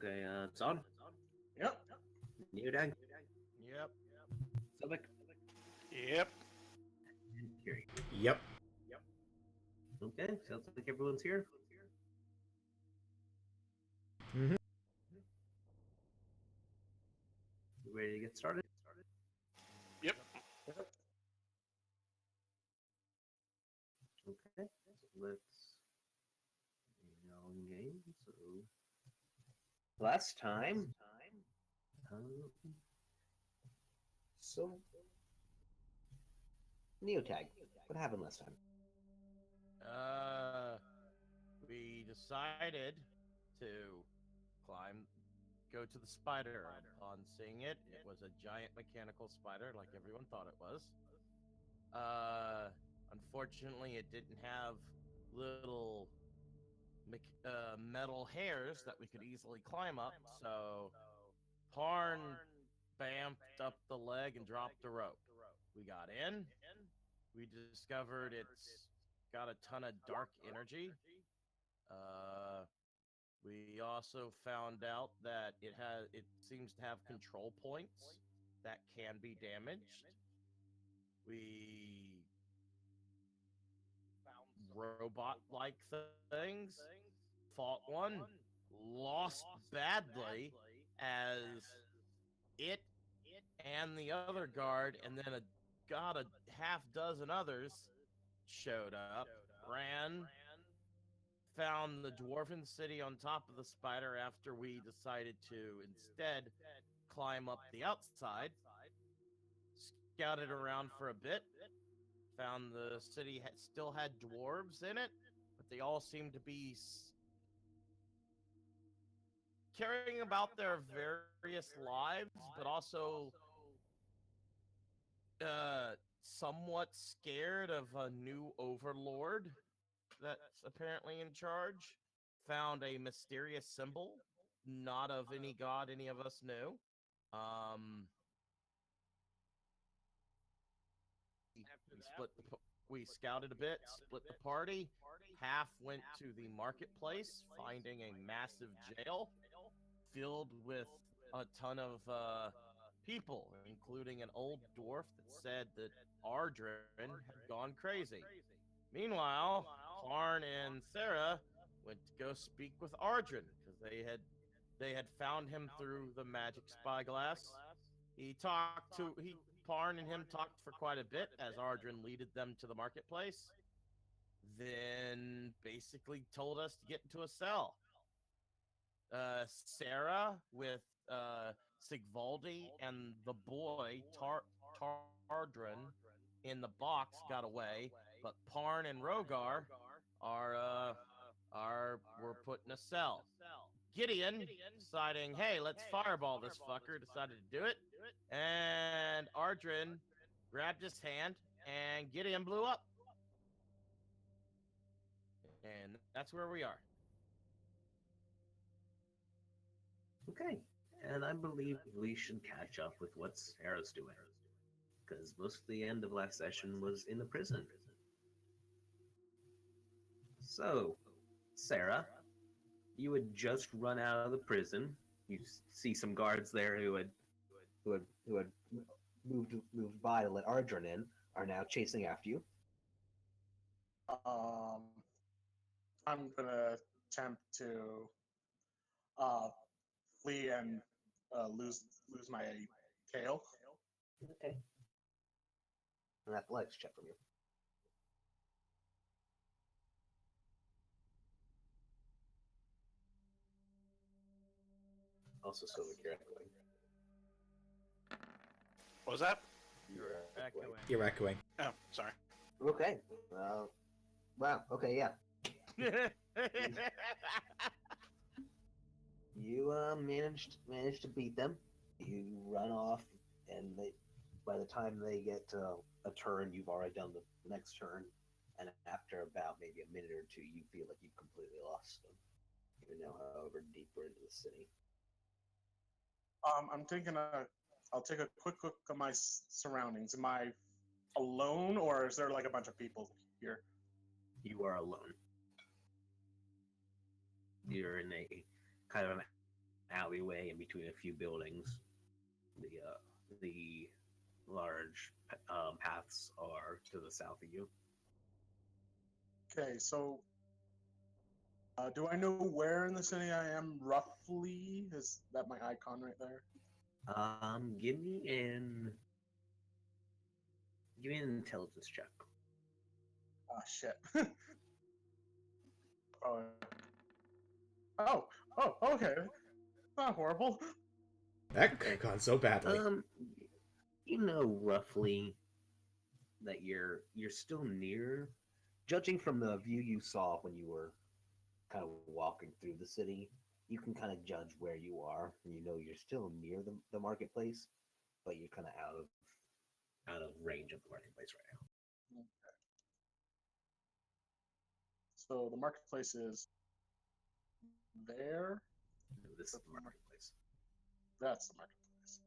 Okay, it's on. Yep. New dag. Yep. Subic. Yep. And Fury. Yep. Okay, sounds like everyone's here. Mm-hmm. You ready to get started? Yep. Okay, so let's now in game. So last time, um, so Neotag. What happened last time? We decided to go to the spider. Upon seeing it, it was a giant mechanical spider, like everyone thought it was. Unfortunately, it didn't have little metal hairs that we could easily climb up, so Parn bamfed up the leg and dropped the rope. We got in. We discovered it's got a ton of dark energy. We also found out that it seems to have control points that can be damaged. We found robot-like things, fought one, lost badly as it and the other guard, and then a half dozen others showed up, ran, found the dwarven city on top of the spider after we decided to instead climb up the outside, scouted around for a bit, found the city still had dwarves in it, but they all seemed to be caring about their various lives, but also somewhat scared of a new overlord that's apparently in charge. Found a mysterious symbol, not of any god any of us knew. We scouted a bit, split the party. Half went to the marketplace, finding a massive jail filled with a ton of people, including an old dwarf that said that Ardrin had gone crazy. Meanwhile, Parn and Sarah went to go speak with Ardrin because they had found him through the magic spyglass. Parn and him talked for quite a bit as Ardrin leaded them to the marketplace. Then basically told us to get into a cell. Sarah with Sigvaldi and the boy Tardrin in the box got away, but Parn and Rogar were put in a cell. Gideon deciding, hey, let's fireball this fucker, decided to do it, and Ardrin grabbed his hand, and Gideon blew up. And that's where we are. Okay, and I believe we should catch up with what Sarah's doing, because most of the end of last session was in the prison. So, Sarah, you had just run out of the prison. You see some guards there who had moved by to let Ardrin in, are now chasing after you. I'm gonna attempt to flee and lose my tail. Okay. An athletics check from you. Also, Sylvic, you're echoing. What was that? You're echoing. You're echoing. Oh, sorry. Okay. Wow. Okay, yeah. You managed to beat them. You run off, and by the time they get to a turn, you've already done the next turn. And after about maybe a minute or two, you feel like you've completely lost them. You're now, however, deeper into the city. I'm thinking I'll take a quick look at my surroundings. Am I alone, or is there like a bunch of people here? You are alone. You're in a kind of an alleyway in between a few buildings. The large paths are to the south of you. Okay, so do I know where in the city I am roughly? Is that my icon right there? Give me an intelligence check. Ah, shit. oh. Okay. Not horrible. That could have gone so badly. You know roughly that you're still near. Judging from the view you saw when you were kind of walking through the city, you can kind of judge where you are, and you know you're still near the marketplace, but you're kind of out of range of the marketplace right now. So the marketplace is there. No, this is the marketplace. That's the marketplace.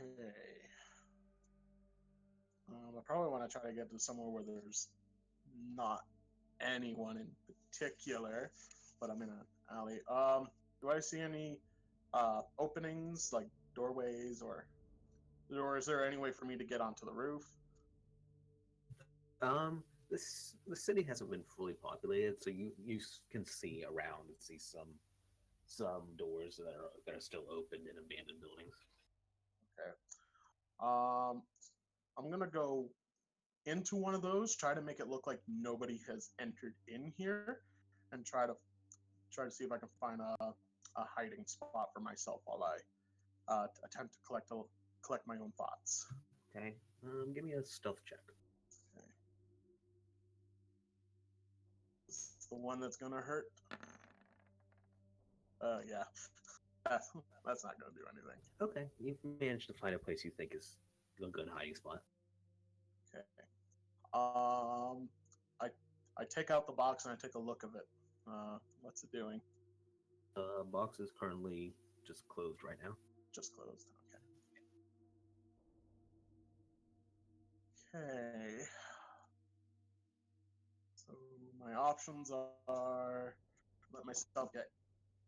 Okay. I probably want to try to get to somewhere where there's not anyone in particular, but I'm in an alley. Do I see any openings, like doorways, or is there any way for me to get onto the roof? The city hasn't been fully populated, so you can see around and see some doors that are still open in abandoned buildings. Okay. I'm gonna go into one of those, try to make it look like nobody has entered in here, and try to see if I can find a hiding spot for myself while I attempt to collect my own thoughts. Okay. Give me a stealth check. Okay. This is the one that's gonna hurt. Yeah. That's not gonna do anything. Okay, you've managed to find a place you think is a good hiding spot. Okay. I take out the box and I take a look of it. What's it doing? The box is currently just closed right now. Just closed. Okay. Okay. So my options are let myself get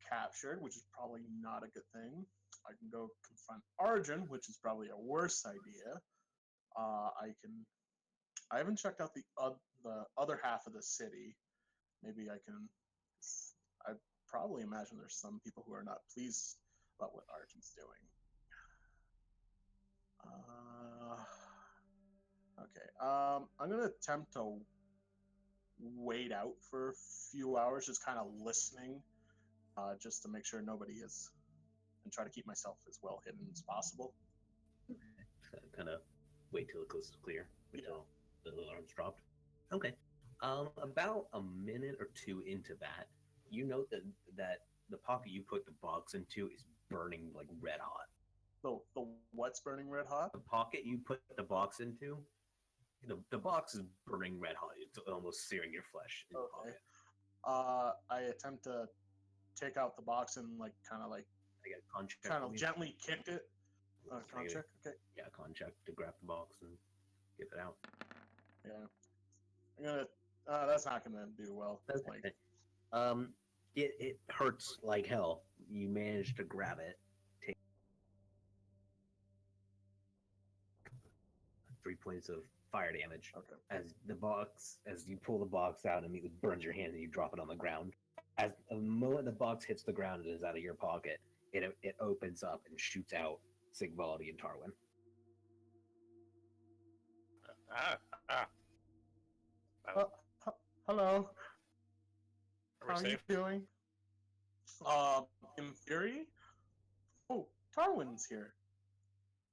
captured, which is probably not a good thing. I can go confront Arjun, which is probably a worse idea. I haven't checked out the other half of the city. Maybe I can. I probably imagine there's some people who are not pleased about what Arjun's doing. Okay. I'm gonna attempt to wait out for a few hours, just kind of listening, just to make sure nobody is, and try to keep myself as well hidden as possible. So kind of wait till the coast is clear, until the alarm's dropped. Okay. About a minute or two into that, you note that the pocket you put the box into is burning like red hot. The what's burning red hot? The pocket you put the box into, the box is burning red hot. It's almost searing your flesh in the pocket. I attempt to take out the box and kind of I get a con check. kind of gently kick it. Con check. Okay. Yeah, con check to grab the box and get it out. Yeah. I'm gonna. That's not gonna do well. Okay. It hurts like hell. You manage to grab it. Take 3 points of fire damage. Okay. As you pull the box out, and it burns your hand, and you drop it on the ground. As the moment the box hits the ground and is out of your pocket, it opens up and shoots out Sigvaldi and Tarwin. Hello. Are How we are you safe? doing? In theory. Oh, Tarwin's here.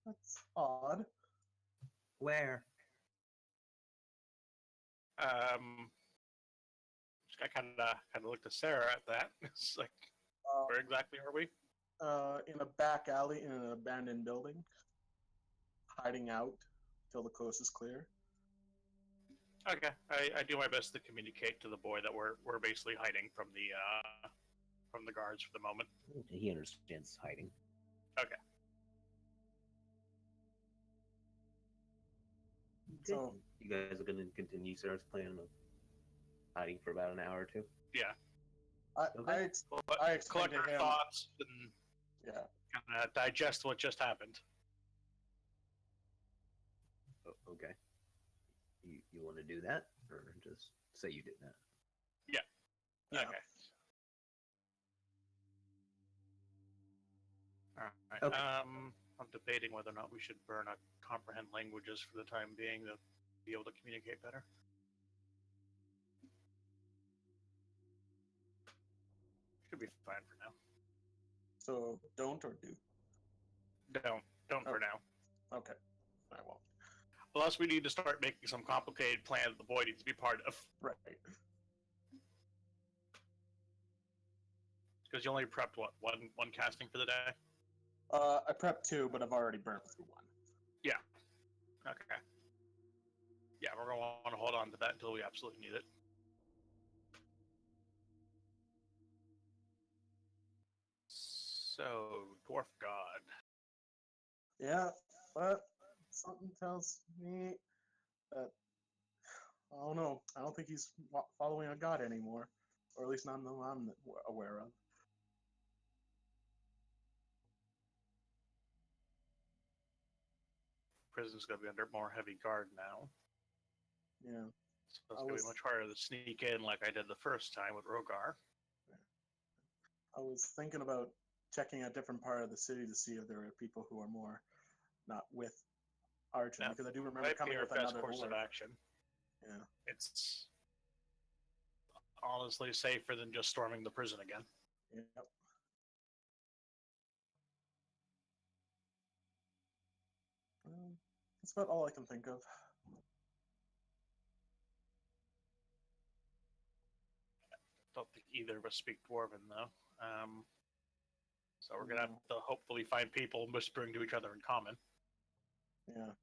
That's odd. Where? I kind of looked at Sarah at that. It's like, where exactly are we? In a back alley in an abandoned building, hiding out till the coast is clear. Okay, I do my best to communicate to the boy that we're basically hiding from the guards for the moment. He understands hiding. Okay. So you guys are going to continue Sarah's plan of hiding for about an hour or two? Yeah. Okay. I explained Collect to our him. thoughts and Yeah. kind of digest what just happened. Okay. You want to do that, or just say you did that? Yeah. Okay. All right. Okay. I'm debating whether or not we should burn our comprehend languages for the time being to be able to communicate better. Should be fine for now. So don't or do? Don't for Okay. now. Okay. I won't. Unless we need to start making some complicated plan that the boy needs to be part of. Right. Because you only prepped what one casting for the day. I prepped 2, but I've already burnt through 1. Okay. Yeah, we're gonna want to hold on to that until we absolutely need it. So, dwarf god. Yeah, but something tells me that I don't know. I don't think he's following a god anymore, or at least not that I'm aware of. Prison's gonna be under more heavy guard now, Yeah. so it's gonna be much harder to sneak in like I did the first time with Rogar. I was thinking about checking a different part of the city to see if there are people who are more not with Archon, Yeah, because I do remember might be coming our with best another course horde. of action. Yeah. It's honestly safer than just storming the prison again. Yep. That's about all I can think of. Don't think either of us speak Dwarven though. So we're gonna have to hopefully find people whispering to each other in common. Yeah.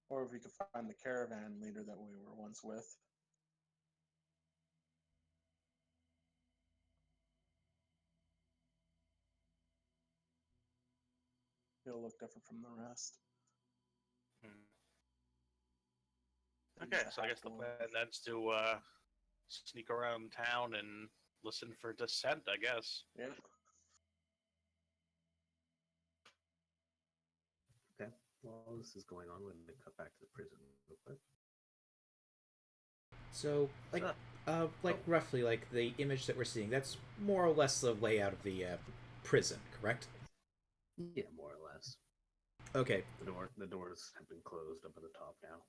Or if we could find the caravan leader that we were once with. He'll look different from the rest. Okay, so I guess the plan then's to sneak around town and listen for dissent, I guess. Yeah. Okay. While this is going on, we're going to cut back to the prison real quick. So, roughly, like, the image that we're seeing, that's more or less the layout of the prison, correct? Yeah, more or less. Okay. The doors have been closed up at the top now.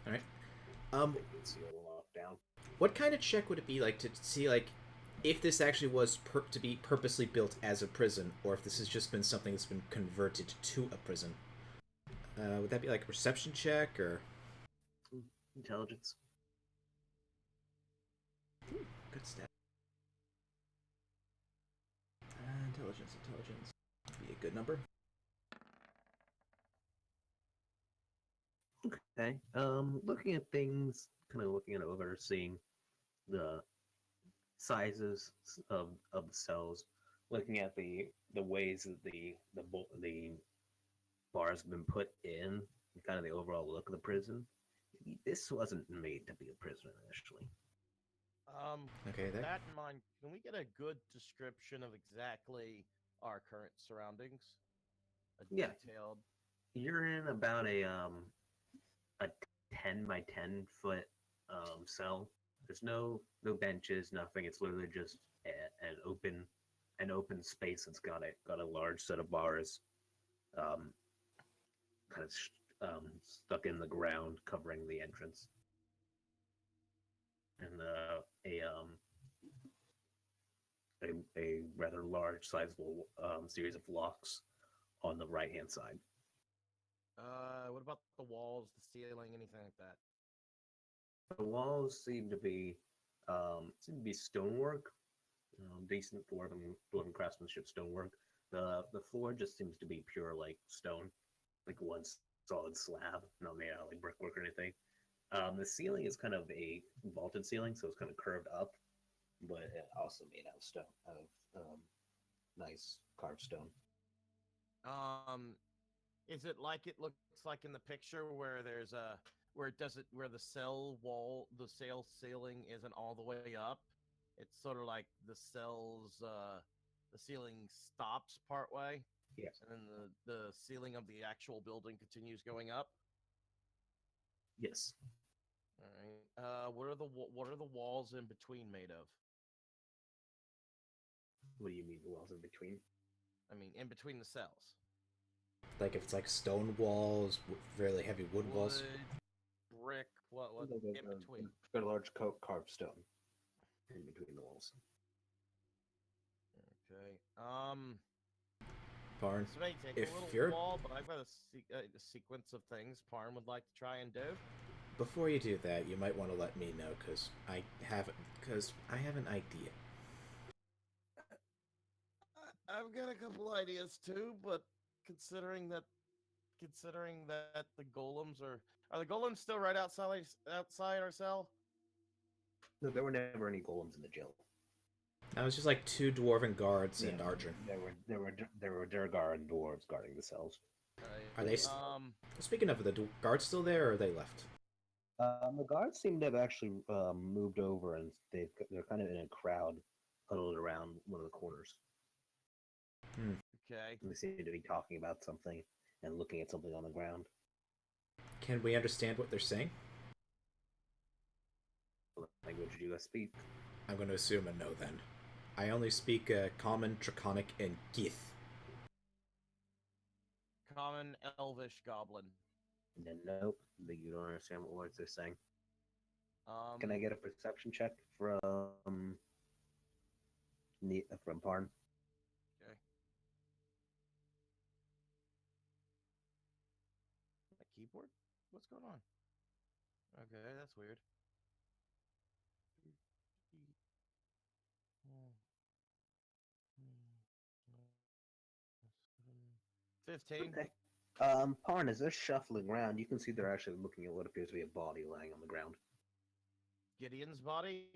All right. They can seal the lockdown. What kind of check would it be like to see, like, if this actually was to be purposely built as a prison, or if this has just been something that's been converted to a prison? Would that be like a perception check, or Intelligence? Good stat. Intelligence. Be a good number. Okay. Looking at things, kind of looking it over, seeing the sizes of the cells, looking at the ways that the bars have been put in, and kind of the overall look of the prison. This wasn't made to be a prison initially. Okay, with that in mind, can we get a good description of exactly our current surroundings? Yeah. Detailed. You're in about a 10 by 10 foot cell. There's no benches, nothing. It's literally just an open space that's got a large set of bars, kind of stuck in the ground, covering the entrance, and a rather large, sizable series of locks on the right hand side. What about the walls, the ceiling, anything like that? The walls seem to be stonework, decent dwarven craftsmanship stonework. The floor just seems to be pure like stone, like one solid slab, not made out of like brickwork or anything. The ceiling is kind of a vaulted ceiling, so it's kind of curved up, but also made out of stone, nice carved stone. Is it like it looks like in the picture where there's where the cell ceiling isn't all the way up, it's sort of like the cells, the ceiling stops partway, Yes. and then the ceiling of the actual building continues going up. Yes. All right. What are the walls in between made of? What do you mean the walls in between? I mean, in between the cells. Like if it's like stone walls, really heavy wood walls. Brick. What? There's In between? got a large carved stone in between the walls. Okay. Parn, This may take if a little you're while, but I've got a sequence of things Parn would like to try and do. before you do that, you might want to let me know because I have an idea. I've got a couple ideas too, but considering that the golems are the golems still right outside our cell? No, there were never any golems in the jail. Now it's just like two dwarven guards and Yeah, Arjun. There were Durgar and dwarves guarding the cells. Are they? Speaking of, are the guards still there, or are they left? The guards seem to have actually moved over, and they're kind of in a crowd, huddled around one of the corners. Okay. And they seem to be talking about something and looking at something on the ground. Can we understand what they're saying? What language do you guys speak? I'm going to assume a no then. I only speak Common, Draconic, and Gith. Common, Elvish, Goblin. And then nope, you don't understand what words they're saying. Can I Um, get a perception check from Parn? Okay. My keyboard? What's going on? Okay, that's weird. 15. Okay. Parn, as they're shuffling around, you can see they're actually looking at what appears to be a body lying on the ground. Gideon's body?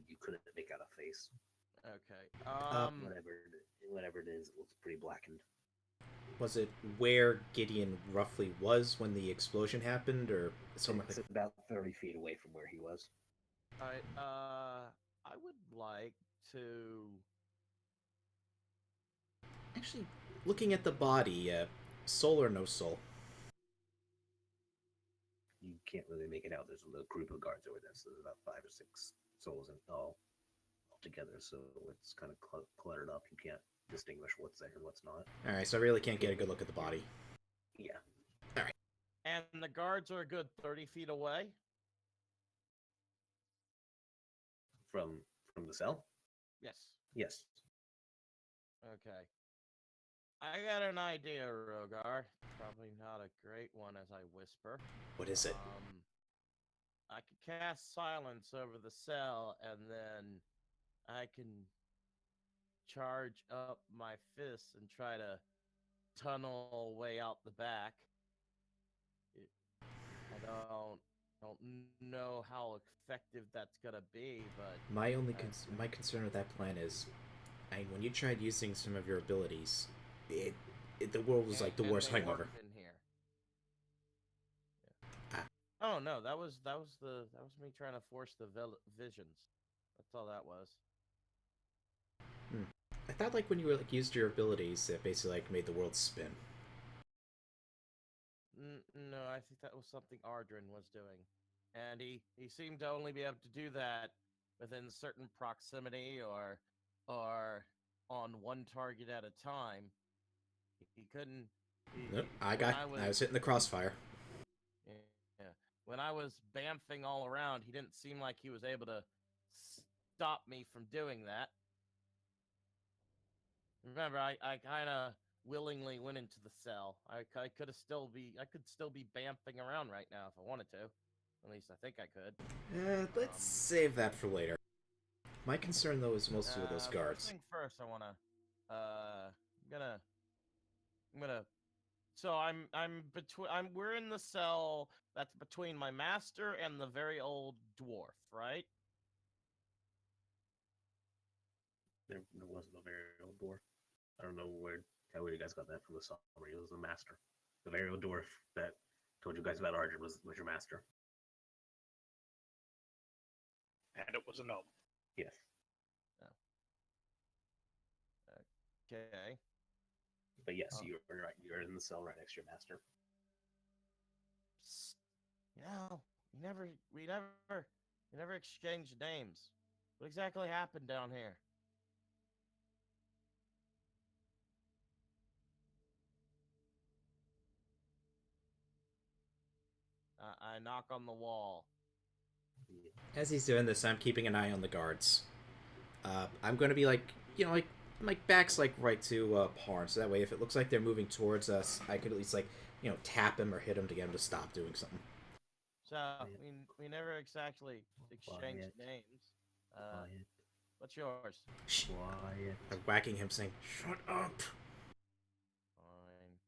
You couldn't make out a face. Okay. Whatever it is, it looks pretty blackened. Was it where Gideon roughly was when the explosion happened, or somewhere? It's about 30 feet away from where he was. Alright, I would like to... Actually, looking at the body, soul or no soul? You can't really make it out. There's a little group of guards over there, so there's about 5 or 6 souls in all together, so it's kind of cluttered up. You can't distinguish what's there and what's not. Alright, so I really can't get a good look at the body. Yeah. And the guards are a good 30 feet away? From the cell? Yes. Yes. Okay. I got an idea, Rogar. Probably not a great one as I whisper. What is it? I could cast silence over the cell, and then I can charge up my fists and try to tunnel way out the back. I don't know how effective that's gonna be, but My only my concern with that plan is, when you tried using some of your abilities, the world was like the worst they hangover. worked in here. Ah. Oh no, that was me trying to force the visions. That's all that was. I thought like when you used your abilities, it basically like made the world spin. No, I think that was something Ardrin was doing, and he seemed to only be able to do that within certain proximity or on one target at a time. He couldn't. Nope, I was hitting the crossfire. Yeah. When I was bamfing all around, he didn't seem like he was able to stop me from doing that. Remember, I kind of willingly went into the cell. I could still be bamfing around right now if I wanted to. At least I think I could. Let's save that for later. My concern though is mostly with those guards. First thing first, I wanna. I'm gonna. So we're in the cell that's between my master and the very old dwarf, right? There wasn't a very old dwarf. I don't know how you guys got that from the summary. It was the master. The very old dwarf that told you guys about Arjun was your master. And it was a gnome. Yes. Okay. But yes, Oh. you're right. You're in the cell right next to your master. Psst. You know, we never exchanged names. What exactly happened down here? I knock on the wall. As he's doing this, I'm keeping an eye on the guards. I'm going to be like, my back's like right to Parn, so that way if it looks like they're moving towards us, I could at least tap him or hit him to get him to stop doing something. So we never exactly exchanged names. Quiet. What's yours? Shh. Quiet. I'm whacking him, saying, "Shut up." Fine.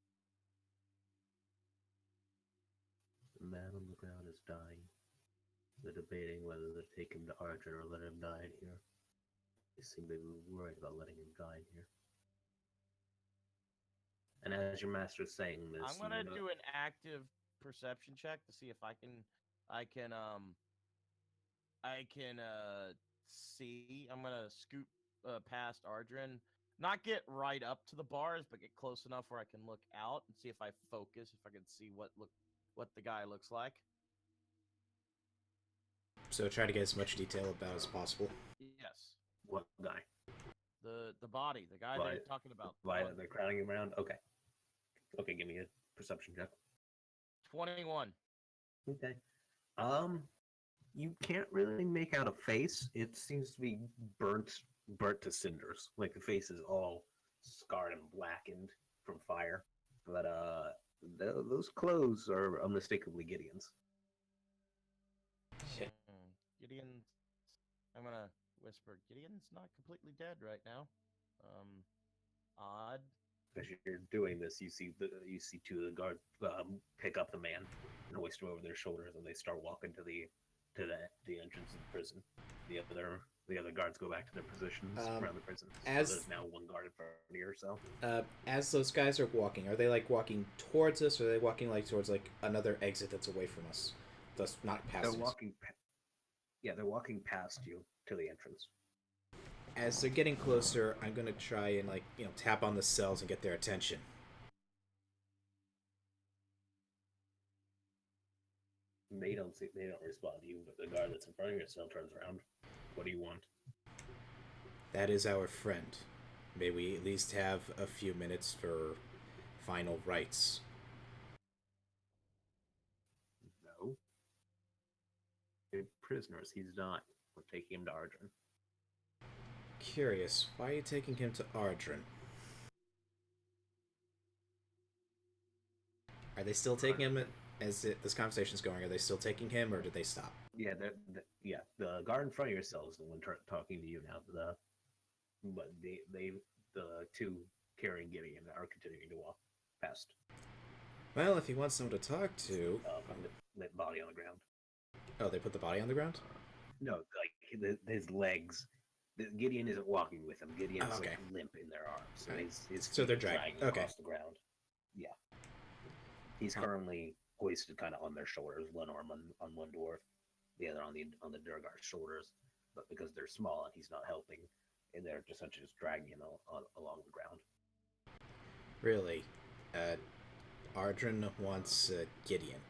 The man on the ground is dying. They're debating whether to take him to Archer or let him die in here. They seem to be worried about letting him die in here. And as your master's saying this, I'm gonna do an active perception check to see if I can see. I'm gonna scoot past Ardrin, not get right up to the bars, but get close enough where I can look out and see if I focus, if I can see what the guy looks like. So try to get as much detail about as possible. Yes. What guy? The body, the guy that you're talking about. Why they're crowding him around? Okay. Okay, give me a perception check. 21. Okay. You can't really make out a face. It seems to be burnt to cinders. Like the face is all scarred and blackened from fire. But those clothes are unmistakably Gideon's. Shit. Gideon. I'm gonna whisper. Gideon's not completely dead right now. Odd. As you're doing this, you see two of the guards pick up the man and hoist him over their shoulders, and they start walking to the entrance of the prison. The other guards go back to their positions around the prison. There's now one guard in front of you or so. As those guys are walking, are they walking towards us, or are they walking towards another exit that's away from us, thus not past us? They're walking. They're walking past you to the entrance. As they're getting closer, I'm gonna try and tap on the cells and get their attention. They don't respond to you, but the guard that's in front of your cell turns around. What do you want? That is our friend. May we at least have a few minutes for final rites? No. They're prisoners. He's not. We're taking him to Ardrin. Curious, why are you taking him to Ardrin? Are they still taking him this conversation's going? Are they still taking him, or did they stop? Yeah, the guard in front of your cell is the one talking to you now. But the two carrying Gideon are continuing to walk past. Well, if he wants someone to talk to, lit body on the ground. Oh, they put the body on the ground? No, his legs. Gideon isn't walking with him. Gideon's limp in their arms. So they're dragging across the ground. Yeah. He's currently hoisted kind of on their shoulders, one arm on one dwarf, the other on the Durgar's shoulders. But because they're small and he's not helping, and they're essentially just dragging him along the ground. Really? Ardrin wants Gideon.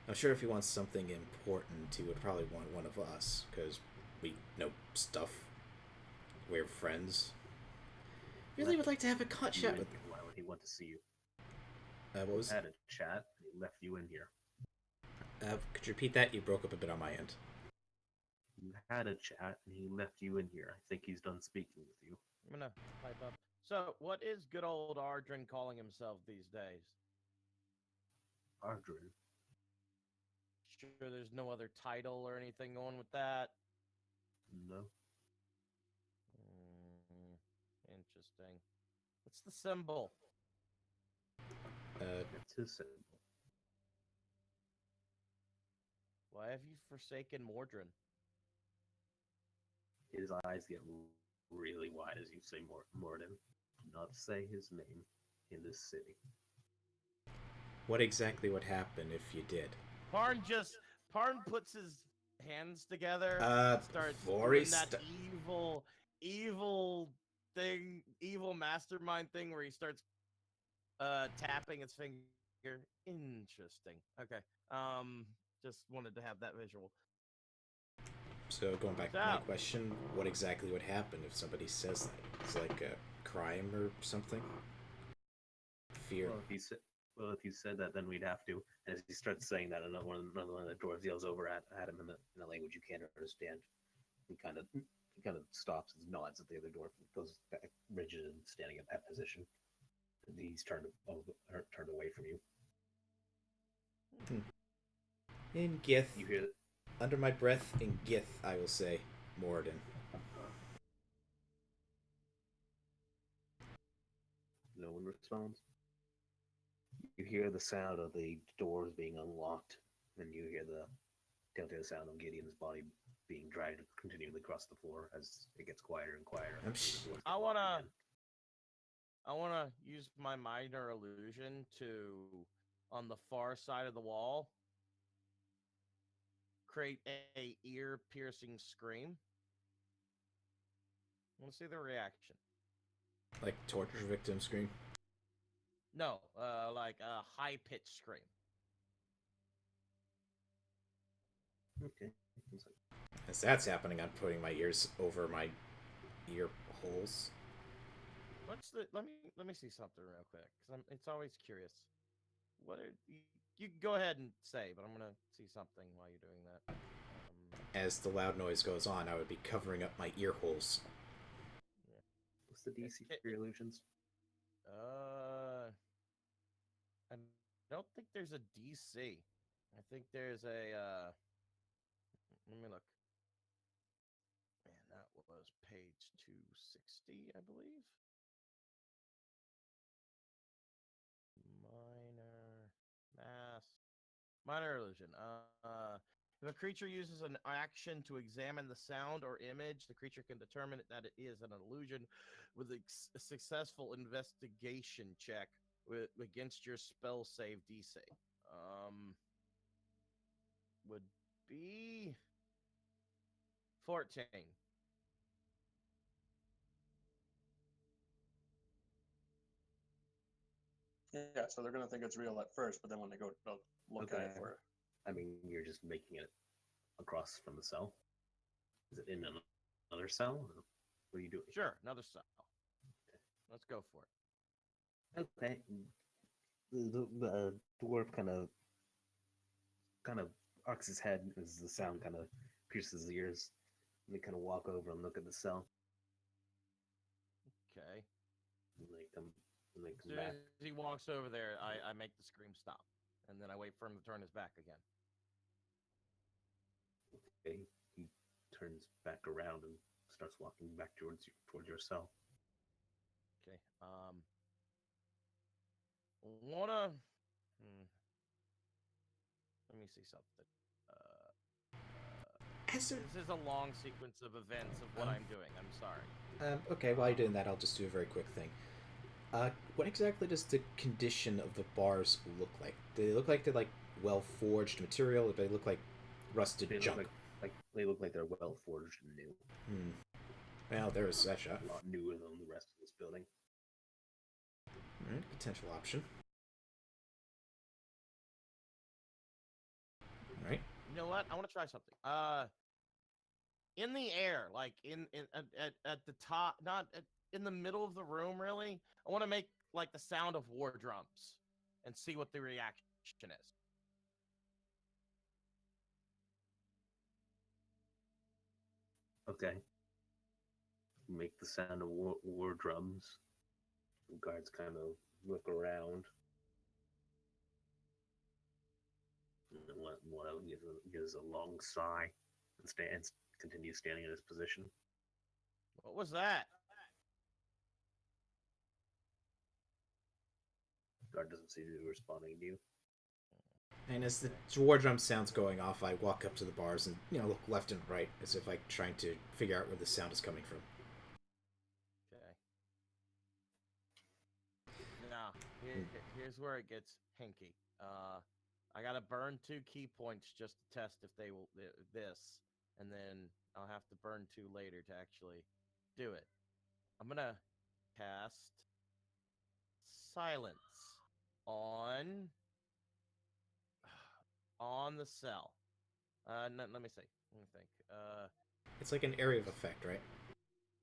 I'm sure if he wants something important, he would probably want one of us, because we know stuff. We're friends. Really would like to have a chat with him. Why would he want to see you? What was? Had a chat. He left you in here. Could you repeat that? You broke up a bit on my end. You had a chat, and he left you in here. I think he's done speaking with you. I'm gonna pipe up. So, what is good old Ardrin calling himself these days? Ardrin. Sure, there's no other title or anything going with that. No. Interesting. What's the symbol? That's his symbol. Why have you forsaken Mordrin? His eyes get really wide as you say Morden. Do not say his name in this city. What exactly would happen if you did? Parn puts his hands together, starts before he doing that sta- evil mastermind thing where he starts tapping his finger. Interesting. Okay. Just wanted to have that visual. So going back to So- my question, what exactly would happen if somebody says that? It's like a crime or something? Fear. Well, if you said that, then we'd have to. And as he starts saying that, another one of the dwarves yells over at him in a language you can't understand. He kind of stops and nods at the other dwarf and goes back rigid and standing at that position. And he's turned away from you. In Gith, You hear under my breath, in Gith, I will say, Moradin. no one responds. You hear the sound of the doors being unlocked, and you hear the telltale sound of Gideon's body being dragged continually across the floor as it gets quieter and quieter. I wanna use my minor illusion to, on the far side of the wall, create a ear-piercing scream. I want to see the reaction. Like torture victim scream. No, like a high-pitched scream. Okay. As that's happening, I'm putting my ears over my ear holes. Let me see something real quick, because it's always curious. What are, you go ahead and say, but I'm gonna see something while you're doing that. As the loud noise goes on, I would be covering up my ear holes. What's the DC for your illusions? I don't think there's a DC. I think there's a. Let me look. Man, that was page 260, I believe. Minor illusion. If a creature uses an action to examine the sound or image, the creature can determine that it is an illusion with a successful investigation check against your spell save DC. Would be 14. Yeah, so they're gonna think it's real at first, but then when they go look at it Okay. for it. I mean, you're just making it across from the cell. Is it in another cell? Or what are you doing? Sure, another cell. Let's go for it. Okay. The dwarf kind of arcs his head as the sound kind of pierces his ears. And they kind of walk over and look at the cell. Okay. And they come As soon back. as he walks over there, I make the scream stop. And then I wait for him to turn his back again. Okay. He turns back around and starts walking back towards your cell. Okay. Wanna. Let me see something. This is a long sequence of events of what I'm doing. I'm sorry. Okay, while you're doing that, I'll just do a very quick thing. What exactly does the condition of the bars look like? Do they look like they're like well-forged material, or do they look like rusted They junk? look like they look like they're well forged and new. Well, there is that shot. A lot newer than the rest of this building. Alright, potential option. Alright. You know what? I want to try something. In the air, like at the top, not in the middle of the room, really. I want to make like the sound of war drums and see what the reaction is. Okay. Make the sound of war drums. The guards kind of look around. And then one of them gives a long sigh and continues standing in his position. What was that? Guard doesn't seem to be responding to you. And as the war drum sound's going off, I walk up to the bars and, look left and right as if I'm trying to figure out where the sound is coming from. Okay. Now, here's where it gets hinky. I gotta burn 2 key points just to test if they will this, and then I'll have to burn 2 later to actually do it. I'm gonna cast silence on the cell. Let me see. Let me think. It's like an area of effect, right?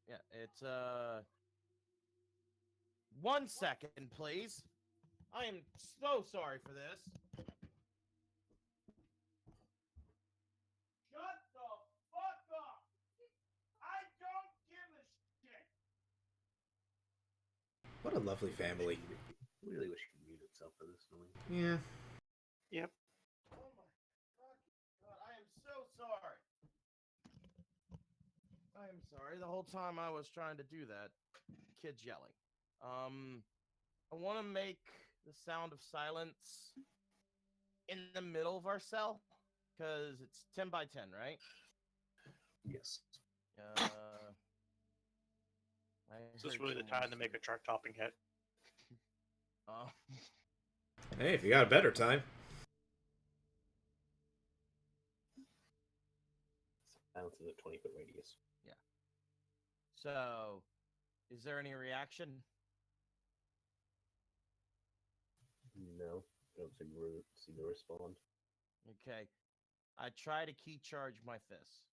Yeah, it's 1 second, please. I am so sorry for this. Shut the fuck up! I don't give a shit! What a lovely family. Really wish he could mute himself for this noise. Yeah. Yep. Oh my fucking god, I am so sorry. I am sorry. The whole time I was trying to do that, kids yelling. I want to make the sound of silence in the middle of our cell because it's 10 by 10, right? Yes. Is this really the time to make a chart topping hit? Hey, if you got a better time. Silence is a 20-foot radius. Yeah. So, is there any reaction? No, don't see the respond. Okay. I try to key charge my fist.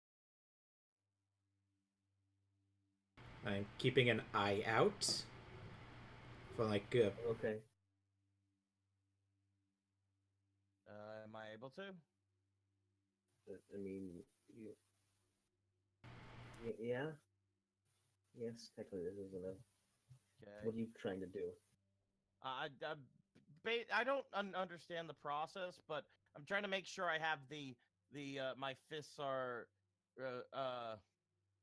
I'm keeping an eye out for like. Okay. Am I able to? I mean, yeah. Yes, technically this isn't a. Okay. What are you trying to do? I don't understand the process, but I'm trying to make sure I have my fists are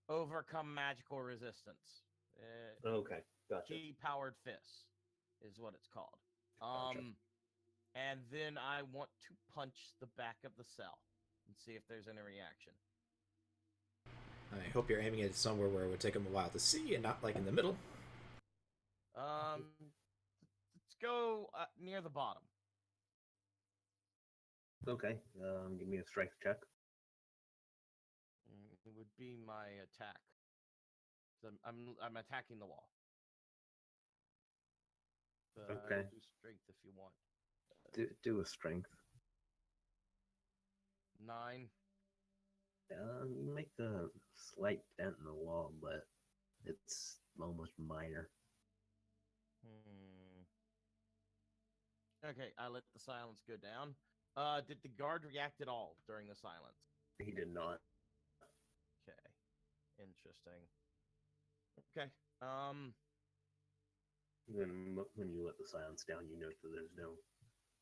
overcome magical resistance. Okay, gotcha. Key powered fists is what it's called. Gotcha. And then I want to punch the back of the cell and see if there's any reaction. I hope you're aiming it somewhere where it would take them a while to see and not like in the middle. Let's go near the bottom. Okay, give me a strength check. It would be my attack. So I'm attacking the wall. Okay. Do strength if you want. Do a strength. 9. You make a slight dent in the wall, but it's almost minor. Okay, I let the silence go down. Did the guard react at all during the silence? He did not. Okay, interesting. Okay, When you let the silence down, you note that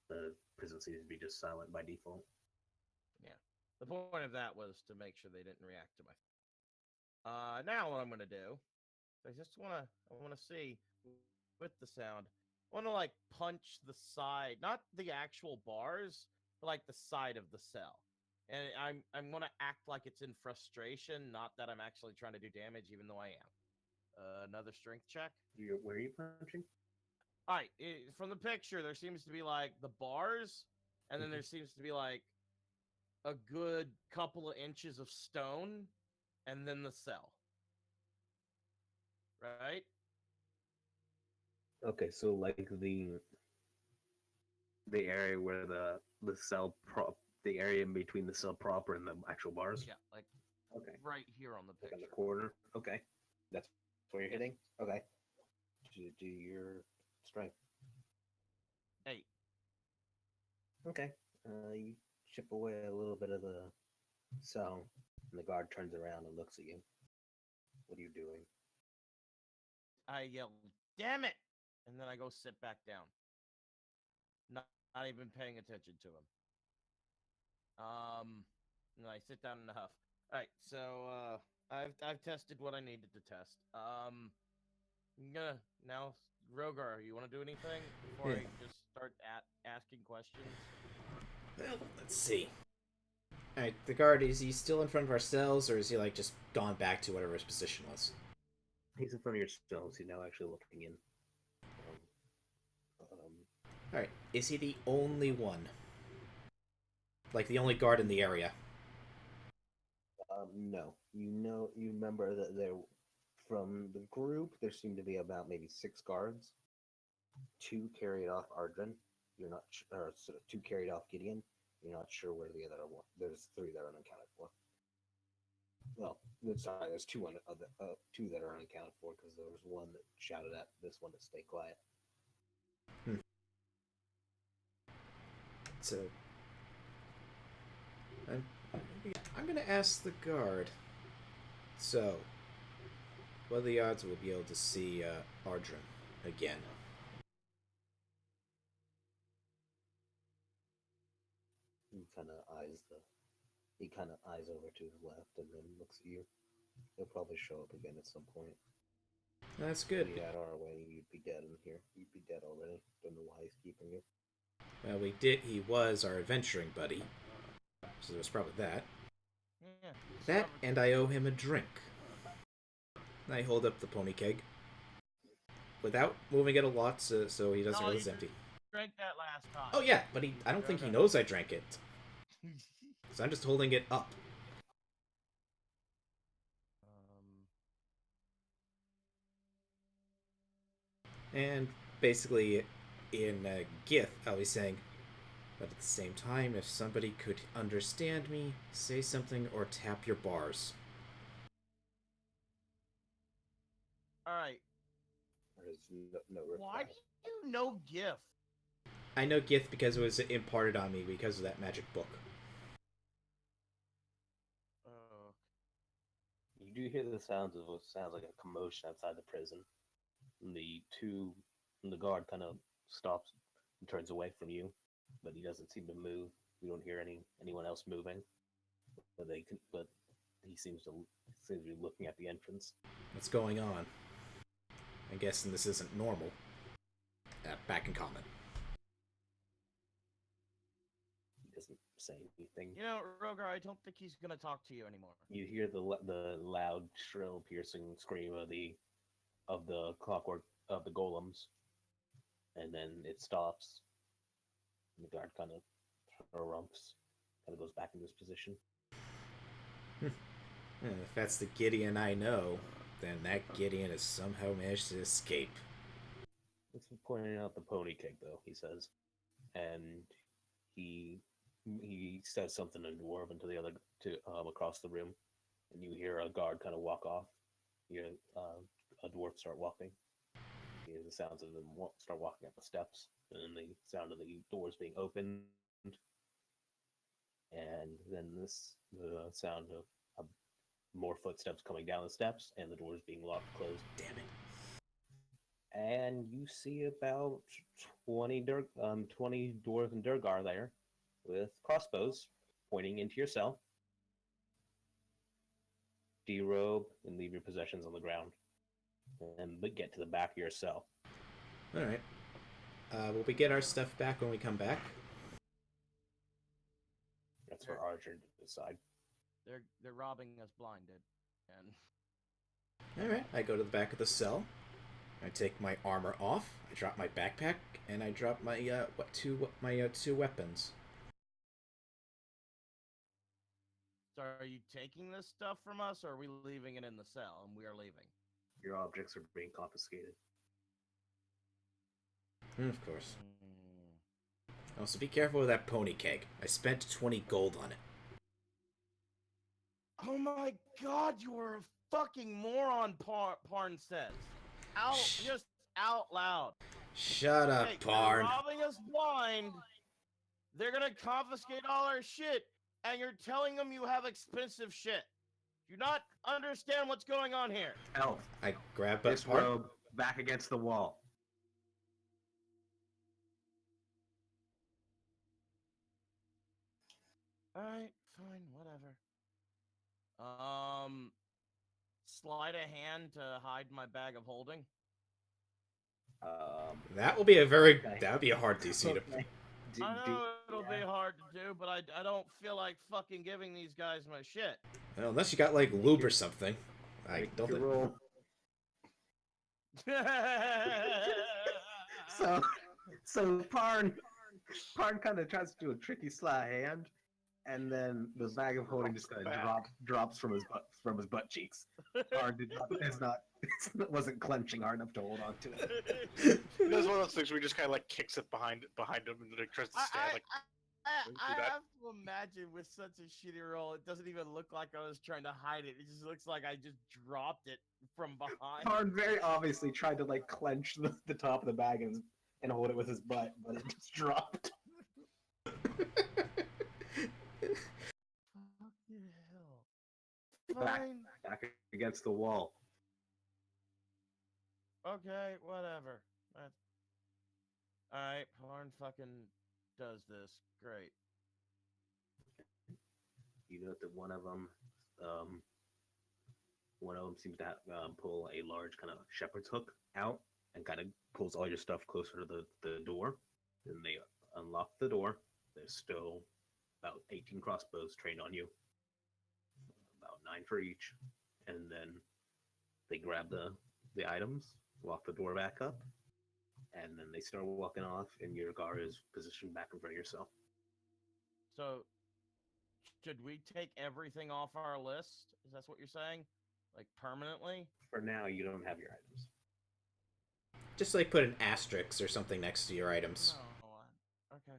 the prison seems to be just silent by default. Yeah. The point of that was to make sure they didn't react to my. Now what I'm gonna do? I wanna see with the sound. I wanna like punch the side, not the actual bars, but like the side of the cell. And I'm gonna act like it's in frustration, not that I'm actually trying to do damage, even though I am. Another strength check. Where are you punching? All right, from the picture, there seems to be like the bars, and then there seems to be like a good couple of inches of stone, and then the cell. Right? Okay, so like the area where the cell the area in between the cell proper and the actual bars. Yeah, like Okay. right here on the Like picture. on the corner. Okay, that's where you're hitting. Okay. Do your strength. 8. Okay. You chip away a little bit of the cell, and the guard turns around and looks at you. What are you doing? I yell, "Damn it!" And then I go sit back down. Not even paying attention to him. And I sit down in a huff. All right, so I've tested what I needed to test. I'm gonna now, Rogar, you want to do anything before I just start asking questions? Well, let's see. Alright, the guard, is he still in front of our cells, or is he like just gone back to whatever his position was? He's in front of your cells. He's now actually looking in. Alright, is he the only one? Like the only guard in the area. No. You remember that from the group, there seemed to be about maybe 6 guards. 2 carried off Ardrin. You're not, or 2 carried off Gideon. You're not sure where the other one. There's 3 that are unaccounted for. Well, sorry, there's 2 2 that are unaccounted for because there was one that shouted at this one to stay quiet. So, I'm gonna ask the guard. So, what are the odds we'll be able to see Ardrin again? He kind of eyes over to his left and then looks at you. He'll probably show up again at some point. That's good. If we had our way, you'd be dead in here. You'd be dead already. Don't know why he's keeping you. Well, he was our adventuring buddy. So there's probably that. Yeah. That, and I owe him a drink. I hold up the pony keg. Without moving it a lot, so he doesn't realize it's empty. Drank that last time. Oh yeah, but I don't think he knows I drank it. So I'm just holding it up. And basically, in Gith, I'll be saying, but at the same time, if somebody could understand me, say something or tap your bars. Alright. There's no reply. Why do you know GIF? I know Gith because it was imparted on me because of that magic book. You do hear the sounds of what sounds like a commotion outside the prison. And the guard kind of stops and turns away from you, but he doesn't seem to move. You don't hear anyone else moving, but he seems to be looking at the entrance. What's going on? I'm guessing this isn't normal. Back in common. He doesn't say anything. You know, Rogar, I don't think he's gonna talk to you anymore. You hear the loud, shrill, piercing scream of the clockwork of the golems, and then it stops. And the guard kind of harumphs, kind of goes back into his position. If that's the Gideon I know, then that Gideon has somehow managed to escape. Thanks for pointing out the pony keg, though, he says. And he says something in Dwarven across the room, and you hear a guard kind of walk off. You hear a dwarf start walking. You hear the sounds of them start walking up the steps, and then the sound of the doors being opened, and then the sound of more footsteps coming down the steps, and the doors being locked closed. Damn it. And you see about 20 dwarves and Durgar there with crossbows pointing into your cell. Derobe and leave your possessions on the ground. And get to the back of your cell. Alright. Will we get our stuff back when we come back? That's for Archer to decide. They're robbing us blinded. And Alright, I go to the back of the cell. I take my armor off, I drop my backpack, and I drop my two weapons. so are you taking this stuff from us, or are we leaving it in the cell? And we are leaving. Your objects are being confiscated. Of course. Also, be careful with that pony keg. I spent 20 gold on it. Oh my god, you are a fucking moron, Parn says. Just out loud. Shut up, Hey, Parn. They're robbing us blind. They're gonna confiscate all our shit, and you're telling them you have expensive shit. Do you not understand what's going on here? Elf, I grab this Parn. robe back against the wall. Alright, fine, whatever. Slide a hand to hide my bag of holding. That will be Okay. that would be a hard DC to... Okay. I know it'll be hard to do, but I don't feel like fucking giving these guys my shit. Well, unless you got, like, lube or something. I don't think... roll. So Parn kind of tries to do a tricky sleight of hand, and then the bag of holding just kind of drops from his butt cheeks. Hard wasn't clenching hard enough to hold on to it. That's one of those things where he just kind of like kicks it behind him and then tries to stand like. I have to imagine with such a shitty roll, it doesn't even look like I was trying to hide it. It just looks like I just dropped it from behind. Hard very obviously tried to like clench the top of the bag and hold it with his butt, but it just dropped. Fucking hell. Fine. Back against the wall. Okay, whatever. Alright, Porn fucking does this. Great. You note that one of them seems to pull a large kind of shepherd's hook out and kind of pulls all your stuff closer to the door. Then they unlock the door. There's still about 18 crossbows trained on you, about 9 for each. And then they grab the items, lock the door back up, and then they start walking off, and your guard is positioned back in front of yourself. So, should we take everything off our list? Is that what you're saying? Like, permanently? For now, you don't have your items. Just like put an asterisk or something next to your items. No. Okay.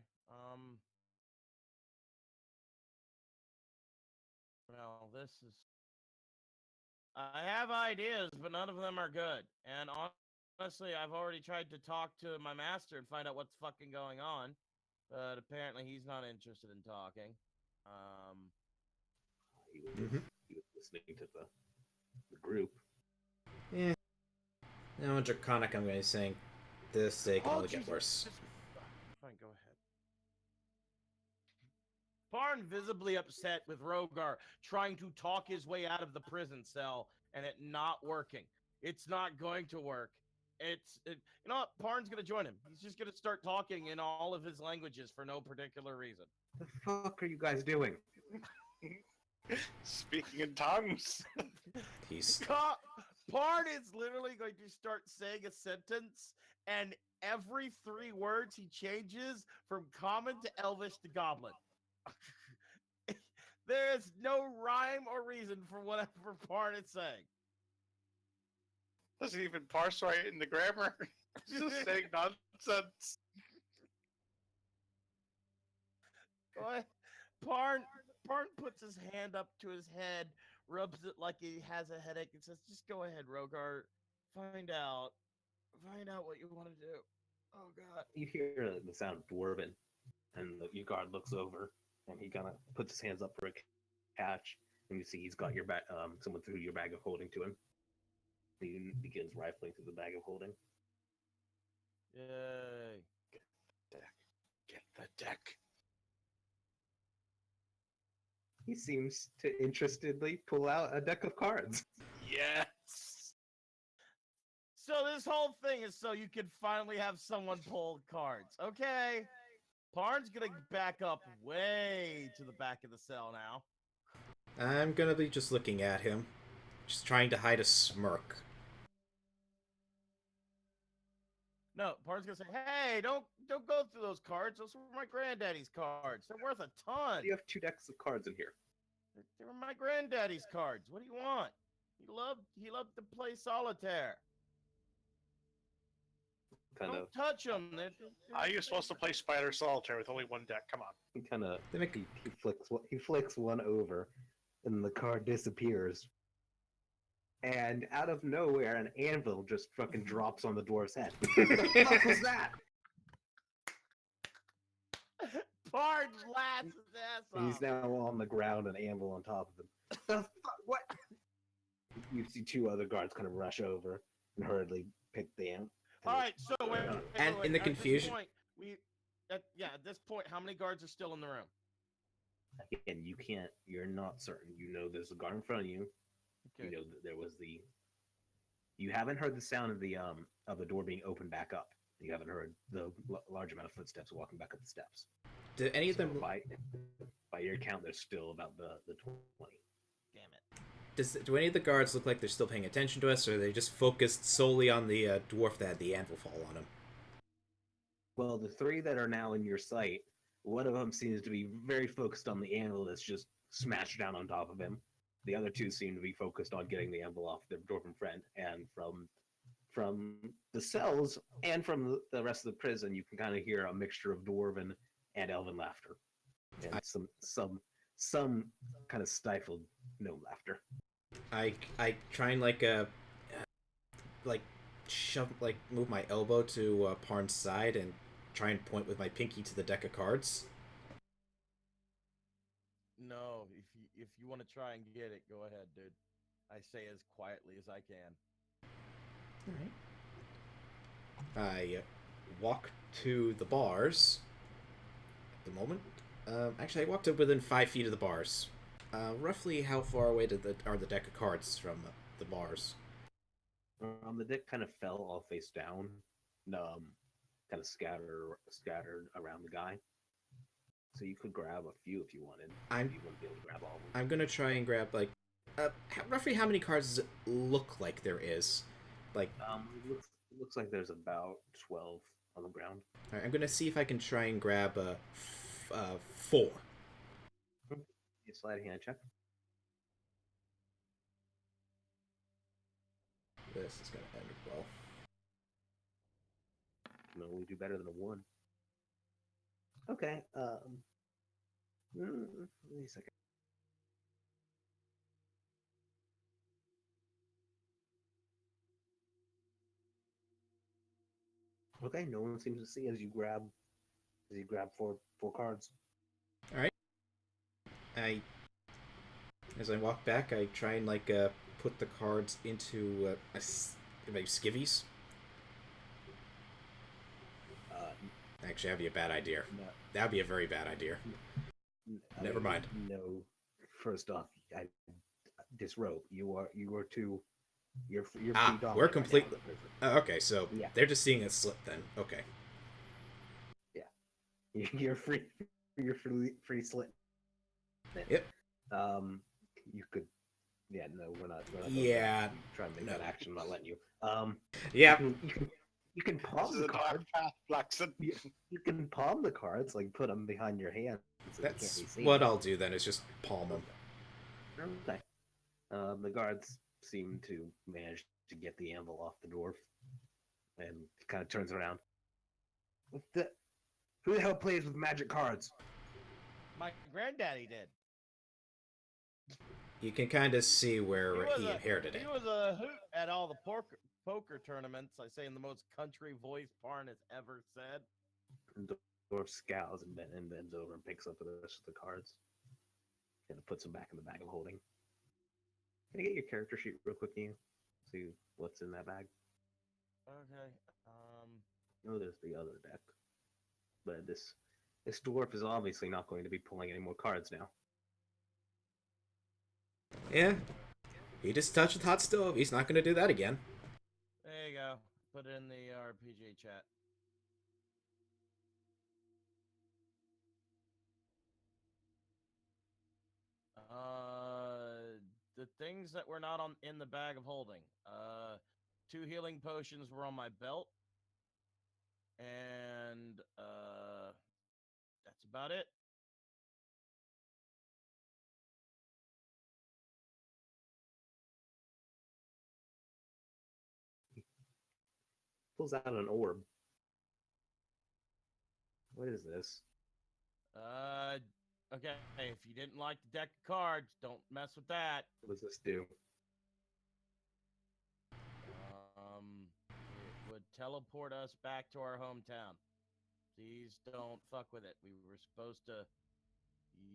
Well, this is... I have ideas, but none of them are good. And honestly, I've already tried to talk to my master and find out what's fucking going on. But apparently he's not interested in talking. He was listening to the group. Yeah. Now in Draconic, I'm going to be saying this, they can only get worse. Fine, go ahead. Barn visibly upset with Rogar trying to talk his way out of the prison cell and it not working. It's not going to work. You know what? Parn's going to join him. He's just going to start talking in all of his languages for no particular reason. The fuck are you guys doing? Speaking in tongues. Parn is literally going to start saying a sentence, and every 3 words he changes from common to Elvish to Goblin. There is no rhyme or reason for whatever Parn is saying. Doesn't even parse right in the grammar. Just saying nonsense. Parn puts his hand up to his head, rubs it like he has a headache, and says, "Just go ahead, Rogar. Find out what you want to do." Oh God! You hear the sound of dwarven, and your guard looks over, and he kind of puts his hands up for a catch, and you see he's got your someone threw your bag of holding to him. He begins rifling through the bag of holding. Yay! Get the deck. He seems to interestedly pull out a deck of cards. Yes. So this whole thing is so you can finally have someone pull cards. Okay. Parn's gonna back up way to the back of the cell now. I'm gonna be just looking at him, just trying to hide a smirk. No, Parn's gonna say, "Hey, don't go through those cards. Those were my granddaddy's cards. They're worth a ton. You have 2 decks of cards in here. They were my granddaddy's cards. What do you want? He loved to play solitaire. Don't touch them. How are you supposed to play Spider Solitaire with only 1 deck? Come on. He kind of he flicks one over, and the card disappears. And out of nowhere, an anvil just fucking drops on the dwarf's head. What the fuck was that? Parn laughs his ass off. He's now on the ground, an anvil on top of him. The fuck? What? You see 2 other guards kind of rush over and hurriedly pick the anvil. All right, so wait, And in the confusion, at this point, how many guards are still in the room? Again, you're not certain. You know there's a guard in front of you. Okay. You know that there was you haven't heard the sound of the door being opened back up. You haven't heard the large amount of footsteps walking back up the steps. do any of them? By your count, there's still about the 20. Damn it. Do any of the guards look like they're still paying attention to us, or are they just focused solely on the dwarf that had the anvil fall on him? Well, the 3 that are now in your sight One of them seems to be very focused on the anvil that's just smashed down on top of him. The other two seem to be focused on getting the anvil off their dwarven friend. And from the cells and from the rest of the prison, you can kind of hear a mixture of dwarven and elven laughter, and some kind of stifled gnome laughter. I try and like shove move my elbow to Parn's side and try and point with my pinky to the deck of cards. No, if you want to try and get it, go ahead, dude. I say as quietly as I can. All right. I walk to the bars at the moment. Actually, I walked up within 5 feet of the bars. Roughly how far away are the deck of cards from the bars? The deck kind of fell all face down, kind of scattered around the guy. So you could grab a few if you wanted. You wouldn't be able to grab all of them. I'm gonna try and grab roughly how many cards does it look like there is? Like, it looks like there's about 12 on the ground. all right, I'm gonna see if I can try and grab 4. You slide a hand check. This is gonna end well. No, we do better than a 1. Okay. Wait a second. Okay, no one seems to see as you grab four cards. All right. As I walk back, I try and put the cards into my skivvies. Actually, that'd be a bad idea. No, That'd be a very bad idea. Never mind. No. First off, I disrobe. You're free dog. We're completely. Okay, so Yeah. they're just seeing it slip then. Okay. You're free. You're free slit. Yep. You could. Yeah. No, we're not Yeah. trying to make that action. I'm not letting you. Yeah. You can palm the card. You can palm the cards, like put them behind your hand. So That's they can't be seen. what I'll do then. Is just palm them. Okay. The guards seem to manage to get the anvil off the dwarf, and kind of turns around. Who the hell plays with magic cards? My granddaddy did. You can kind of see where he inherited it. He was a hoot at all the poker tournaments. I say in the most country voice Parn has ever said. And the dwarf scowls and bends over and picks up the rest of the cards, and puts them back in the bag of holding. Can I get your character sheet real quick, Ian? See what's in that bag. Okay. Oh, there's the other deck. But this dwarf is obviously not going to be pulling any more cards now. Yeah. He just touched the hot stove. He's not going to do that again. There you go. Put it in the RPG chat. The things that were not in the bag of holding. 2 healing potions were on my belt. And that's about it. Pulls out an orb. What is this? Okay. If you didn't like the deck of cards, don't mess with that. What does this do? It would teleport us back to our hometown. Please don't fuck with it. We were supposed to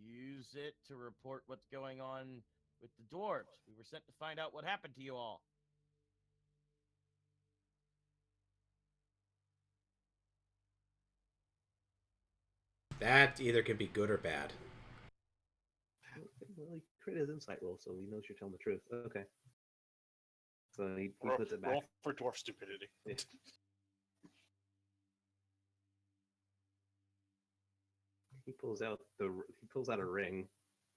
use it to report what's going on with the dwarves. We were sent to find out what happened to you all. That either can be good or bad. Well, he crit his insight roll, so he knows you're telling the truth. Okay. So he puts it back. Roll for dwarf stupidity. Yeah. He pulls out a ring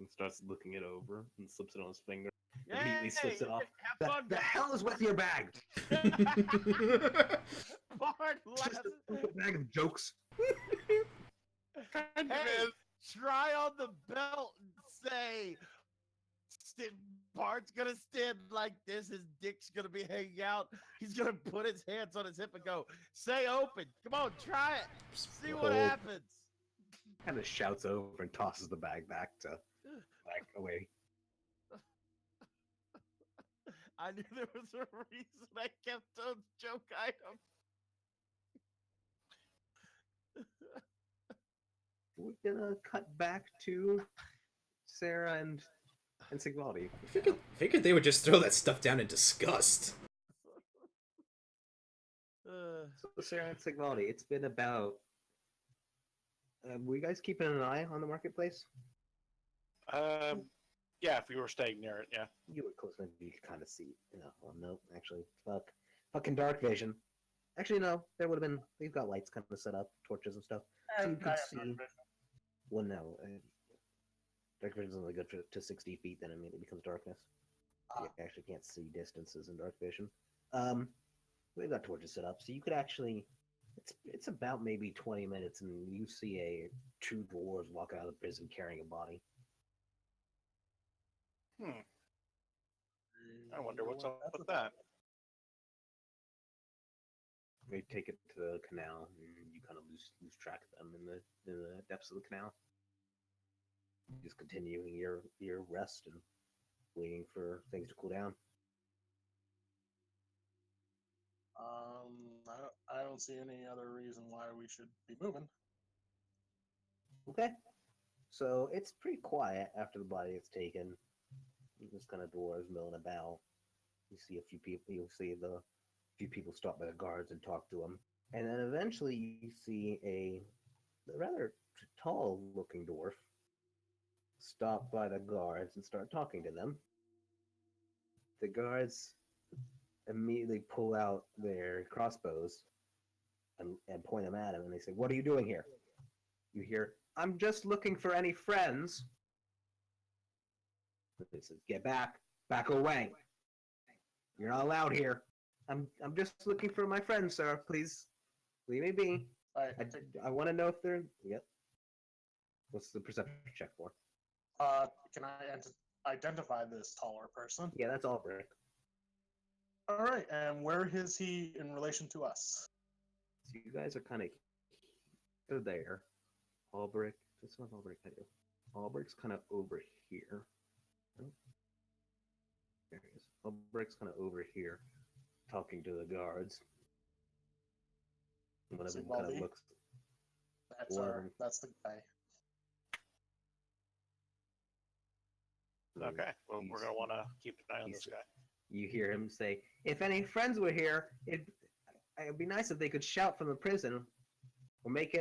and starts looking it over and slips it on his finger. Immediately slips it off. The hell is with your bag? Bard, Just a bag of jokes. Kind of Hey, is. try on the belt and say, Bart's gonna stand like this. His dick's gonna be hanging out. He's gonna put his hands on his hip and go, "Say open." Come on, try it. See what Hold. happens. Kind of shouts over and tosses the bag back away. I knew there was a reason I kept those joke items. We're gonna cut back to Sarah and Sigvaldi. Figured they would just throw that stuff down in disgust. So Sarah and Sigvaldi, it's been about. Were you guys keeping an eye on the marketplace? Yeah, if we were staying near it, yeah. You were close enough you could kind of see. Well, no, actually, fucking dark vision. Actually, no, there would have been. We've got lights kind of set up, torches and stuff, so you could see. Well, no, dark vision is only good to 60 feet. Then immediately becomes darkness. You actually can't see distances in dark vision. We've got torches set up, so you could actually. It's about maybe 20 minutes, and you see two dwarves walk out of the prison carrying a body. I wonder what's up with that. They take it to the canal, and you kind of lose track of them in the depths of the canal. Just continuing your rest and waiting for things to cool down. I don't see any other reason why we should be moving. Okay. So it's pretty quiet after the body gets taken. You just kind of dwarves milling about. You see a few people. You'll see the few people stop by the guards and talk to them, and then eventually you see a rather tall-looking dwarf stop by the guards and start talking to them. The guards immediately pull out their crossbows and point them at him, and they say, "What are you doing here?" You hear, "I'm just looking for any friends." He says, "Get back away. You're not allowed here. I'm just looking for my friends, sir. Please leave me be. I want to know if they're." Yep. What's the perception check for? Can I identify this taller person? Yeah, that's Albrecht. All right, and where is he in relation to us? So you guys are kind of there. Albrecht. This one's Albrecht. Albrecht's kind of over here. Oh. There he is. Albrecht's kind of over here, talking to the guards. One of them kind of looks. That's the guy. Okay, well, we're going to want to keep an eye on this guy. You hear him say, "If any friends were here, it'd be nice if they could shout from the prison, or make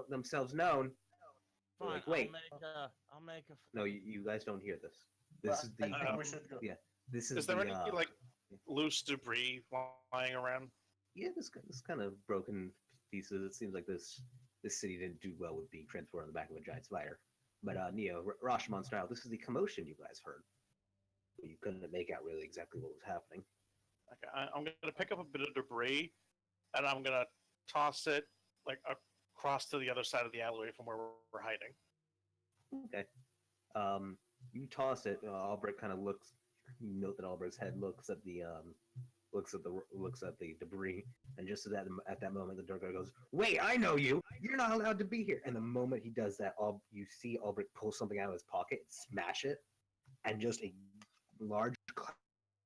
themselves known." Fine, Like, wait. I'll make a. No, you guys don't hear this. This is the. I think we should go. Yeah, this is. Is there the, any loose debris lying around? Yeah, this kind of broken pieces. It seems like this city didn't do well with being transported on the back of a giant spider. But Neo, Rashomon style, this is the commotion you guys heard. You couldn't make out really exactly what was happening. Okay, I'm going to pick up a bit of debris, and I'm going to toss it like across to the other side of the alleyway from where we're hiding. Okay. You toss it. Albrecht kind of looks. You note that Albrecht's head looks at the debris, and just at that moment, the door guard goes, "Wait, I know you. You're not allowed to be here." And the moment he does that, you see Albrecht pull something out of his pocket, smash it, and just a large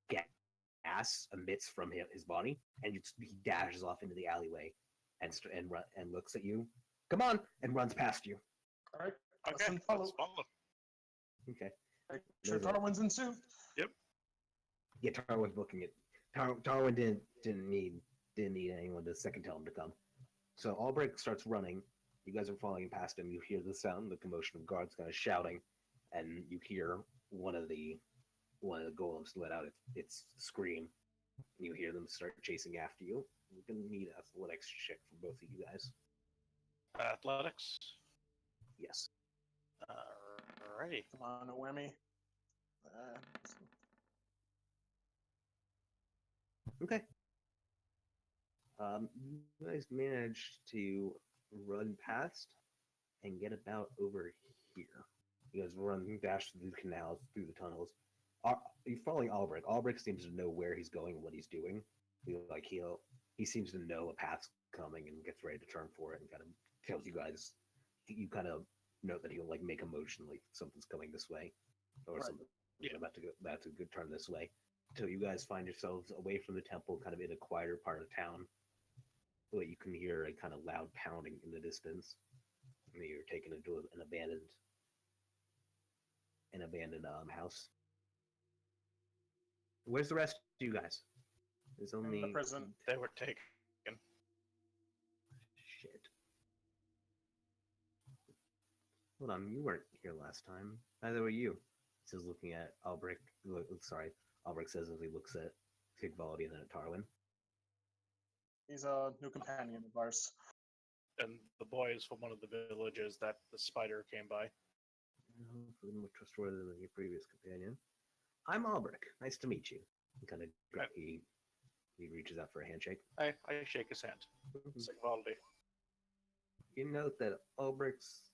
gas emits from his body, and he dashes off into the alleyway, and looks at you. "Come on!" and runs past you. All right. Okay, let's follow. Okay. Sure, Darwin's in suit. Yep. Yeah, Tarwin's booking it. Tarwin didn't need anyone to second tell him to come. So Albrecht starts running. You guys are following past him. You hear the sound, the commotion of guards kind of shouting, and you hear one of the golems let out its scream. You hear them start chasing after you. You can need an athletics check for both of you guys. Athletics. Yes. Alrighty. Come on, Noemi. Okay. You guys managed to run past and get about over here. You guys dash through the canals, through the tunnels. You're following Albrecht. Albrecht seems to know where he's going and what he's doing. He seems to know a path's coming and gets ready to turn for it and kind of tells you guys. You kind of know that he'll like make a motion like something's coming this way, or Right. something about to go turn this way. Until you guys find yourselves away from the temple, kind of in a quieter part of town, where you can hear a kind of loud pounding in the distance. And you're taken into an abandoned house. Where's the rest of you guys? There's only In the prison. They were taken. shit. Hold on, you weren't here last time. Neither were you. He says, looking at Albrecht. Sorry, Albrecht says as he looks at Sigvaldi and then at Tarwin. He's a new companion of ours. And the boy is from one of the villages that the spider came by. More trustworthy than your previous companion. I'm Albrecht. Nice to meet you. He reaches out for a handshake. I shake his hand. Sigvaldi. You note that Albrecht's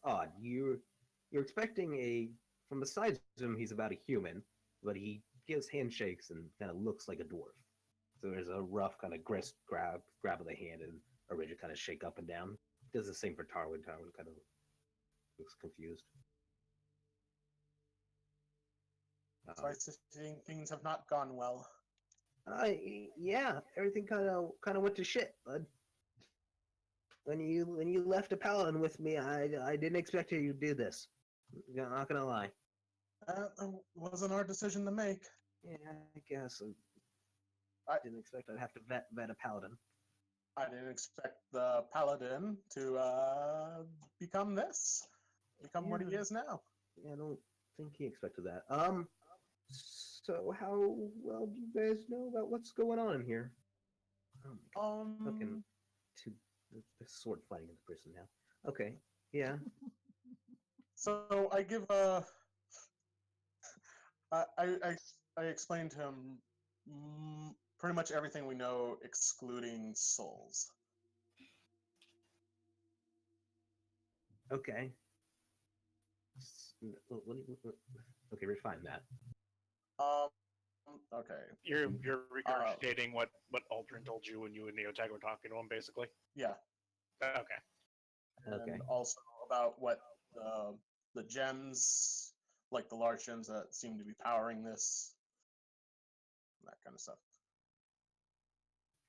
odd. You're expecting from the size of him, he's about a human, but he gives handshakes and kind of looks like a dwarf. So there's a rough kind of grab of the hand and a rigid kind of shake up and down. Does the same for Tarwin. Tarwin kind of looks confused. So I think things have not gone well. Yeah, everything kind of went to shit, bud. When you left a paladin with me, I didn't expect you to do this. I'm not gonna lie. It wasn't our decision to make. Yeah, I guess I didn't expect I'd have to vet a paladin. I didn't expect the paladin to become what he is now. Yeah, I don't think he expected that. So how well do you guys know about what's going on in here? Oh my God. Fucking there's sword fighting in the prison now. Okay, yeah. So I give I explained to him pretty much everything we know, excluding souls. Okay. Okay, refine that. Okay. You're regurgitating what Aldrin told you when you and Neotag were talking to him, basically. Yeah. Okay. Okay. And also about what the gems, like the large gems that seem to be powering this, that kind of stuff.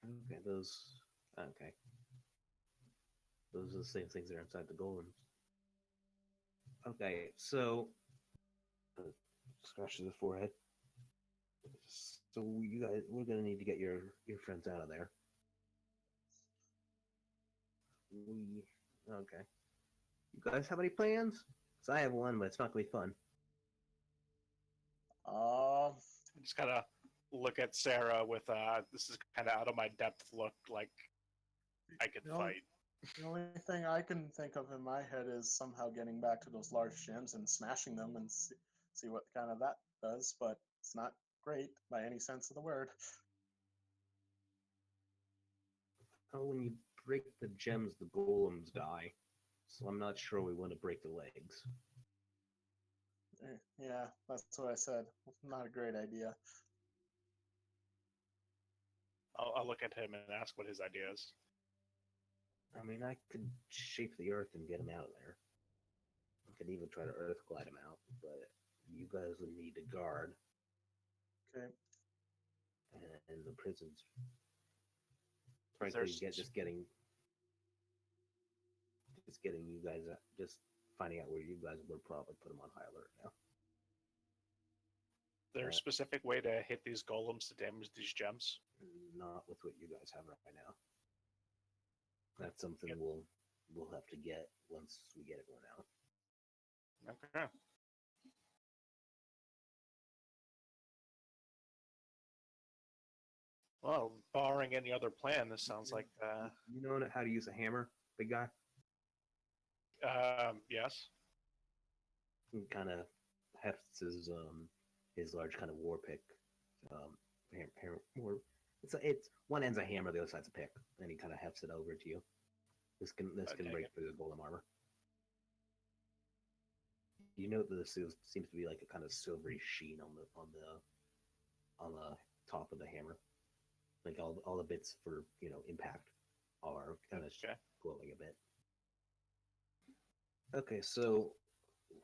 Okay, those are the same things that are inside the golems. Okay, so scratches his forehead. So you guys, we're gonna need to get your friends out of there. Okay. You guys have any plans? Cause I have one, but it's not gonna be fun. I just gotta look at Sarah with this is kind of out of my depth look, like I could fight. The only thing I can think of in my head is somehow getting back to those large gems and smashing them and see what kind of that does, but it's not great by any sense of the word. Oh, when you break the gems, the golems die. So I'm not sure we want to break the legs. Yeah, that's what I said. Not a great idea. I'll look at him and ask what his idea is. I mean, I could shape the earth and get him out of there. I could even try to earth glide him out, but you guys would need to guard. Okay. And the prisons. Frankly, just getting you guys, just finding out where you guys would probably put them on high alert now. There's a specific way to hit these golems to damage these gems? Not with what you guys have right now. That's something we'll have to get once we get everyone out. Okay. Well, barring any other plan, this sounds like. You know how to use a hammer, big guy? Yes. He kind of hefts his large kind of war pick. It's one end's a hammer, the other side's a pick, and he kind of hefts it over to you. This can Okay. break through the golem armor. You note that seems to be like a kind of silvery sheen on the top of the hammer. Like all the bits for impact are kind of Okay. glowing a bit. Okay, so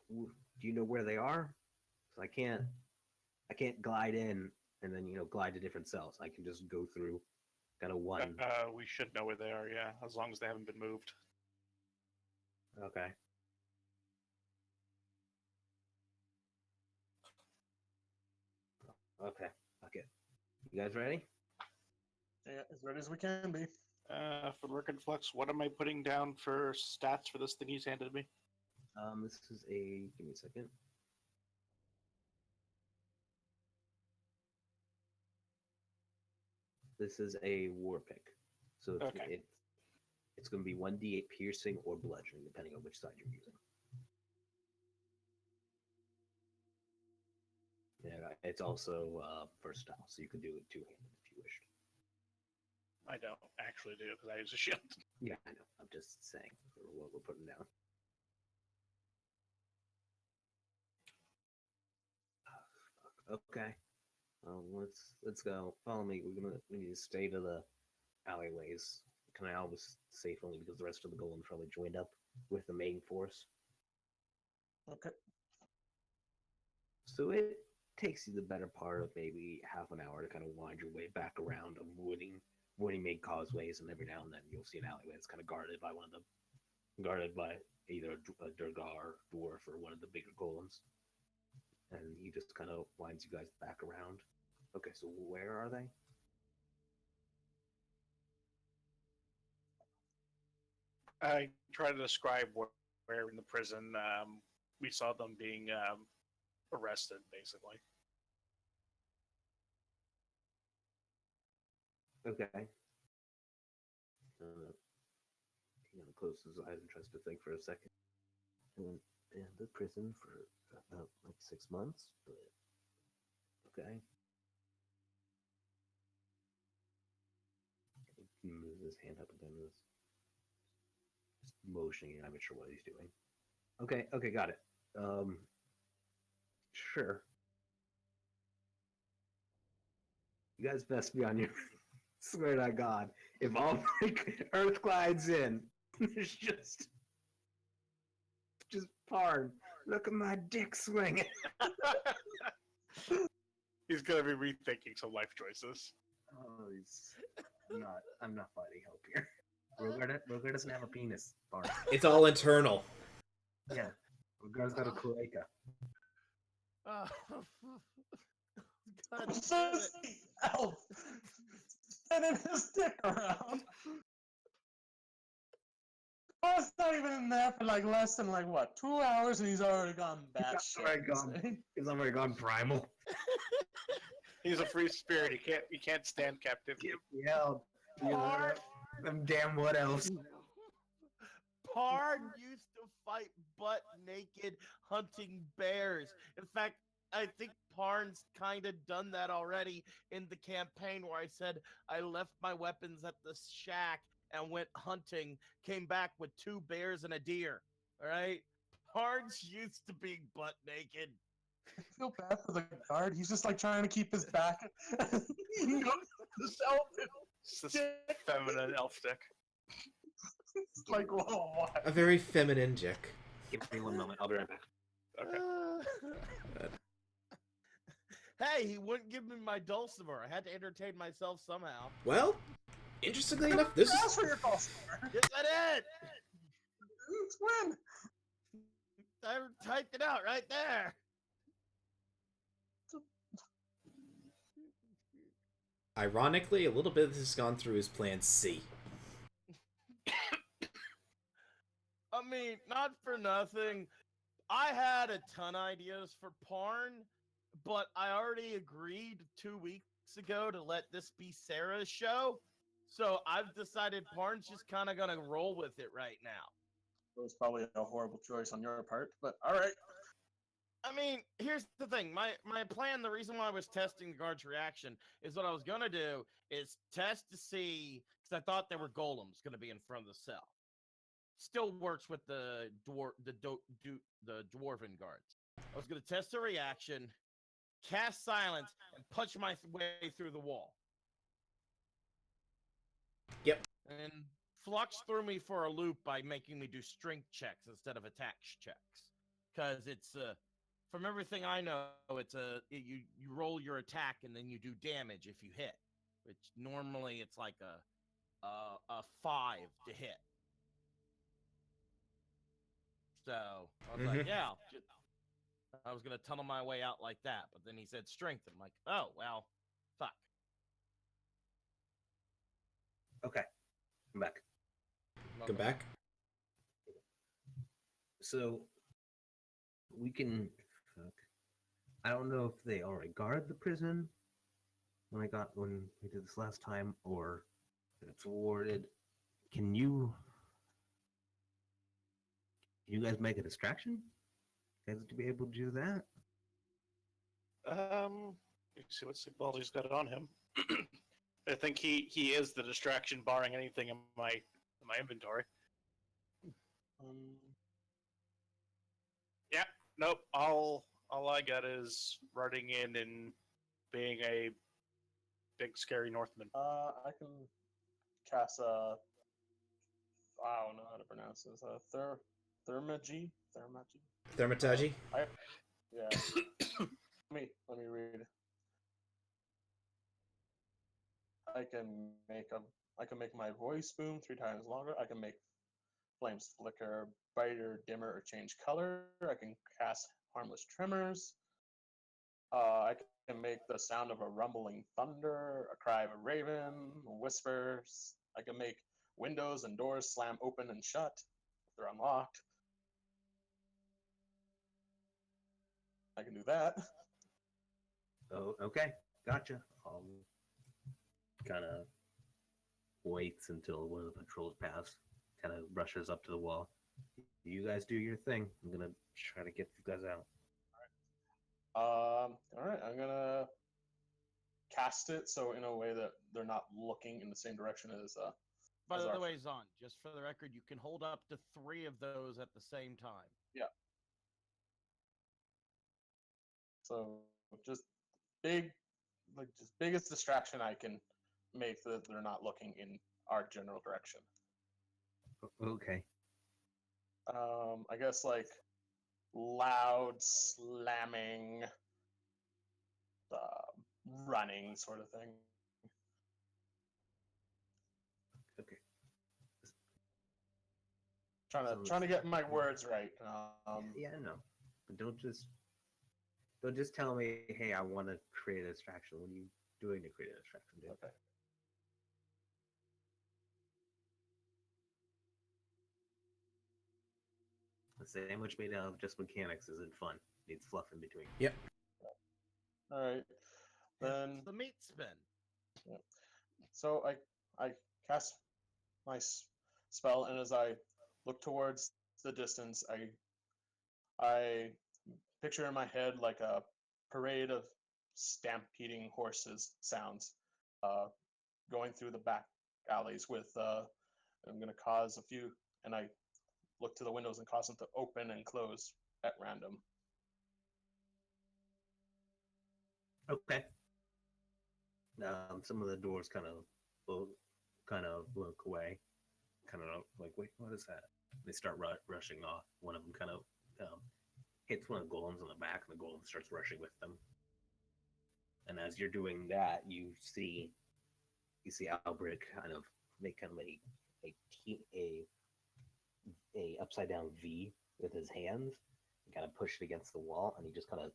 do you know where they are? So I can't glide in and then glide to different cells. I can just go through kind of one. We should know where they are, yeah, as long as they haven't been moved. Okay. Okay. Okay. You guys ready? Yeah, as ready as we can be. For Lurkin Flux, what am I putting down for stats for this thing he's handed me? This is a. Give me a second. This is a war pick, so Okay. it's going to be 1d8 piercing or bludgeoning, depending on which side you're using. Yeah, it's also versatile, so you can do it two-handed if you wished. I don't actually do because I use a shield. Yeah, I know. I'm just saying for what we're putting down. Okay. Let's go. Follow me. We need to stay to the alleyways. Canal was safe only because the rest of the golems probably joined up with the main force. Okay. So it takes you the better part of maybe half an hour to kind of wind your way back around a woody made causeways, and every now and then you'll see an alleyway that's kind of guarded by either a Durgar dwarf or one of the bigger golems. And he just kind of winds you guys back around. Okay, so where are they? I try to describe where in the prison we saw them being arrested, basically. Okay. He kind of closes his eyes and tries to think for a second. And in the prison for about like 6 months, but okay. He moves his hand up again, just motioning. I'm not sure what he's doing. Okay, got it. Sure. You guys best be on your. Swear to God, if all Earth glides in, there's just Parn. Look at my dick swinging. He's gonna be rethinking some life choices. Oh, I'm not finding help here. Rogar doesn't have a penis. Parn. It's all internal. Yeah, Rogar's got a cloaca. Oh, God damn it. Thirsty elf spinning his dick around. Oh, it's not even in there for like less than 2 hours, and he's already gone batshit. He's already gone primal. He's a free spirit. He can't stand captivity. Yeah. Them damn what else? Parn used to fight butt naked hunting bears. In fact, I think Parn's kind of done that already in the campaign where I said I left my weapons at the shack and went hunting, came back with 2 bears and a deer. All right? Parn's used to being butt naked. I feel bad for the guard. He's just trying to keep his back. He goes to the shelf. It's this feminine elf stick. It's like, whoa, what? A very feminine Jack. Give me 1 moment. I'll be right back. Okay. Hey, he wouldn't give me my dulcimer. I had to entertain myself somehow. Well, interestingly enough, this Ask is for your dulcimer. Yes, I did. It's when? I typed it out right there. ironically a little bit of this has gone through his plan C. I mean, not for nothing. I had a ton of ideas for Parn, but I already agreed 2 weeks ago to let this be Sarah's show. So I've decided Parn's just kind of going to roll with it right now. It was probably a horrible choice on your part, but all right. I mean, here's the thing. My plan, the reason why I was testing the guard's reaction is what I was going to do is test to see, because I thought there were golems going to be in front of the cell. still works with the dwarven guards. I was gonna test a reaction, cast silence, and punch my way through the wall. Yep. And Flux threw me for a loop by making me do strength checks instead of attack checks, because it's from everything I know, it's you roll your attack and then you do damage if you hit, which normally it's like a 5 to hit. So I was like, yeah, I was gonna tunnel my way out like that, but then he said strength. I'm like, oh well, fuck. Okay, I'm back. Come back. So we can. Fuck. I don't know if they already guard the prison when we did this last time, or if it's warded. Can you guys make a distraction? You guys to be able to do that? Let's see what Sigbaldi's got on him. I think he is the distraction, barring anything in my inventory. Yeah, nope. All I got is running in and being a big scary Northman. I can cast a. I don't know how to pronounce this. Thermagy. Thermatage. Yeah. let me read. I can make my voice boom 3 times longer. I can make flames flicker brighter, dimmer, or change color. I can cast harmless tremors. I can make the sound of a rumbling thunder, a cry of a raven, whispers. I can make windows and doors slam open and shut if they're unlocked. I can do that. Oh, okay, gotcha. Kind of waits until one of the patrols pass. Kind of rushes up to the wall. You guys do your thing. I'm gonna try to get you guys out. All right, I'm gonna cast it so in a way that they're not looking in the same direction as. By as the our- way, Zon, just for the record, you can hold up to 3 of those at the same time. Yeah. So just biggest distraction I can make so that they're not looking in our general direction. Okay. I guess like loud slamming, running sort of thing. Okay. Trying to get my words right. Yeah, no. But don't just tell me, hey, I want to create a distraction. What are you doing to create a distraction, dude? Okay. A sandwich made out of just mechanics isn't fun. Needs fluff in between. Yep. All right. Then It's the meat spin. so I cast my spell, and as I look towards the distance, I picture in my head like a parade of stampeding horses sounds going through the back alleys with I'm going to cause a few, and I look to the windows and cause them to open and close at random. Okay. Some of the doors kind of look away, kind of like, wait, what is that? They start rushing off. One of them kind of hits one of the golems on the back, and the golem starts rushing with them. And as you're doing that, you see Albrecht kind of make a upside down V with his hands, and kind of push it against the wall, and he just kind of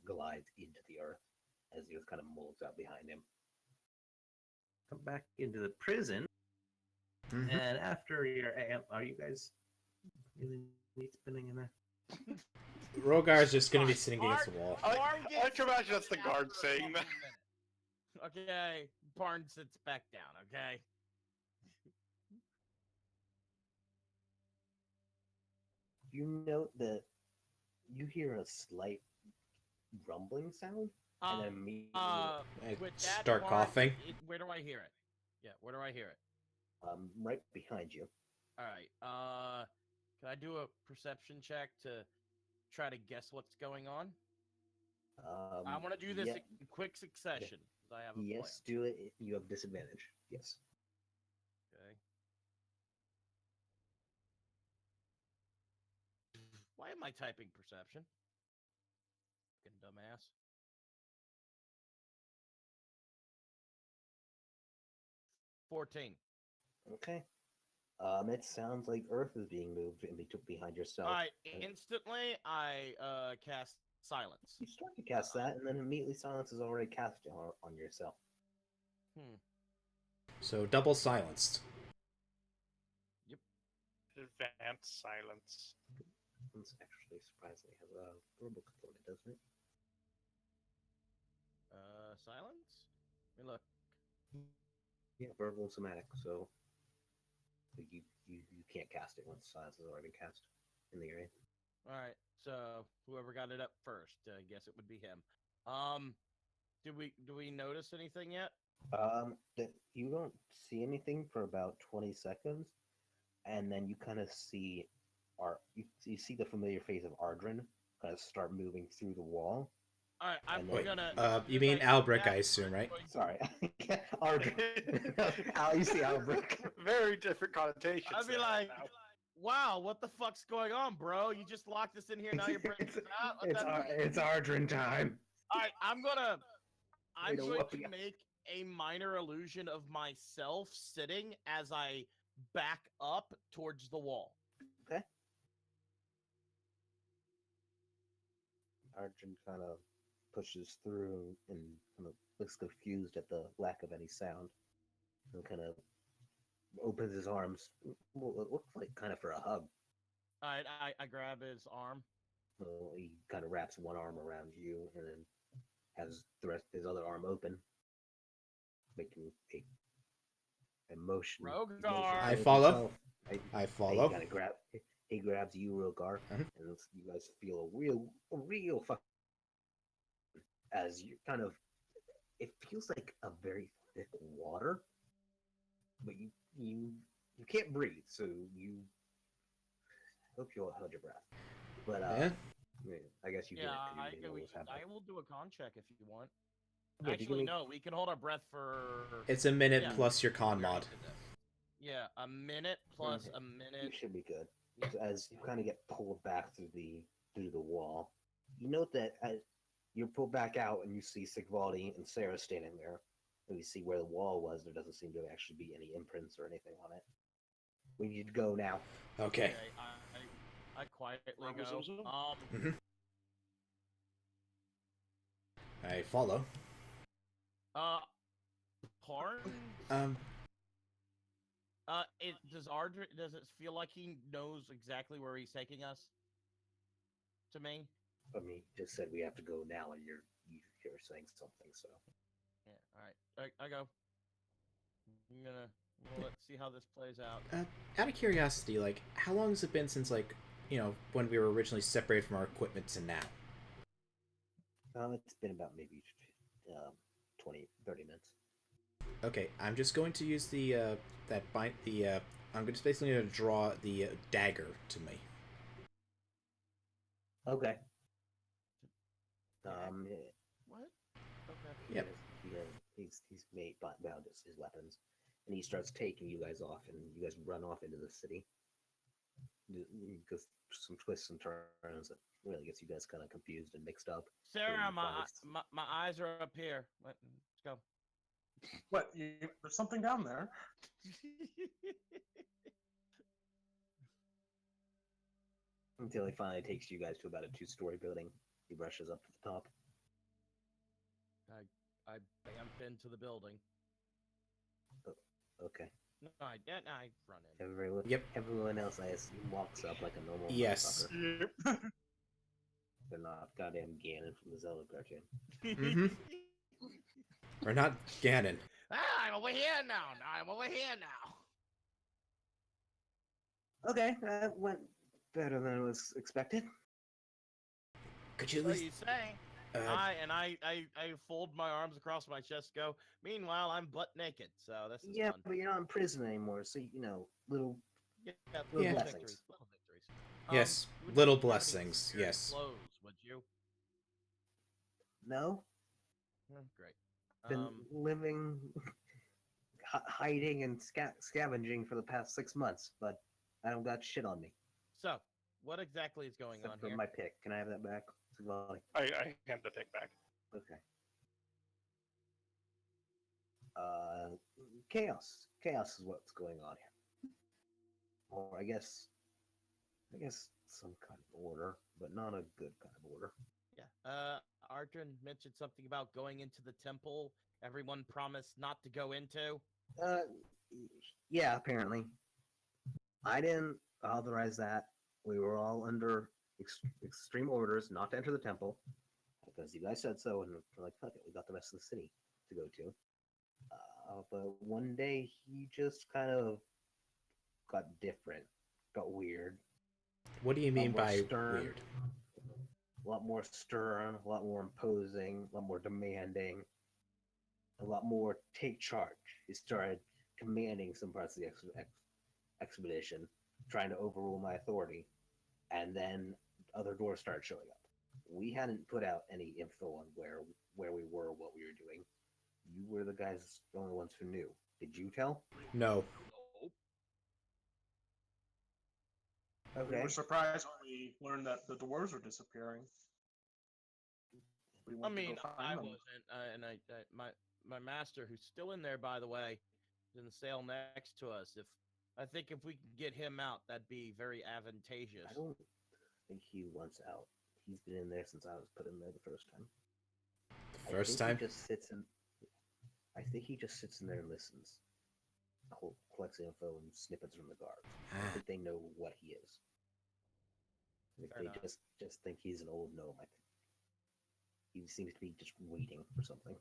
glides into the earth as he just kind of molds out behind him. Come back into the prison, and after your are you guys really spinning in there? Rogar's just gonna be sitting against the wall. I like to imagine that's the guard saying that. Okay, Barn sits back down, okay? You note that you hear a slight rumbling sound, and then immediately I with that start part, coughing. where do I hear it? Yeah, where do I hear it? right behind you. All right. Can I do a perception check to try to guess what's going on? I want to do this yeah, in quick succession because I have a yes, do it. You have disadvantage. Yes. plan. Okay. Why am I typing perception? Fucking dumbass. $14. Okay. It sounds like Earth is being moved in behind yourself. All right. and Instantly, I cast silence. You start to cast that, and then immediately silence is already cast on yourself. Hmm. So double silenced. Advanced silence. This actually surprisingly has a verbal component, doesn't it? Silence. Let me look. Yeah, verbal and somatic. So you can't cast it once silence has already been cast in the area. All right. So whoever got it up first, I guess it would be him. Do we notice anything yet? That you don't see anything for about 20 seconds, and then you kind of see you see the familiar face of Ardrin kind of start moving through the wall. All right. I'm Wait, gonna. You mean Albrecht, I assume, right? Sorry, Ardrin. You see Albrecht. Very different connotations. I'd be there like, now. wow, what the fuck's going on, bro? You just locked us in here. Now you're bringing us out. What that mean? It's Ardrin time. All right. I'm Way to going whoop to ya. make a minor illusion of myself sitting as I back up towards the wall. Okay. Arjun kind of pushes through and kind of looks confused at the lack of any sound, and kind of opens his arms. Well, it looks like kind of for a hug. All right. I grab his arm. So he kind of wraps one arm around you and then has the rest his other arm open, making a motion. Rogar. I follow. I follow. He grabs you, Rogar, Mhm. and you guys feel a real fuck as you kind of. It feels like a very thick water, but you can't breathe, so you hope you'll hold your breath. But Yeah. yeah, I guess you Yeah, didn't 'cause you didn't know what was happening. I will do a con check if you want. Yeah, if you Actually, give me- no, we can hold our breath for. It's a minute Yeah. plus your con we already mod. did that. Yeah, a minute plus Okay. a You minute. should be good. Yeah. As you kind of get pulled back through the wall, you note that as you're pulled back out and you see Sigvaldi and Sarah standing there, and you see where the wall was. There doesn't seem to actually be any imprints or anything on it. We need to go now. Okay. I quietly Rubber go. zoom. I follow. Horn. Does it feel like he knows exactly where he's taking us? To me. I mean, you just said we have to go now, and you're saying something. So Yeah. All right. I go. Let's see how this plays out. Out of curiosity, like, how long has it been since, like, when we were originally separated from our equipment to now? it's been about maybe 20, 30 minutes. Okay, I'm just going to use I'm just basically going to draw the dagger to me. Okay. What? Okay. Yep. He's bound his weapons, and he starts taking you guys off, and you guys run off into the city. Because some twists and turns that really gets you guys kind of confused and mixed up. Sarah, you my eyes are up here. Let's go. What? There's something down there. Until he finally takes you guys to about a 2-story building. He rushes up to the top. I bumped into the building. Okay. No, I run in. Yep. Everyone else, I assume, walks up like a normal Yes. motherfucker. They're not goddamn Ganon from the Zelda cartoon. Mm-hmm. Or not Ganon. I'm over here now. I'm over here now. Okay, that went better than was expected. Could you at What least... do you say? I fold my arms across my chest. Go. Meanwhile, I'm butt naked. So this is Yeah, fun. but you're not in prison anymore, so little Yeah, Little Yeah. blessings. victories. Little victories. Yes, you wouldn't little have any blessings, secondary yes. Clothes, would you? No, Great. been living, hiding and scavenging for the past 6 months, but I don't got shit on me So, what exactly is going on except for here? my pick. Can I have that back? Well, I hand the pick back. okay. Chaos. Chaos is what's going on here, or I guess some kind of order, but not a good kind of order. Yeah. Arjun mentioned something about going into the temple. Everyone promised not to go into. Uh, yeah, apparently. I didn't authorize that. We were all under extreme orders not to enter the temple because you guys said so, and we're like, fuck it, we got the rest of the city to go to. But one day he just kind of got different, got weird. What do you A lot mean more by stern, weird? a lot more stern, a lot more imposing, a lot more demanding, a lot more take charge. He started commanding some parts of the expedition, trying to overrule my authority, and then other doors started showing up. We hadn't put out any info on where we were, what we were doing. You were the guys, the only ones who knew. Did you tell? No. Nope. We Okay. were surprised when we learned that the dwarves were disappearing. We I went to mean, go find I them. wasn't, and my master, who's still in there, by the way, is in the cell next to us. I think if we can get him out, that'd be very advantageous. I don't think he wants out. He's been in there since I was put in there the first time. The first time? He just sits in. I think he just sits in there and listens. Collects info and snippets from the guards. I Ah, think they know what he is. I think Fair they gnome. just think he's an old gnome. I think he seems to be just waiting for something.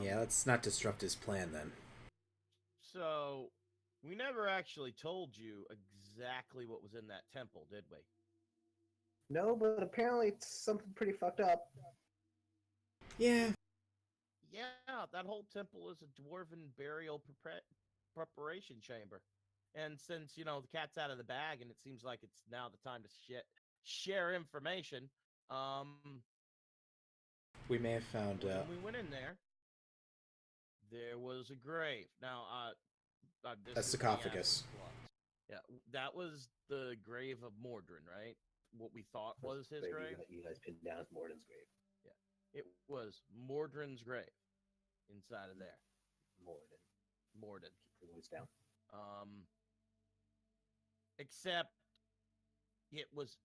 yeah, let's not disrupt his plan then. So, we never actually told you exactly what was in that temple, did we? No, but apparently it's something pretty fucked up. Yeah. Yeah, that whole temple is a dwarven burial preparation chamber. And since, the cat's out of the bag and it seems like it's now the time to share information, We may have found when we went in there was a grave. Now, this a is me sarcophagus. asking Flux. Yeah, that was the grave of Mordrin, right? What we thought was his grave. You guys pinned down as Morden's grave. It was Mordrin's grave inside of there. Morden. Keep the voice down. Except it was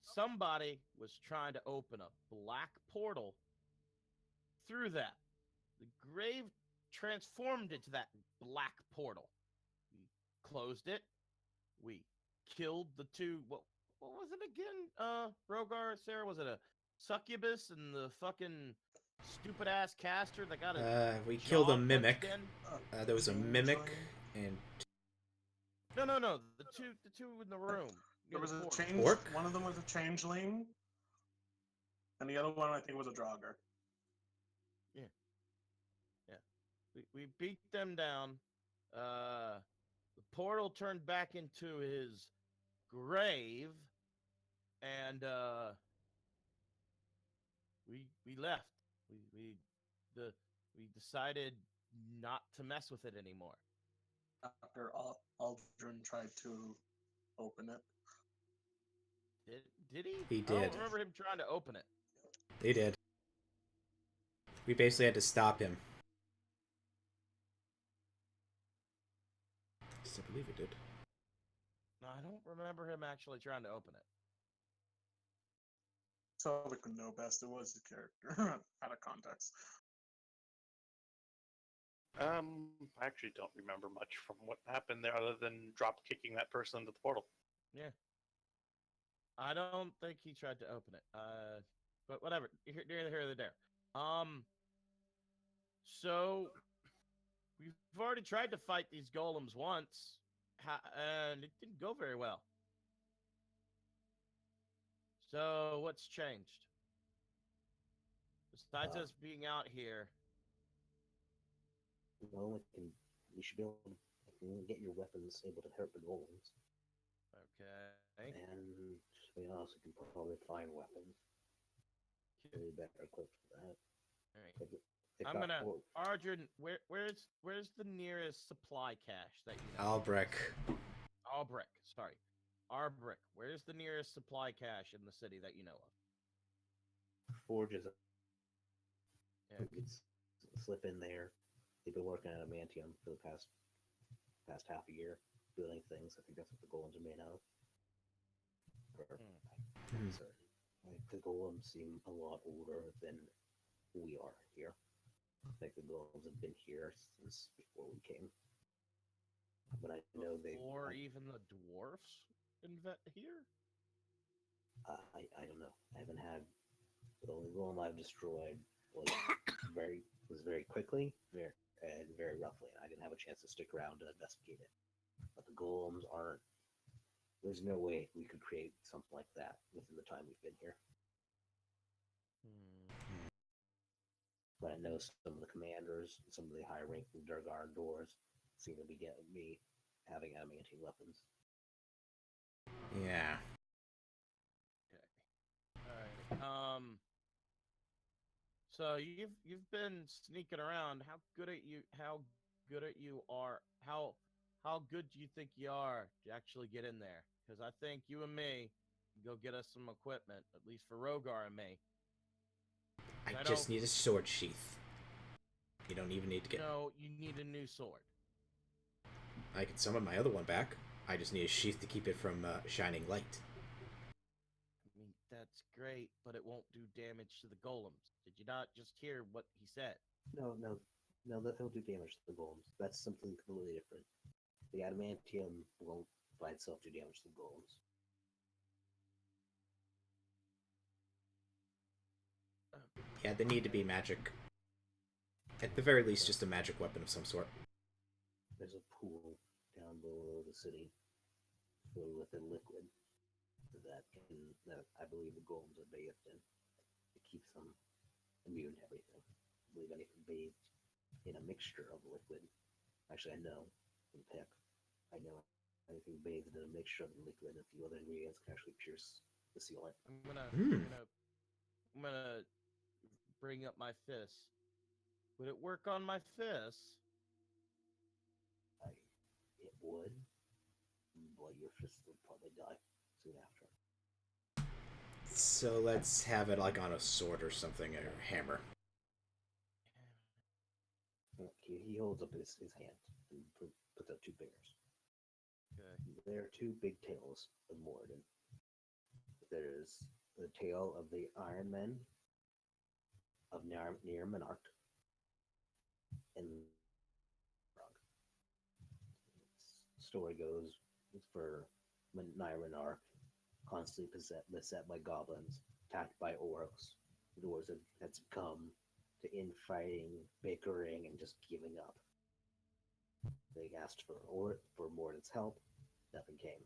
somebody was trying to open a black portal through that. The grave transformed into that black portal. We closed it. We killed the two. What was it again? Rogar, Sarah, was it a succubus and the fucking stupid ass caster that got a we killed a jaw mimic. punched in? There was a mimic and No. The two in the room. There near was the a portal. change. Orc? One of them was a changeling, and the other one I think was a Draugr. We beat them down. The portal turned back into his grave, and we left. We decided not to mess with it anymore. After Aldrin tried to open it. Did he? He I did. don't remember him trying to open it. they did. We basically had to stop him. Yes, I believe it did. No, I don't remember him actually trying to open it. So we could know best. It was the character out of context. I actually don't remember much from what happened there other than drop kicking that person into the portal. Yeah. I don't think he tried to open it. But whatever. Here or there. So we've already tried to fight these golems once, and it didn't go very well. So what's changed? Besides us being out here, The only you should be able to get your weapons able to hurt the golems. Okay. And to be honest, you can probably find weapons. Really better equipped for that. All right. They've I'm got gonna, four- Arjun. Where's the nearest supply cache that you know? Albrecht. Albrick. Sorry, Arbrick. Where's the nearest supply cache in the city that you know of? forges. Yeah. You could slip in there. They've been working on adamantium for the past half a year, building things. I think that's what the golems are made out of. I'm Hmm. certain. Like, the golems seem a lot older than we are here. I think the golems have been here since before we came. But I know Or even the dwarfs here? I don't know. I haven't had the only golem I've destroyed was very quickly, very roughly. And I didn't have a chance to stick around to investigate it. But the golems aren't. There's no way we could create something like that within the time we've been here. But I know some of the commanders, some of the high-ranking Durgar doors seem to be getting me having adamantium weapons. Yeah. Okay. All right. So you've been sneaking around. How good at you are? How good do you think you are to actually get in there? Because I think you and me can go get us some equipment, at least for Rogar and me. I just need a sword sheath. You don't even need to get. No, you need a new sword. I can summon my other one back. I just need a sheath to keep it from shining light. I mean, that's great, but it won't do damage to the golems. Did you not just hear what he said? No, that'll do damage to the golems. That's something completely different. The adamantium won't by itself do damage to the golems. Yeah, they need to be magic. At the very least, just a magic weapon of some sort. There's a pool down below the city filled with a liquid that I believe the golems are bathed in. It keeps them immune to everything. I believe anything bathed in a mixture of liquid. Actually, I know from Pick. I know anything bathed in a mixture of the liquid and a few other ingredients can actually pierce the sealant. I'm gonna bring up my fist. Would it work on my fist? It would, but your fist would probably die soon after. So let's have it like on a sword or something, or a hammer. He holds up his hand and puts up two fingers. Okay. There are two big tails of Moradin. There's the tail of the Iron Men of near Monarch and story goes for Monarch constantly beset by goblins, attacked by orcs. The dwarves had succumbed to infighting, bickering, and just giving up. They asked for Moradin's help. Nothing came.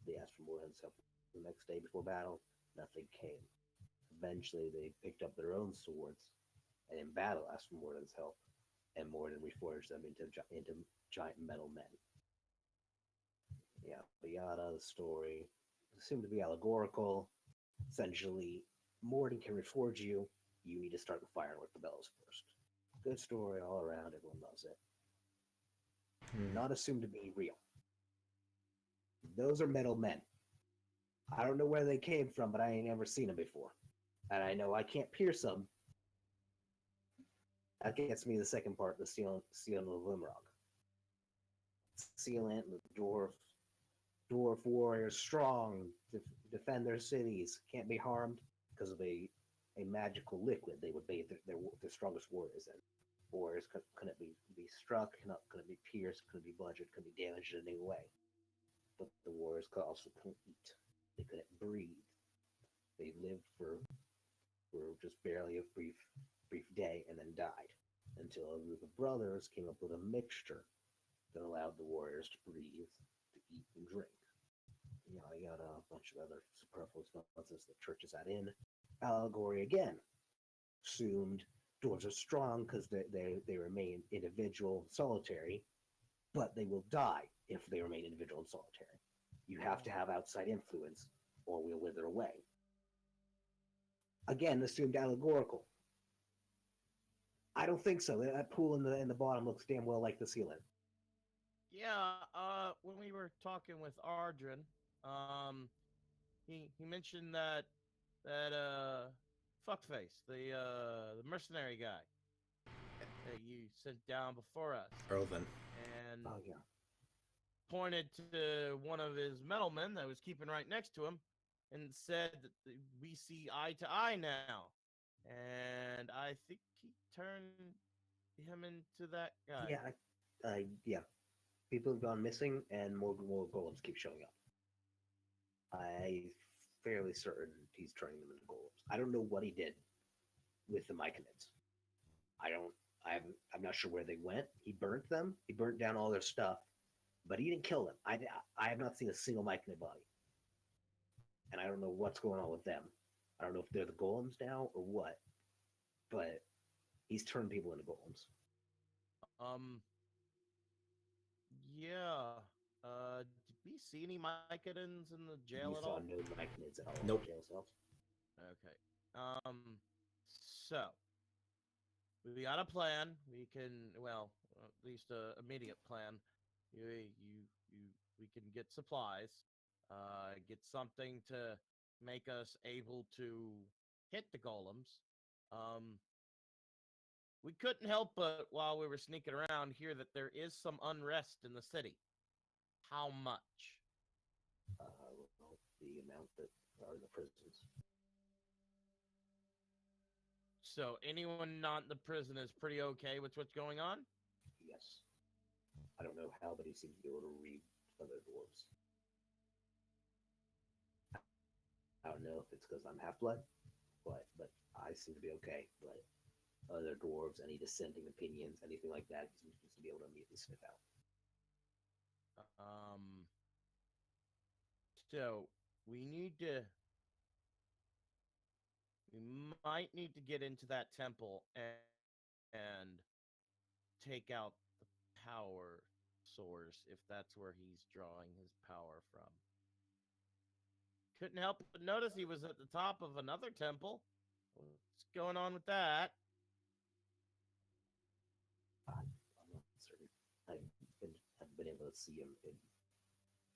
They asked for Moradin's help the next day before battle. Nothing came. Eventually, they picked up their own swords, and in battle asked for Moradin's help, and Moradin reforged them into giant metal men. Yada, the story assumed to be allegorical. Essentially, Moradin can reforge you. You need to start the firing with the bells first. Good story all around. Everyone loves it. Not assumed to be real. Those are metal men. I don't know where they came from, but I ain't never seen them before. And I know I can't pierce them. That gets me the second part, the Sealant of Limrock. Sealant, the dwarf warriors, strong, defend their cities, can't be harmed because of a magical liquid they would bathe their strongest warriors in. Warriors couldn't be struck, couldn't be pierced, couldn't be bludgeoned, couldn't be damaged in any way. But the warriors also couldn't eat. They couldn't breathe. They lived for just barely a brief day and then died until a group of brothers came up with a mixture that allowed the warriors to breathe, to eat, and drink. I got a bunch of other superfluous nonsense that churches add in. Allegory again. Assumed dwarves are strong because they remain individual, solitary, but they will die if they remain individual and solitary. You have to have outside influence, or we'll wither away. Again, this seemed allegorical. I don't think so. That pool in the bottom looks damn well like the ceiling. Yeah, when we were talking with Ardrin, he mentioned that fuckface, the mercenary guy that you sent down before us, Erlvin. and Oh yeah. pointed to one of his metalmen that was keeping right next to him, and said that we see eye to eye now, and I think he turned him into that guy. Yeah, yeah. People have gone missing, and more golems keep showing up. I'm fairly certain he's turning them into golems. I don't know what he did with the myconids. I'm not sure where they went. He burnt them. He burnt down all their stuff, but he didn't kill them. I have not seen a single myconid body, and I don't know what's going on with them. I don't know if they're the golems now or what, but he's turned people into golems. Yeah. Did we see any Mycodons in the jail You at saw all? no myconids at all. Nope. In the jail cells. Okay. So we got a plan. We can, well, at least a immediate plan. We can get supplies, get something to make us able to hit the golems. We couldn't help but, while we were sneaking around, hear that there is some unrest in the city. How much? Well, the amount that are in the prisons. So anyone not in the prison is pretty okay with what's going on? Yes. I don't know how, but he seems to be able to read other dwarves. I don't know if it's because I'm half blood, but I seem to be okay. But other dwarves, any dissenting opinions, anything like that, he seems to be able to immediately sniff out. So we might need to get into that temple and take out the power source if that's where he's drawing his power from. Couldn't help but notice he was at the top of another temple. What's going on with that? I'm not certain. Haven't been able to see him in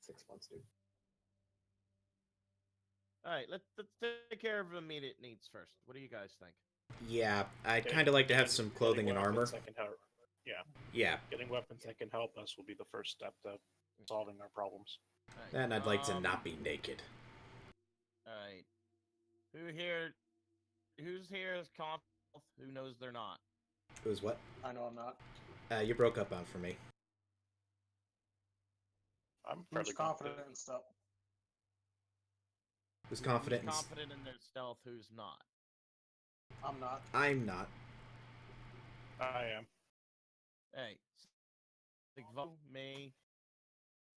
6 months, dude. All right, let's take care of immediate needs first. What do you guys think? Yeah, I'd kind of like to have some clothing and armor. Yeah, Yeah, getting weapons that can help us will be the first step to solving our problems. All right, and I'd like to not be naked. All right. Who's here is confident? Who knows they're not? It was what? I know I'm not. You broke up on for me. I'm Who's fairly confident and stuff? Who's confident? Who's confident in their stealth? Who's not? I'm not. I'm not. I am. Hey, Sigvo, me,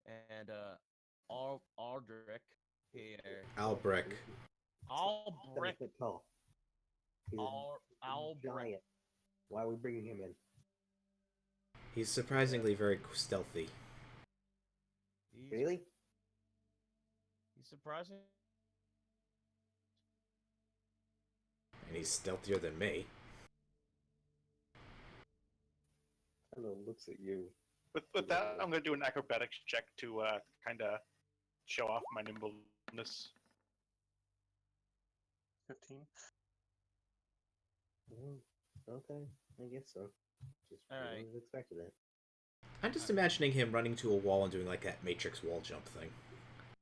and Aldrich here. Albrecht. Albrecht. 7 foot tall. He's Albrecht. giant. Why are we bringing him in? He's surprisingly very stealthy. Really? He's surprising. And he's stealthier than me. I don't know, looks at you. With that, I'm going to do an acrobatics check to kind of show off my nimbleness. 15. Okay, I guess so. Just All right. wouldn't have expected it. I'm just imagining him running to a wall and doing like that Matrix wall jump thing.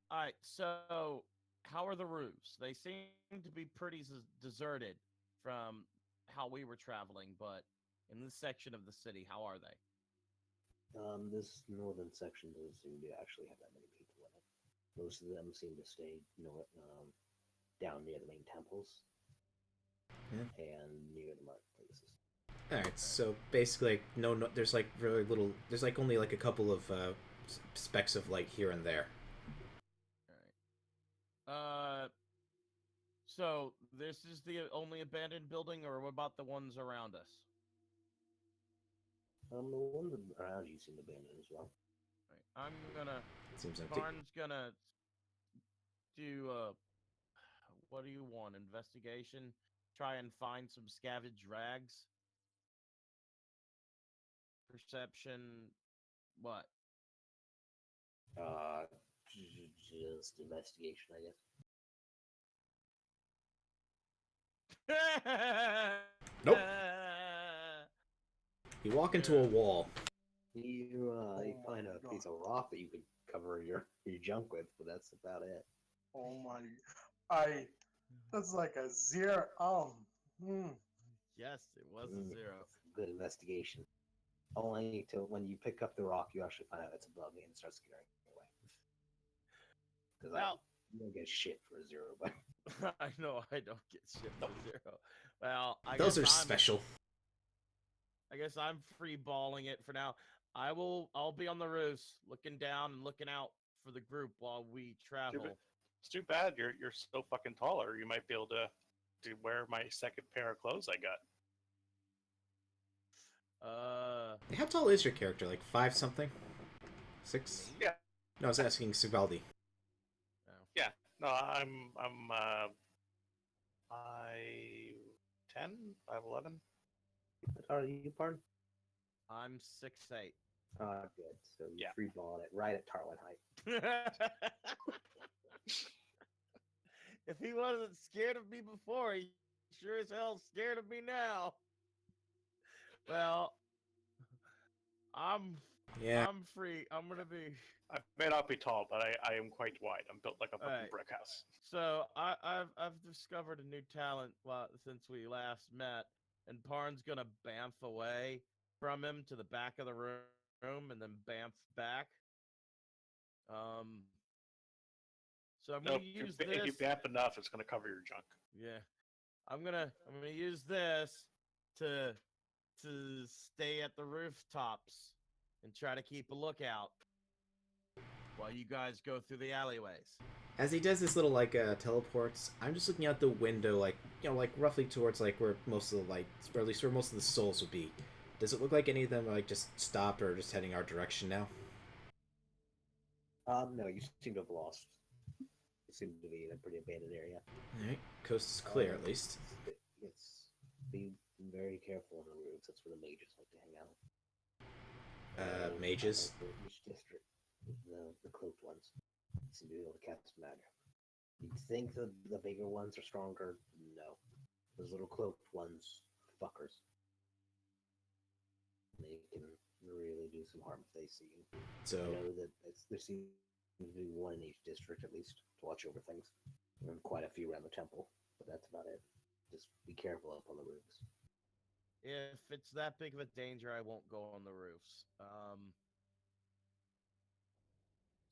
All right, so how are the roofs? They seem to be pretty deserted from how we were traveling, but in this section of the city, how are they? This northern section doesn't seem to actually have that many people in it. Most of them seem to stay down near the main temples and near the marketplaces. All right, so basically, no, there's like really little. There's like only like a couple of specks of light here and there. All right. So this is the only abandoned building, or what about the ones around us? The ones around you seem abandoned as well. Right. I'm gonna. Seems empty. Barnes gonna do what do you want? Investigation. Try and find some scavenged rags. Perception. What? Just investigation, I guess. Nope. You walk into a wall. You my find a God. piece of rock that you could cover your junk with, but that's about it. Oh my! That's like a 0. Yes, it was a Mm. 0. Good investigation. Only to when you pick up the rock, you actually find out it's above me and start scaring you away. Because Well, you don't get shit for a 0, but I know I don't get shit for 0. Well, Those are special. I guess I'm free balling it for now. I'll be on the roofs, looking down and looking out for the group while we travel. It's too bad you're so fucking taller. You might be able to wear my second pair of clothes I got. How tall is your character? Like 5 something? 6? Yeah. No, I was asking Sivaldi. Yeah. No, I'm 5'10", 5'11". what are you, pardon? I'm 6'8". Good. So you Yeah. free balling it right at Tarwin height. If he wasn't scared of me before, he sure as hell's scared of me now. Well, I'm free. I'm gonna be. I may not be tall, but I am quite wide. I'm built like a fucking Alright. brick house. So I've discovered a new talent since we last met, and Parn's gonna bamf away from him to the back of the room, and then bamf back. So I'm No, gonna use this. if you bamp enough, it's gonna cover your junk. Yeah, I'm gonna use this to stay at the rooftops and try to keep a lookout while you guys go through the alleyways. As he does this little like teleports, I'm just looking out the window, like like roughly towards like where most of the lights, or at least where most of the souls would be. Does it look like any of them are like just stopped or just heading our direction now? No, you seem to have lost. You seem to be in a pretty abandoned area. All right, coast is clear at least. It's be very careful on the roofs. That's where the mages like to hang out. Mages. Each district, the cloaked ones seem to be able to cast magic. You'd think the bigger ones are stronger. No, those little cloaked ones, fuckers. They can really do some harm if they see you. So I know that there seems to be one in each district at least to watch over things, and quite a few around the temple. But that's about it. Just be careful up on the roofs. If it's that big of a danger, I won't go on the roofs.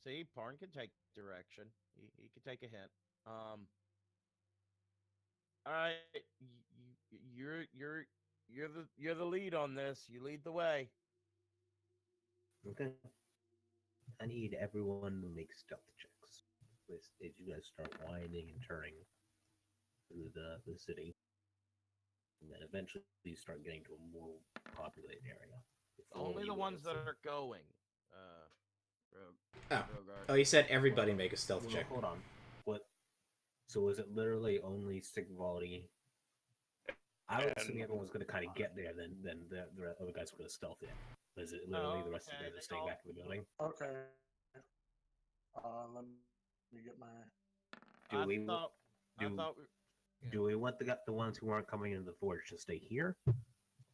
See, Parn can take direction. He can take a hint. All right, you're the lead on this. You lead the way. Okay. I need everyone to make stealth checks. As you guys start winding and turning through the city, and then eventually you start getting to a more populated area. It's Only the ones that are going. Oh. Rogard. Oh, you said everybody make a stealth check. Hold on. What? So is it literally only Sigvaldi? I was assuming everyone was going to kind of get there, then the other guys were going to stealth in. Is it literally the rest of you guys are staying back in the building? Okay. Let me get my. Do we want the ones who aren't coming into the forge to stay here,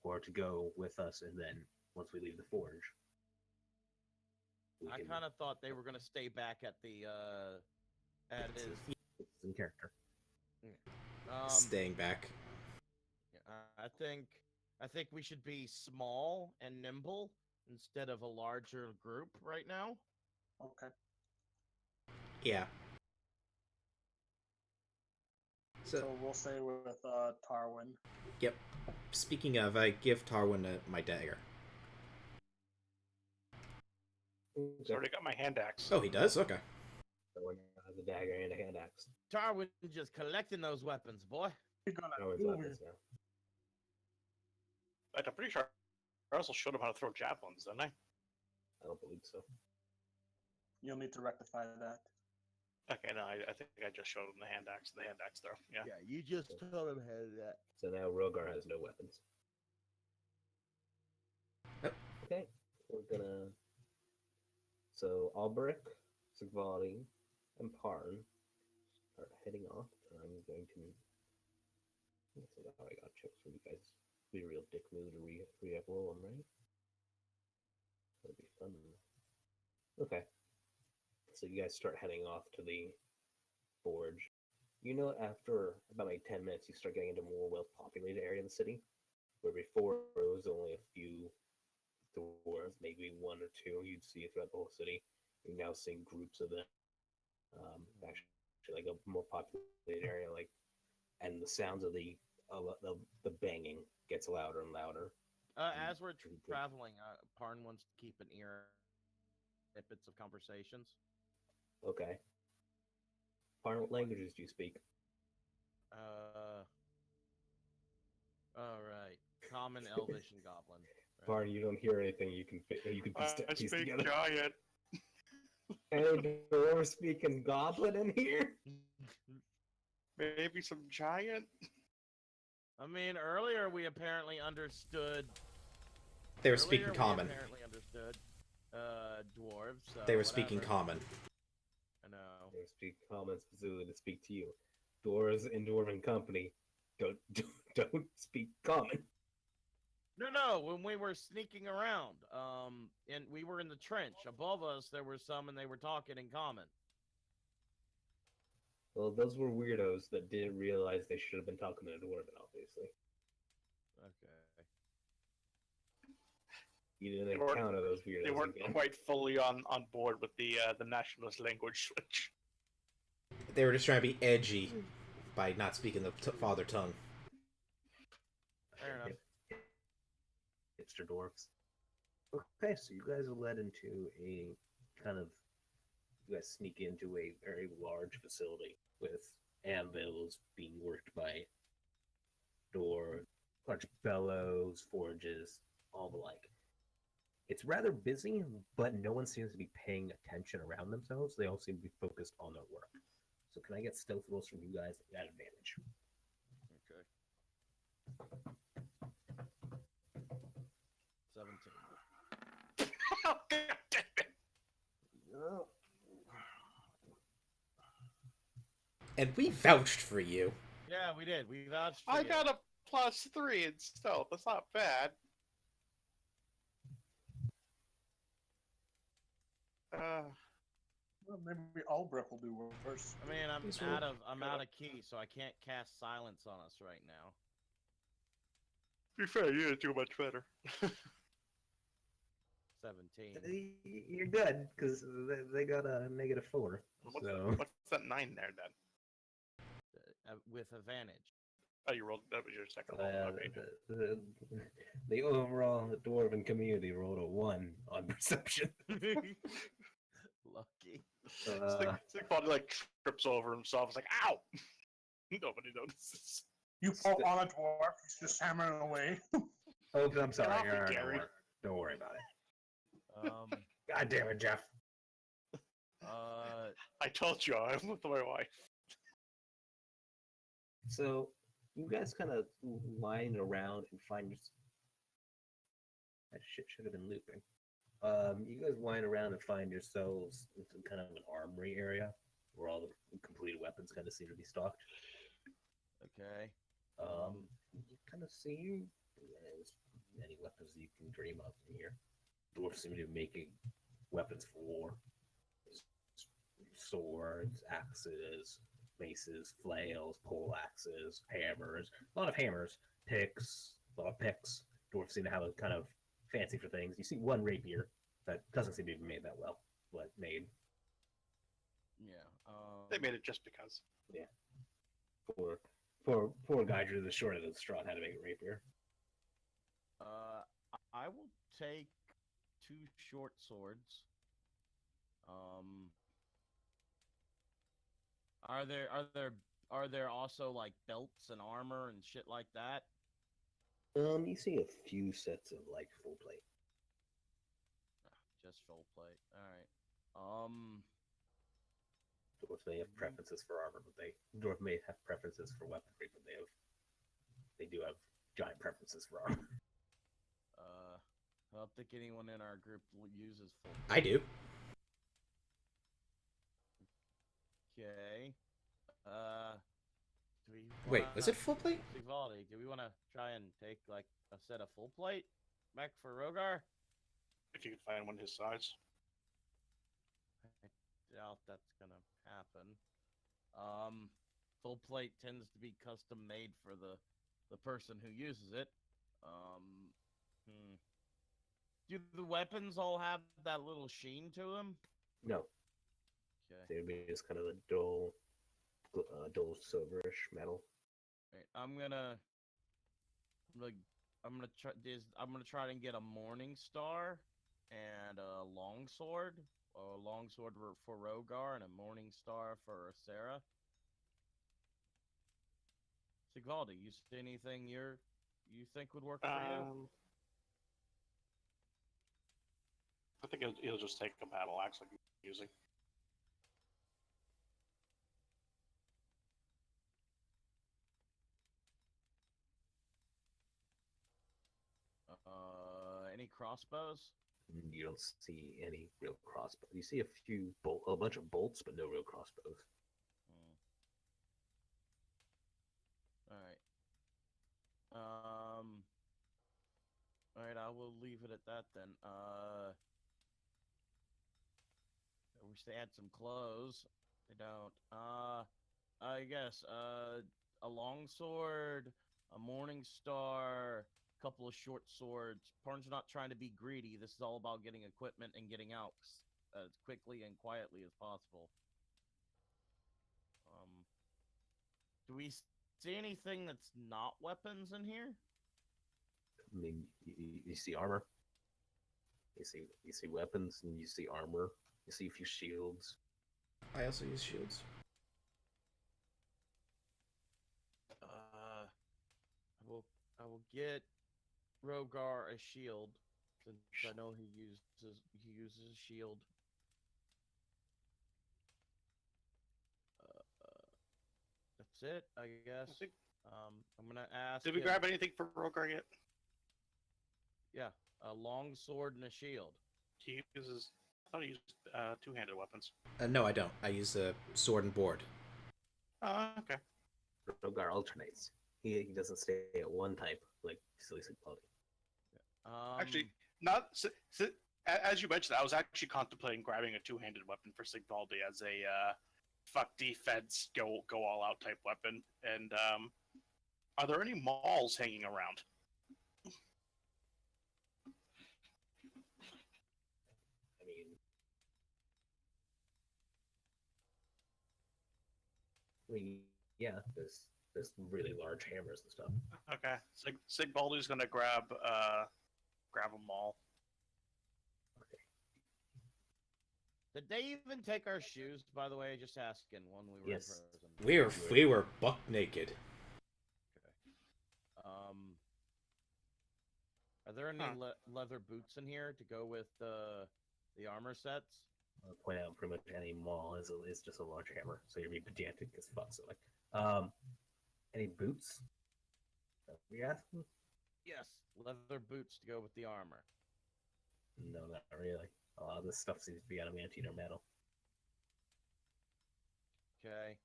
or to go with us, and then once we leave the forge? I kind of thought they were gonna stay back at the It's in character. Staying back. I think we should be small and nimble instead of a larger group right now. Okay. Yeah. So we'll stay with Tarwin. Yep. Speaking of, I give Tarwin my dagger. He's already got my hand axe. Oh, he does? Okay. So we're gonna has a dagger and a hand axe. Tarwin just collecting those weapons, boy. You're gonna Tarwin's do weapons it. now. But I'm pretty sure I also showed him how to throw javelins, didn't I? I don't believe so. You'll need to rectify that. Okay, no, I think I just showed him the hand axe throw. Yeah. you just told him how that. So now Rogar has no weapons. Yep. Okay, we're gonna. So Albrecht, Sigvaldi, and Parn are heading off. And I'm going to. So now I got checks for you guys. Be a real dick move to re-roll them, right? That'd be fun. Okay. So you guys start heading off to the forge. You know, after about like 10 minutes, you start getting into a more well-populated area of the city, where before it was only a few dwarves, maybe one or two you'd see throughout the whole city. You're now seeing groups of them. Actually, like a more populated area, like, and the sounds of the banging gets louder and louder. As we're traveling, Parn wants to keep an ear snippets of conversations. Okay. Parn, what languages do you speak? All right. Common, Elvish, and Goblin. Right. Parn, you don't hear anything. You can I piece speak together. giant. Hey, dwarves speaking goblin in here? Maybe some giant. I mean, earlier we apparently understood. They were speaking common. Apparently understood dwarves. So They were speaking whatever. common. I know. They speak common specifically to speak to you. Dwarves in Dwarven company don't speak common. No. When we were sneaking around, and we were in the trench above us, there were some, and they were talking in common. Well, those were weirdos that didn't realize they should have been talking to Dwarven, obviously. Okay. You didn't They weren't- encounter those weirdos They weren't again. quite fully on board with the nationalist language switch. They were just trying to be edgy by not speaking the father tongue. Fair enough. Hipster dwarfs. Okay, so you guys are led into a kind of. You guys sneak into a very large facility with anvils being worked by doors, large bellows, forges, all the like. It's rather busy, but no one seems to be paying attention around themselves. They all seem to be focused on their work. So can I get stealth rolls from you guys at advantage? Okay. 17. Oh, God damn it. And we vouched for you. Yeah, we did. We vouched for I you. got a +3 in stealth. That's not bad. Well, maybe Albrecht will do worse. I mean, I'm These out were- of key, so I can't cast silence on us right now. To be fair, you didn't do much better. 17. You're good, because they got a -4. So What's that 9 there then? With advantage. Oh, you rolled. That was your second roll. Okay. the overall dwarven community rolled a 1 on perception. Lucky. Sigvaldi like trips over himself. It's like, ow! Nobody notices. You fall on a dwarf, he's just hammering away. Oh, I'm sorry. off it, All right, Gary. don't worry about it. God damn it, Jeff. I told you I'm with my wife. So you guys kind of line around and find your. That shit should have been looping. You guys wind around and find yourselves in some kind of an armory area where all the completed weapons kind of seem to be stocked. Okay. You kind of see as many weapons as you can dream of in here. Dwarves seem to be making weapons for war. Swords, axes, maces, flails, pole axes, hammers. A lot of hammers, picks, a lot of picks. Dwarves seem to have a kind of fancy for things. You see one rapier that doesn't seem to be made that well, but made. Yeah. They made it just because. Yeah. Poor guy drew the short end of the straw on how to make a rapier. I will take 2 short swords. Are there also like belts and armor and shit like that? You see a few sets of like full plate. Just full plate. All right. Dwarves may have preferences for armor, but dwarf may have preferences for weaponry, but they do have giant preferences for armor. I don't think anyone in our group uses full. I do. Okay. Do we Wait, wanna- was it full plate? Vivaldi, do we want to try and take like a set of full plate back for Rogar? If you could find one his size. I doubt that's gonna happen. Full plate tends to be custom made for the person who uses it. Do the weapons all have that little sheen to them? No, Okay. they would be just kind of a dull silverish metal. Right, I'm gonna try and get a morning star and a longsword. A longsword for Rogar and a morning star for Sarah. Sigvaldi, you see anything you think would work for you? I think he'll just take a battle axe like he's using. Any crossbows? You don't see any real crossbows. You see a bunch of bolts, but no real crossbows. All right, I will leave it at that then. I wish they had some clothes. They don't. I guess a longsword, a morning star, a couple of short swords. Parn's not trying to be greedy. This is all about getting equipment and getting out as quickly and quietly as possible. Do we see anything that's not weapons in here? I mean, you see armor. You see weapons, and you see armor. You see a few shields. I also use shields. I will get Rogar a shield since I know he uses a shield. That's it, I guess. I'm gonna ask. Did we grab anything for Rogar yet? Yeah, a long sword and a shield. He uses. I thought he used two-handed weapons. No, I don't. I use a sword and board. Okay. Rogar alternates. He doesn't stay at one type like Silly Sigvaldi. Actually, not as you mentioned. I was actually contemplating grabbing a two-handed weapon for Sigvaldi as a fuck defense, go all out type weapon. And are there any mauls hanging around? I mean, yeah, there's really large hammers and stuff. Okay, Sigvaldi's gonna grab a maul. Did they even take our shoes? By the way, just asking. When we were Yes. in prison. We were buck naked. Are there any leather boots in here to go with the armor sets? I'll point out pretty much any maul is just a large hammer, so you're being pedantic as fuck. So like, any boots? Are we asking? Yes, leather boots to go with the armor. No, not really. A lot of this stuff seems to be adamantine or metal. Okay.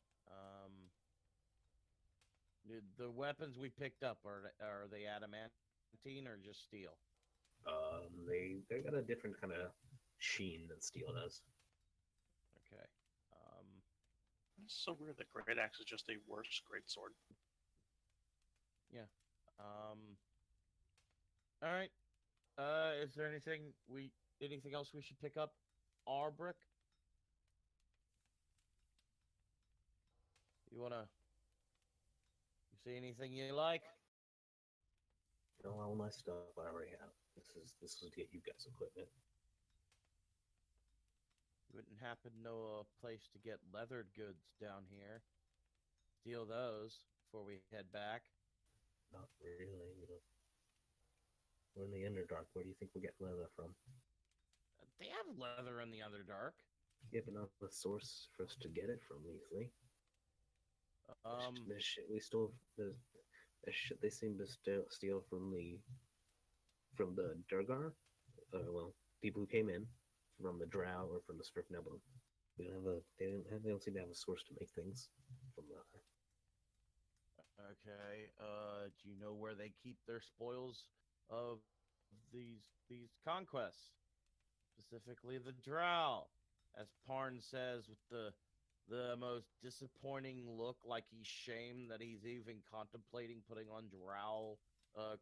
The weapons we picked up are they adamantine or just steel? They got a different kind of sheen than steel does. Okay. It's so weird that Great Axe is just a worse great sword. Yeah. All right. Is there anything else we should pick up? Arbrick? You see anything you like? You know, all my stuff I already have. This is to get you guys equipment. wouldn't happen to know a place to get leathered goods down here. Steal those before we head back. Not really. We're in the Underdark. Where do you think we'll get leather from? They have leather in the Underdark. Yeah, but not the source for us to get it from easily. There's shit we stole. There's shit they seem to steal from the Durgar. Well, people who came in from the Drow or from the Strict Nebula. We don't have a. They don't seem to have a source to make things from leather. Okay. Do you know where they keep their spoils of these conquests? Specifically the Drow, as Parn says, with the most disappointing look, like he's shamed that he's even contemplating putting on Drow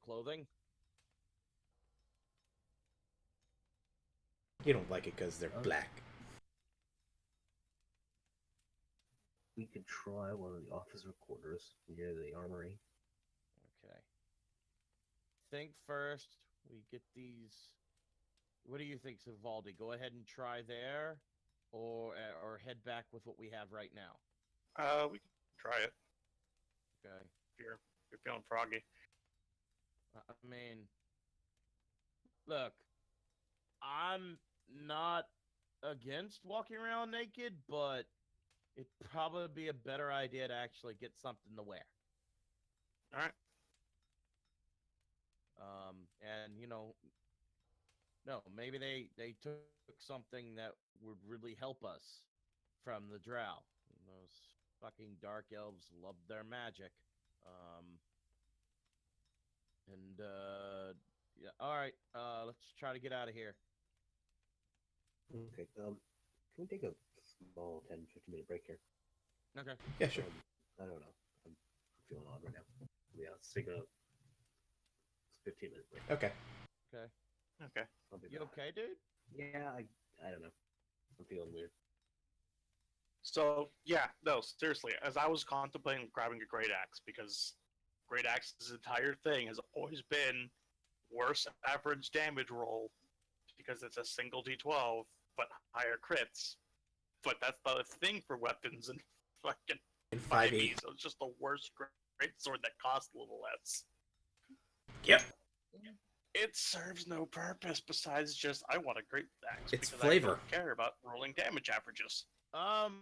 clothing. You don't like it because they're black. We could try one of the officer quarters near the armory. Okay. Think first. We get these. What do you think, Savaldi? Go ahead and try there, or head back with what we have right now. We can try it. Okay. If you're feeling froggy. I mean, look, I'm not against walking around naked, but it'd probably be a better idea to actually get something to wear. All right. And no, maybe they took something that would really help us from the Drow. Those fucking dark elves love their magic. Yeah. All right. Let's try to get out of here. Okay. Can we take a small 10, 15-minute break here? Okay. Yeah, sure. I don't know. I'm feeling odd right now. Yeah, let's take a 15-minute break. Okay. Okay. Okay. I'll be You back. okay, dude? Yeah, I don't know. I'm feeling weird. So yeah, no, seriously. As I was contemplating grabbing a great axe, because great axe's entire thing has always been worse average damage roll because it's a single d12 but higher crits. But that's the thing for weapons and fucking In 5e, 5e. so it's just the worst great sword that costs a little less. Yep. It serves no purpose besides just I want a great axe. It's because flavor. I don't care about rolling damage averages.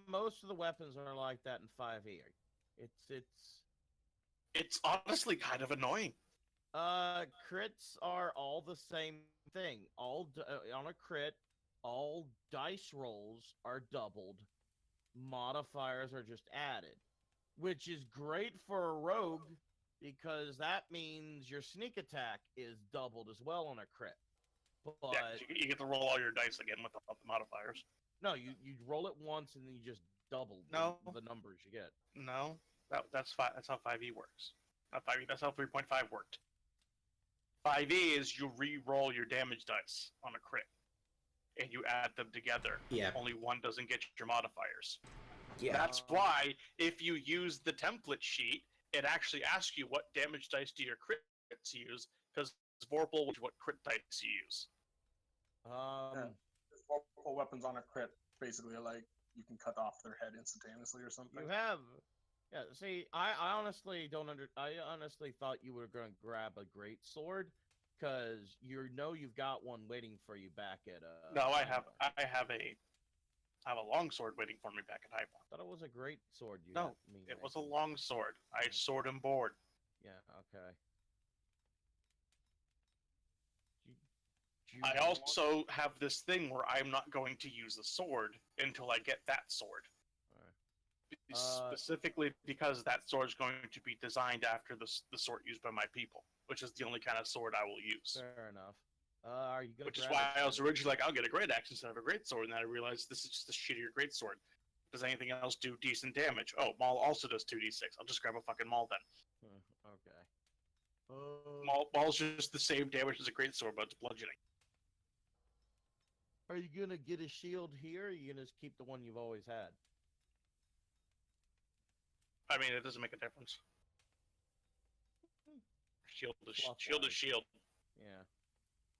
Most of the weapons are like that in 5e. It's honestly kind of annoying. Crits are all the same thing. On a crit, all dice rolls are doubled. Modifiers are just added, which is great for a rogue because that means your sneak attack is doubled as well on a crit. But Yeah, 'cause you get to roll all your dice again without the modifiers. no, you roll it once and then you just double the numbers you get. No, that's how 5e works. Not 5e. That's how 3.5 worked. 5e is you re-roll your damage dice on a crit, and you add them together. Yeah. Only one doesn't get your modifiers. Yeah. That's why if you use the template sheet, it actually asks you what damage dice do your crits use, because Vorpal is what crit dice you use. Multiple weapons on a crit basically are like you can cut off their head instantaneously or something. You have, yeah. See, I honestly don't I honestly thought you were going to grab a great sword, because you've got one waiting for you back at. No, I Highmark. have a long sword waiting for me back at Highmark. I thought it was a great sword. No, it was a long sword. I sword and board. Yeah. Okay. I also have this thing where I'm not going to use the sword until I get that sword. Specifically because that sword is going to be designed after the sword used by my people, which is the only kind of sword I will use. Fair enough. Are you gonna? Which is why I was originally like, I'll get a great axe instead of a great sword, and then I realized this is just a shittier great sword. Does anything else do decent damage? Oh, Maul also does 2d6. I'll just grab a fucking Maul then. Okay. Maul's just the same damage as a great sword, but it's bludgeoning. Are you gonna get a shield here, or are you gonna just keep the one you've always had? I mean, it doesn't make a difference. Shield is shield. Yeah.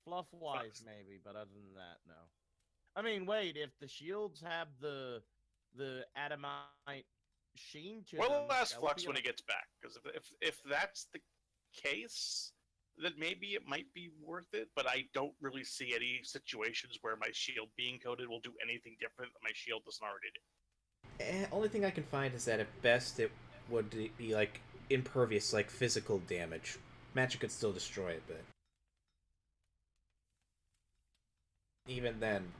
Fluff-wise, maybe, but other than that, no. I mean, wait, if the shields have the adamite sheen to them, We'll ask that would Flux be when he gets back, because if that's the case, then maybe it might be worth it. But I don't really see any situations where my shield being coated will do anything different that my shield doesn't already do. Only thing I can find is that at best it would be like impervious, like physical damage. Magic could still destroy it, but even then,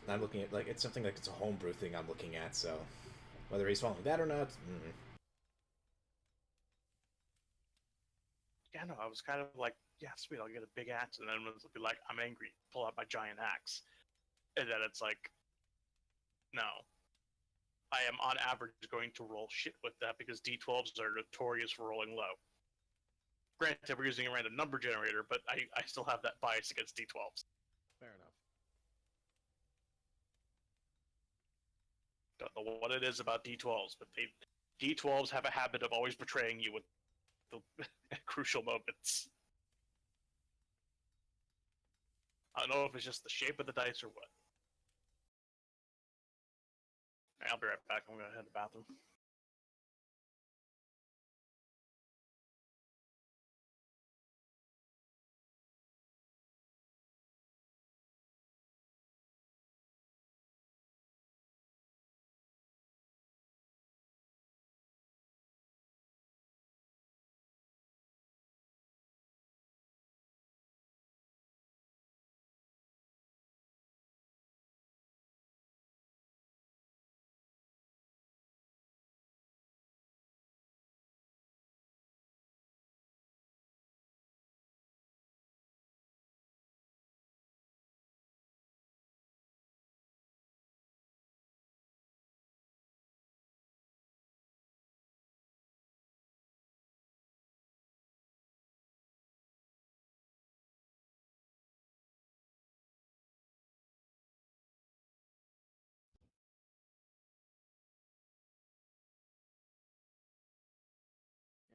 I'm looking at like it's something like it's a homebrew thing I'm looking at. So whether he's following that or not, Yeah, no, I was kind of like, yeah, sweet, I'll get a big axe, and then it'll be like, I'm angry, pull out my giant axe, and then it's like, no, I am on average going to roll shit with that because D12s are notorious for rolling low. Granted, we're using a random number generator, but I still have that bias against D12s. fair enough. Don't know what it is about D12s, but D12s have a habit of always betraying you with the crucial moments. I don't know if it's just the shape of the dice or what. I'll be right back. I'm going to head to the bathroom.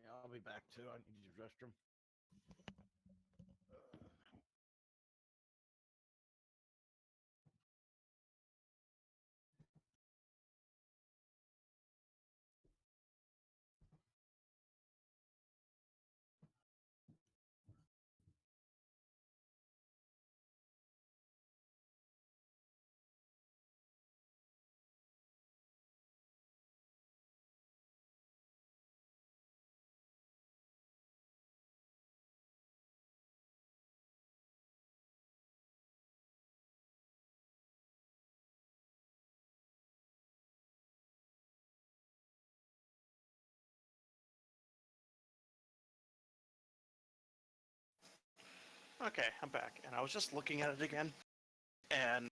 Yeah, I'll be back too. I need to use the restroom. Okay, I'm back, and I was just looking at it again, and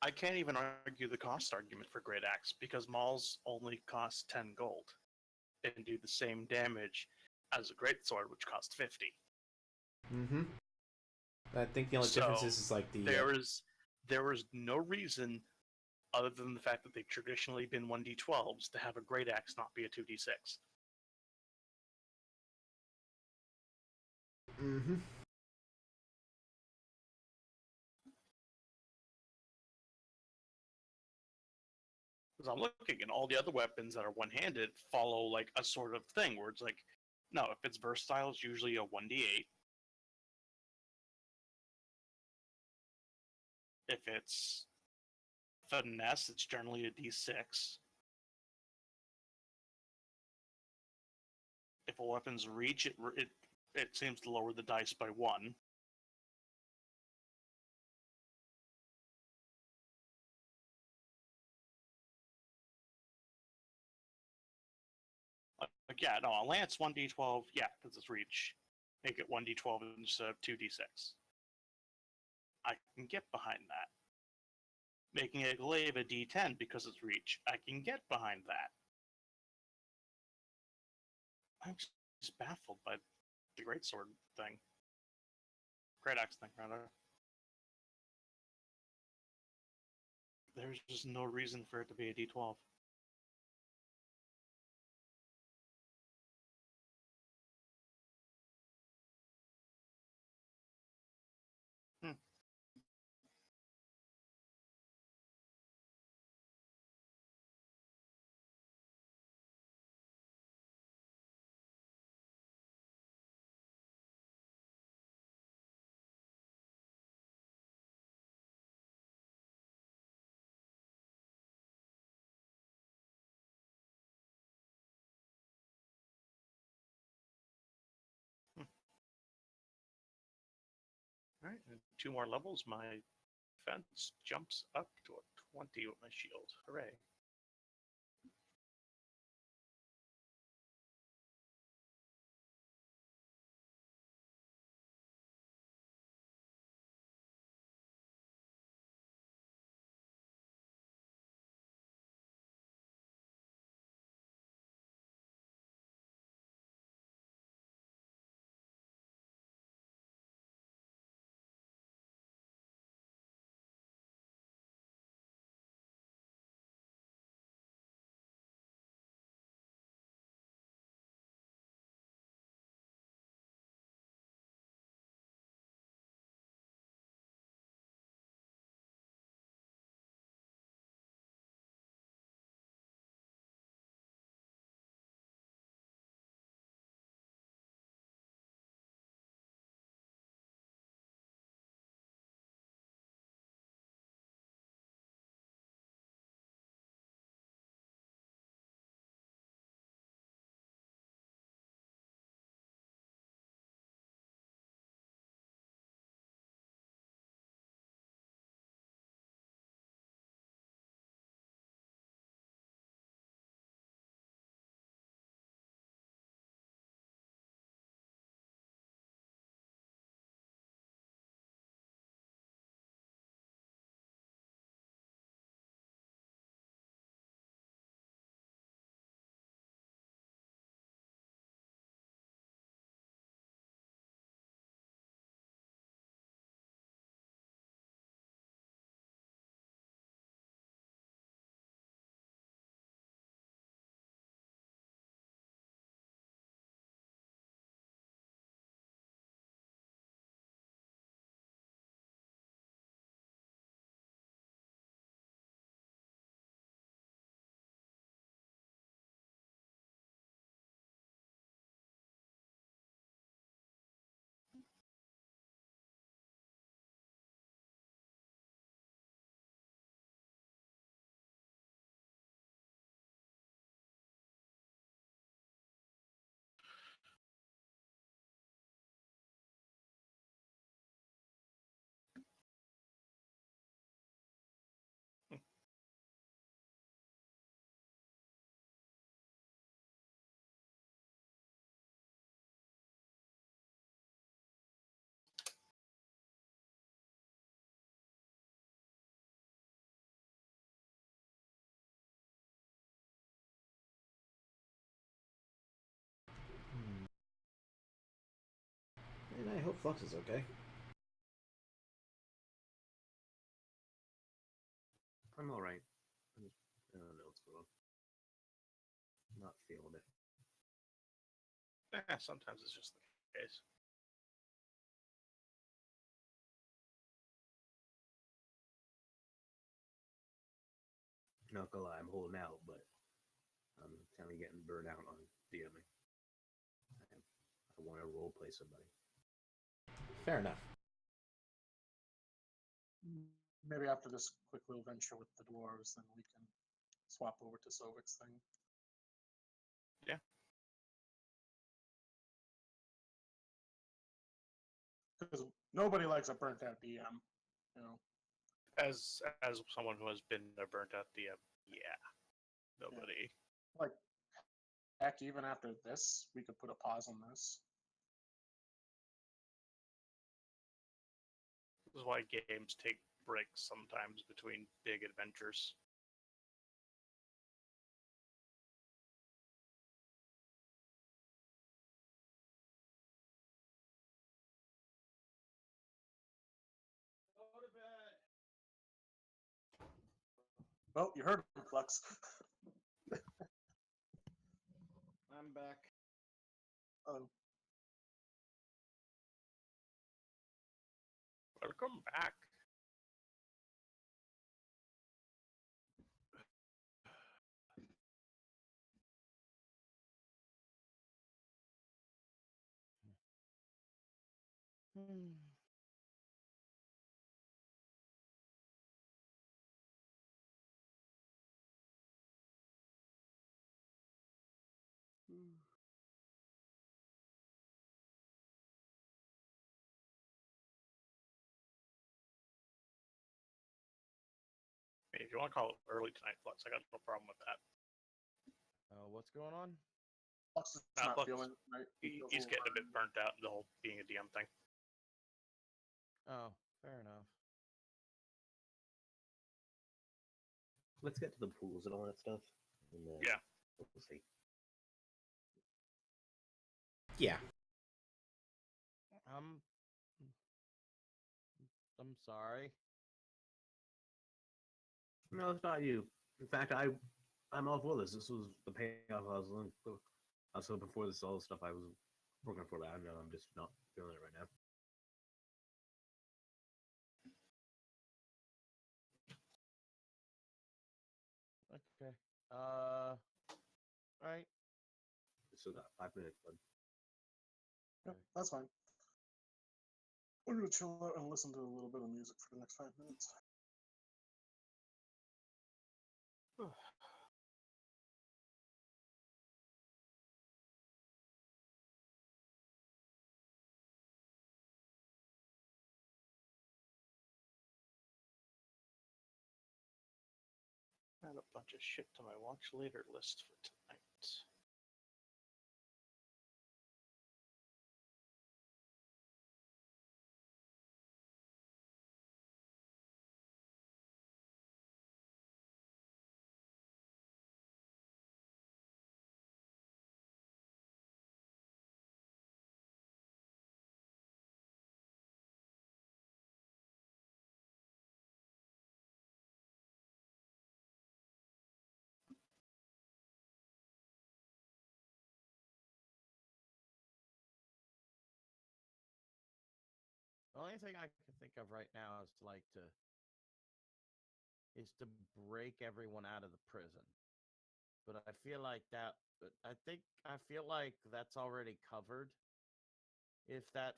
I can't even argue the cost argument for Great Axe because Mauls only cost 10 gold and do the same damage as a Greatsword, which cost 50. I think the only difference is like the there is no reason other than the fact that they've traditionally been 1d12s to have a Great Axe not be a 2d6. Because I'm looking, and all the other weapons that are one-handed follow like a sort of thing where it's like, no, if it's versatile, it's usually a 1d8. If it's finesse, it's generally a d6. If a weapon's reach, it seems to lower the dice by 1. Like yeah, no, a lance 1d12, yeah, because it's reach. Make it 1d12 instead of 2d6. I can get behind that. Making a glaive a d10 because it's reach. I can get behind that. I'm just baffled by the greatsword thing. Great axe thing, rather. There's just no reason for it to be a d12. All right, and 2 more levels. My defense jumps up to a 20 with my shield. Hooray! And I hope Flux is okay. I'm all right. I don't know what's going on. Not feeling it. Sometimes it's just the case. Not gonna lie, I'm holding out, but I'm kind of getting burned out on DMing. I want to role play somebody. Fair enough. Maybe after this quick little venture with the dwarves, then we can swap over to Sovik's thing. Yeah. Because nobody likes a burnt out DM, you know. As someone who has been a burnt out DM, yeah, nobody. Like, heck, even after this, we could put a pause on this. This is why games take breaks sometimes between big adventures. Well, you heard him, Flux. I'm back. Oh, Welcome back. If you want to call it early tonight, Flux, I got no problem with that. What's going on? Flux is Nah, not Flux, feeling it, right? He's getting a bit burnt out in the whole being a DM thing. Oh, fair enough. Let's get to the pools and all that stuff. And then Yeah. we'll see. Yeah. I'm sorry. No, it's not you. In fact, I'm all for this. This was the payoff I was looking for. I was hoping for this all the stuff I was working for. But I know I'm just not feeling it right now. Okay. Right. Still got 5 minutes, bud. Yep, that's fine. We're gonna chill out and listen to a little bit of music for the next 5 minutes. Add a bunch of shit to my watch later list for tonight. The only thing I can think of right now is to break everyone out of the prison. But I feel like I feel like that's already covered. If that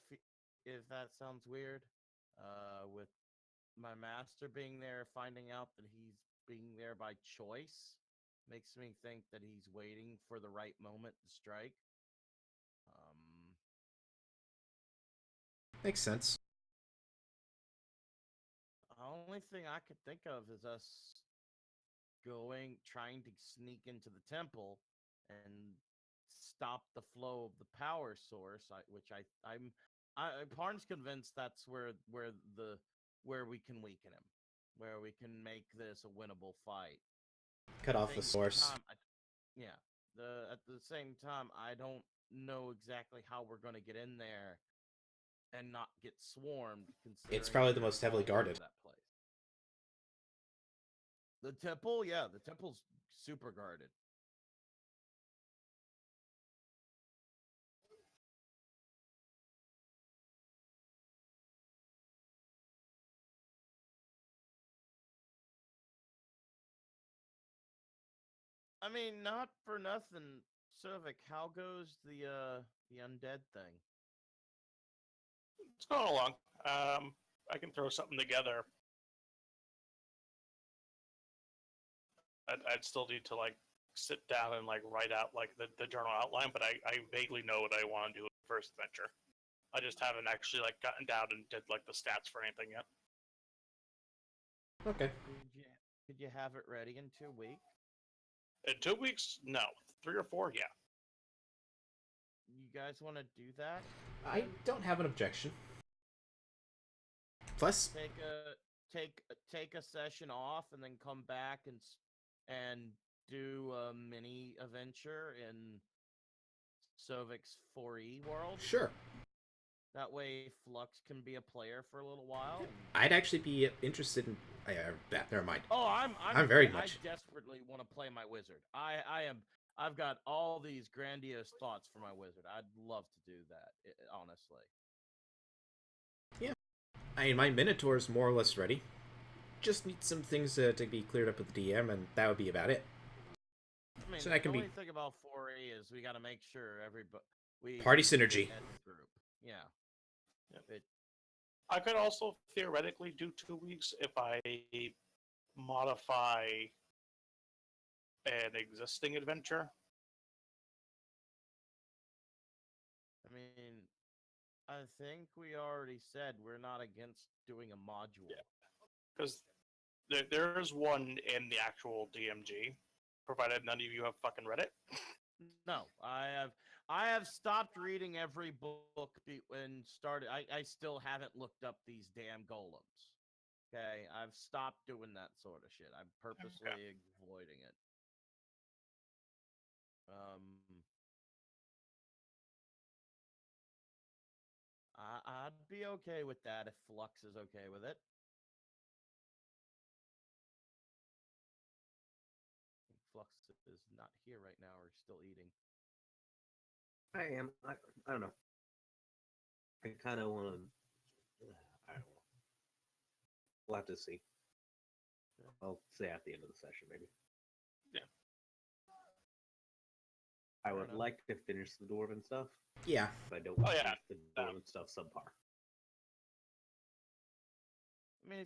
sounds weird, with my master being there, finding out that he's being there by choice, makes me think that he's waiting for the right moment to strike. Makes sense. The only thing I could think of is us trying to sneak into the temple and stop the flow of the power source. Parn's convinced that's where we can weaken him, where we can make this a winnable fight. Cut off the source. At the same time, I don't know exactly how we're going to get in there and not get swarmed. It's probably the most heavily guarded. That place. The temple, yeah, the temple's super guarded. I mean, not for nothing, Sovic, how goes the undead thing? It's going along. I can throw something together. I'd still need to sit down and write out the journal outline, but I vaguely know what I want to do in the first adventure. I just haven't actually gotten down and did the stats for anything yet. Okay. Could you have it ready in 2 weeks? In 2 weeks, no. 3 or 4, yeah. You guys want to do that? I don't have an objection. Plus, take a session off and then come back and do a mini adventure in Sovic's 4E world. Sure. That way, Flux can be a player for a little while. I'd actually be interested in. Never mind. Oh, I'm very much. I desperately want to play my wizard. I've got all these grandiose thoughts for my wizard. I'd love to do that, honestly. Yeah. I mean, my Minotaur's more or less ready. Just need some things to be cleared up with the DM, and that would be about it. I mean, so that can the only thing about 4E is we got to make sure party synergy. Group. Yeah. Yep. I could also theoretically do 2 weeks if I modify an existing adventure. I mean, I think we already said we're not against doing a module. Yeah. Because There's one in the actual DMG, provided none of you have fucking read it. No, I have stopped reading every book and started. I still haven't looked up these damn golems. Okay, I've stopped doing that sort of shit. I'm purposely avoiding it. I'd be okay with that if Flux is okay with it. Flux is not here right now, or still eating. I am. I don't know. I kind of want to. I don't know. We'll have to see. I'll say at the end of the session, maybe. Yeah. I would like to finish the dwarven stuff. Yeah. But I don't want to finish the dwarven stuff subpar. I mean,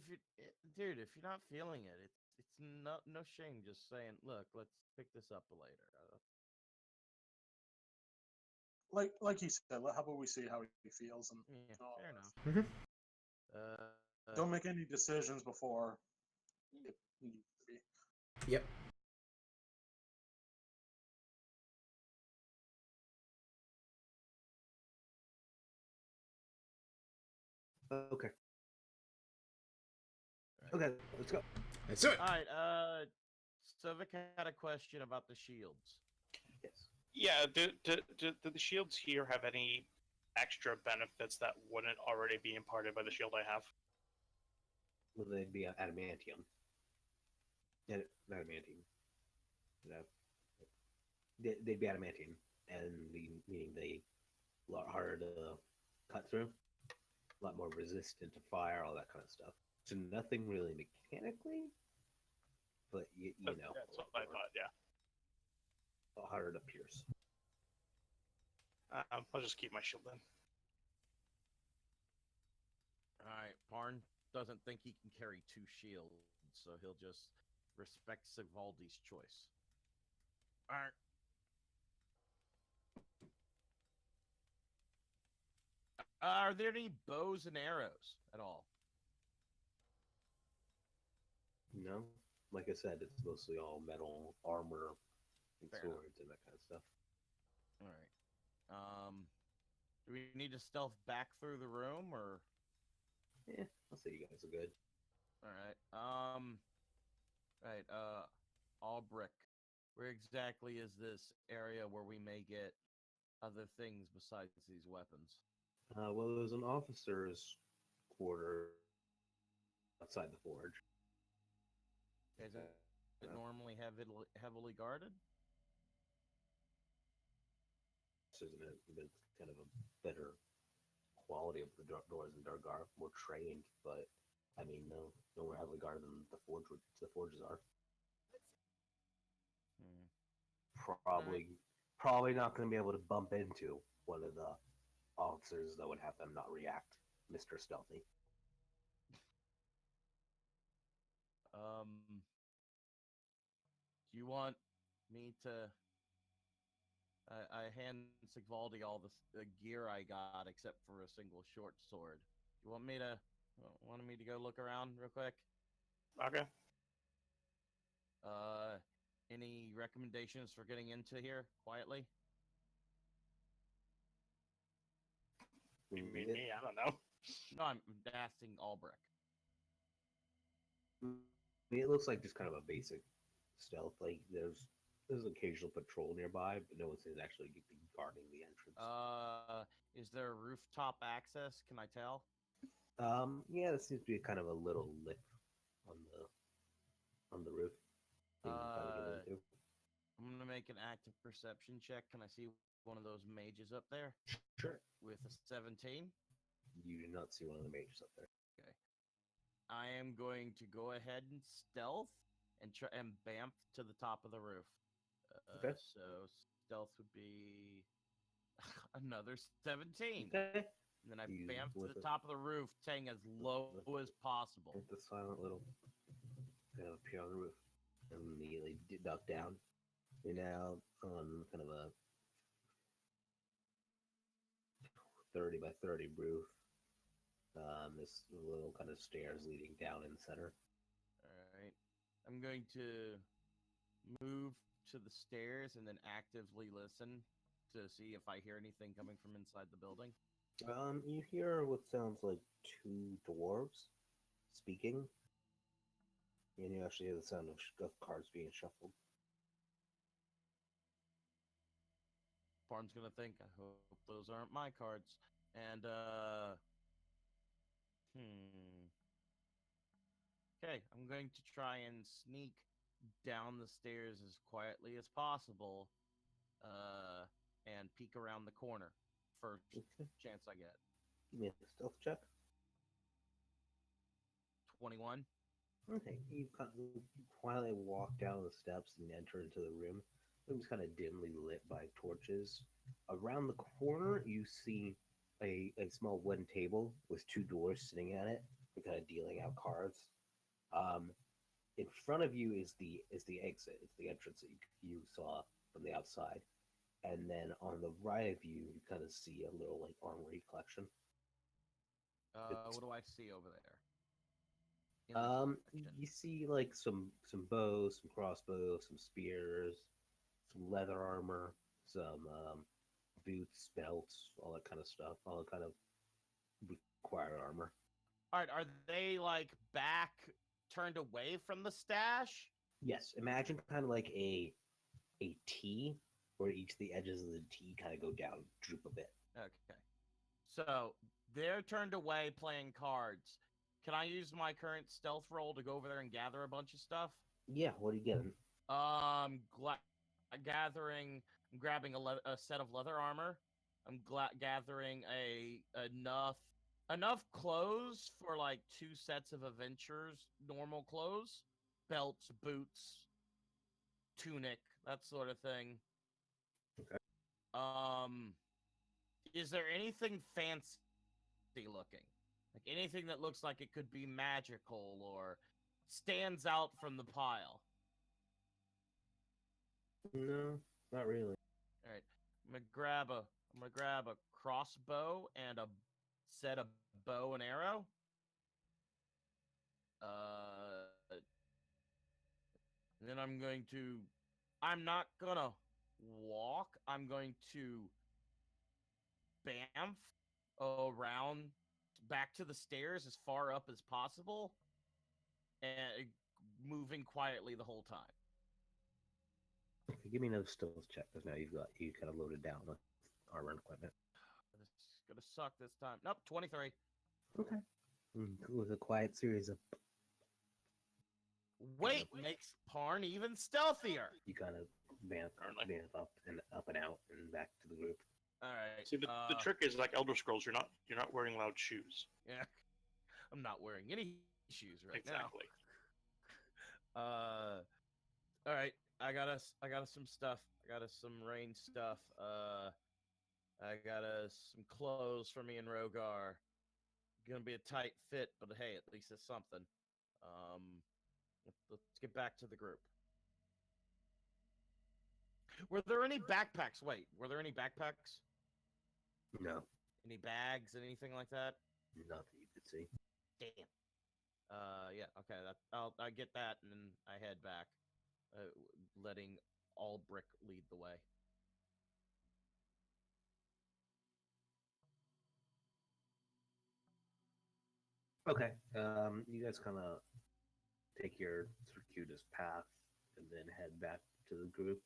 dude, if you're not feeling it, it's no shame just saying, look, let's pick this up later. Like he said, how about we see how he feels and Yeah, all fair that. enough. Mm-hmm. Don't make any decisions before it needs to be. Yep. Okay. Okay, let's go. Let's do it. All right. Civic had a question about the shields. Yes. Yeah, do the shields here have any extra benefits that wouldn't already be imparted by the shield I have? Well, they'd be adamantium. Adamantium. No. They'd be adamantium, and meaning they a lot harder to cut through, a lot more resistant to fire, all that kind of stuff. So nothing really mechanically, but you know, That's what I thought. Yeah. a lot harder to pierce. I'll just keep my shield then. All right. Parn doesn't think he can carry 2 shields, so he'll just respect Sigvaldi's choice. All right. Are there any bows and arrows at all? No, like I said, it's mostly all metal armor and Fair swords and that kind of stuff. All right. Do we need to stealth back through the room, or? Yeah, I'll say you guys are good. All right. Right. Albrecht, where exactly is this area where we may get other things besides these weapons? Well, there's an officer's quarter outside the forge. Is it normally heavily guarded? Isn't it? It's kind of a better quality of the doors in Dargar, more trained, but I mean, no more heavily guarded than the forges are. Probably not going to be able to bump into one of the officers that would have them not react, Mr. Stealthy. Do you want me to? I hand Sigvaldi all the gear I got except for a single short sword. You want me to? Wanted me to go look around real quick? Okay. Any recommendations for getting into here quietly? You mean me? I don't know. No, I'm asking Albrecht. It looks like just kind of a basic stealth. Like there's an occasional patrol nearby, but no one's actually guarding the entrance. Is there rooftop access? Can I tell? Yeah, there seems to be kind of a little lip on the roof. I'm gonna make an active perception check. Can I see one of those mages up there? Sure. With a 17? You do not see one of the mages up there. Okay. I am going to go ahead and stealth and try and bamf to the top of the roof. Okay. So stealth would be another 17. Okay. And then I bamf to the top of the roof, staying as low as possible. With the silent little appear on the roof and immediately duck down. You're now on kind of a 30 by 30 roof. This little kind of stairs leading down in the center. All going to move to the stairs and then actively listen to see if I hear anything coming from inside the building. You hear what sounds like two dwarves speaking, and you actually hear the sound of cards being shuffled. Farm's gonna think, I hope those aren't my cards. And Okay, I'm going to try and sneak down the stairs as quietly as possible, and peek around the corner. First Okay. chance I get. Give me a stealth check. 21. Okay, you quietly walk down the steps and enter into the room. The room's kind of dimly lit by torches. Around the corner, you see a small wooden table with two doors sitting at it, kind of dealing out cards. In front of you is the exit. It's the entrance that you saw from the outside, and then on the right of you, you kind of see a little like armory collection. What do I see over there? In the collection? You see like some bows, some crossbows, some spears, some leather armor, some boots, belts, all that kind of stuff, all that kind of required armor. All right, are they like back turned away from the stash? Yes, imagine kind of like a T, where each of the edges of the T kind of go down, droop a bit. Okay. So they're turned away playing cards. Can I use my current stealth roll to go over there and gather a bunch of stuff? Yeah, what are you getting? Gathering. I'm grabbing a set of leather armor. I'm gathering enough clothes for like 2 sets of adventurers, normal clothes, belts, boots, tunic, that sort of thing. Okay. Is there anything fancy looking? Like anything that looks like it could be magical or stands out from the pile? No, not really. All right. I'm gonna grab a crossbow and a set of bow and arrow. And then I'm not gonna walk. I'm going to bamf around back to the stairs as far up as possible and moving quietly the whole time. Okay, give me another stealth check, because now you kind of loaded down with armor and equipment. This is gonna suck this time. Nope, 23. Okay. With a quiet series of Wait, makes Parn even stealthier. you kind of vamp up and out and back to the group. All right. See, the trick is like Elder Scrolls. You're not wearing loud shoes. Yeah, I'm not wearing any shoes right Exactly. now. All right. I got us some stuff. I got us some range stuff. I got us some clothes for me and Rogar. Gonna be a tight fit, but hey, at least it's something. Let's get back to the group. Were there any backpacks? Wait, were there any backpacks? No, Any bags? Anything like that? not that you could see. Damn. Yeah. Okay. I get that, and then I head back, letting Albrick lead the way. Okay. You guys kind of take your circuitous path and then head back to the group.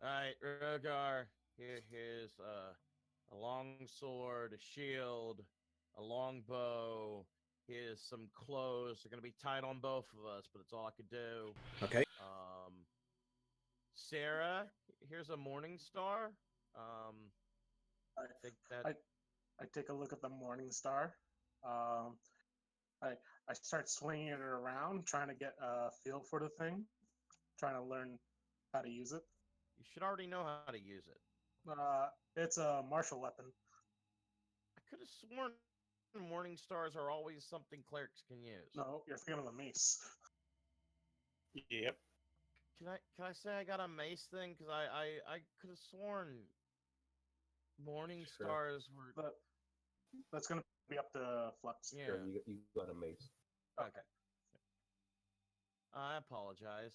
All right, Rogar. Here's a long sword, a shield, a long bow. Here's some clothes. They're gonna be tight on both of us, but it's all I could do. Okay. Sarah, here's a morning star. I think that I take a look at the morning star. I start swinging it around, trying to get a feel for the thing, trying to learn how to use it. you should already know how to use it. It's a martial weapon. I could have sworn morning stars are always something clerics can use. No, you're thinking of a mace. Yep. Can I say I got a mace thing? Because I could have sworn morning Sure. stars were. But that's gonna Be up to Flux. Yeah. Sure, you got a mace. Okay. I apologize.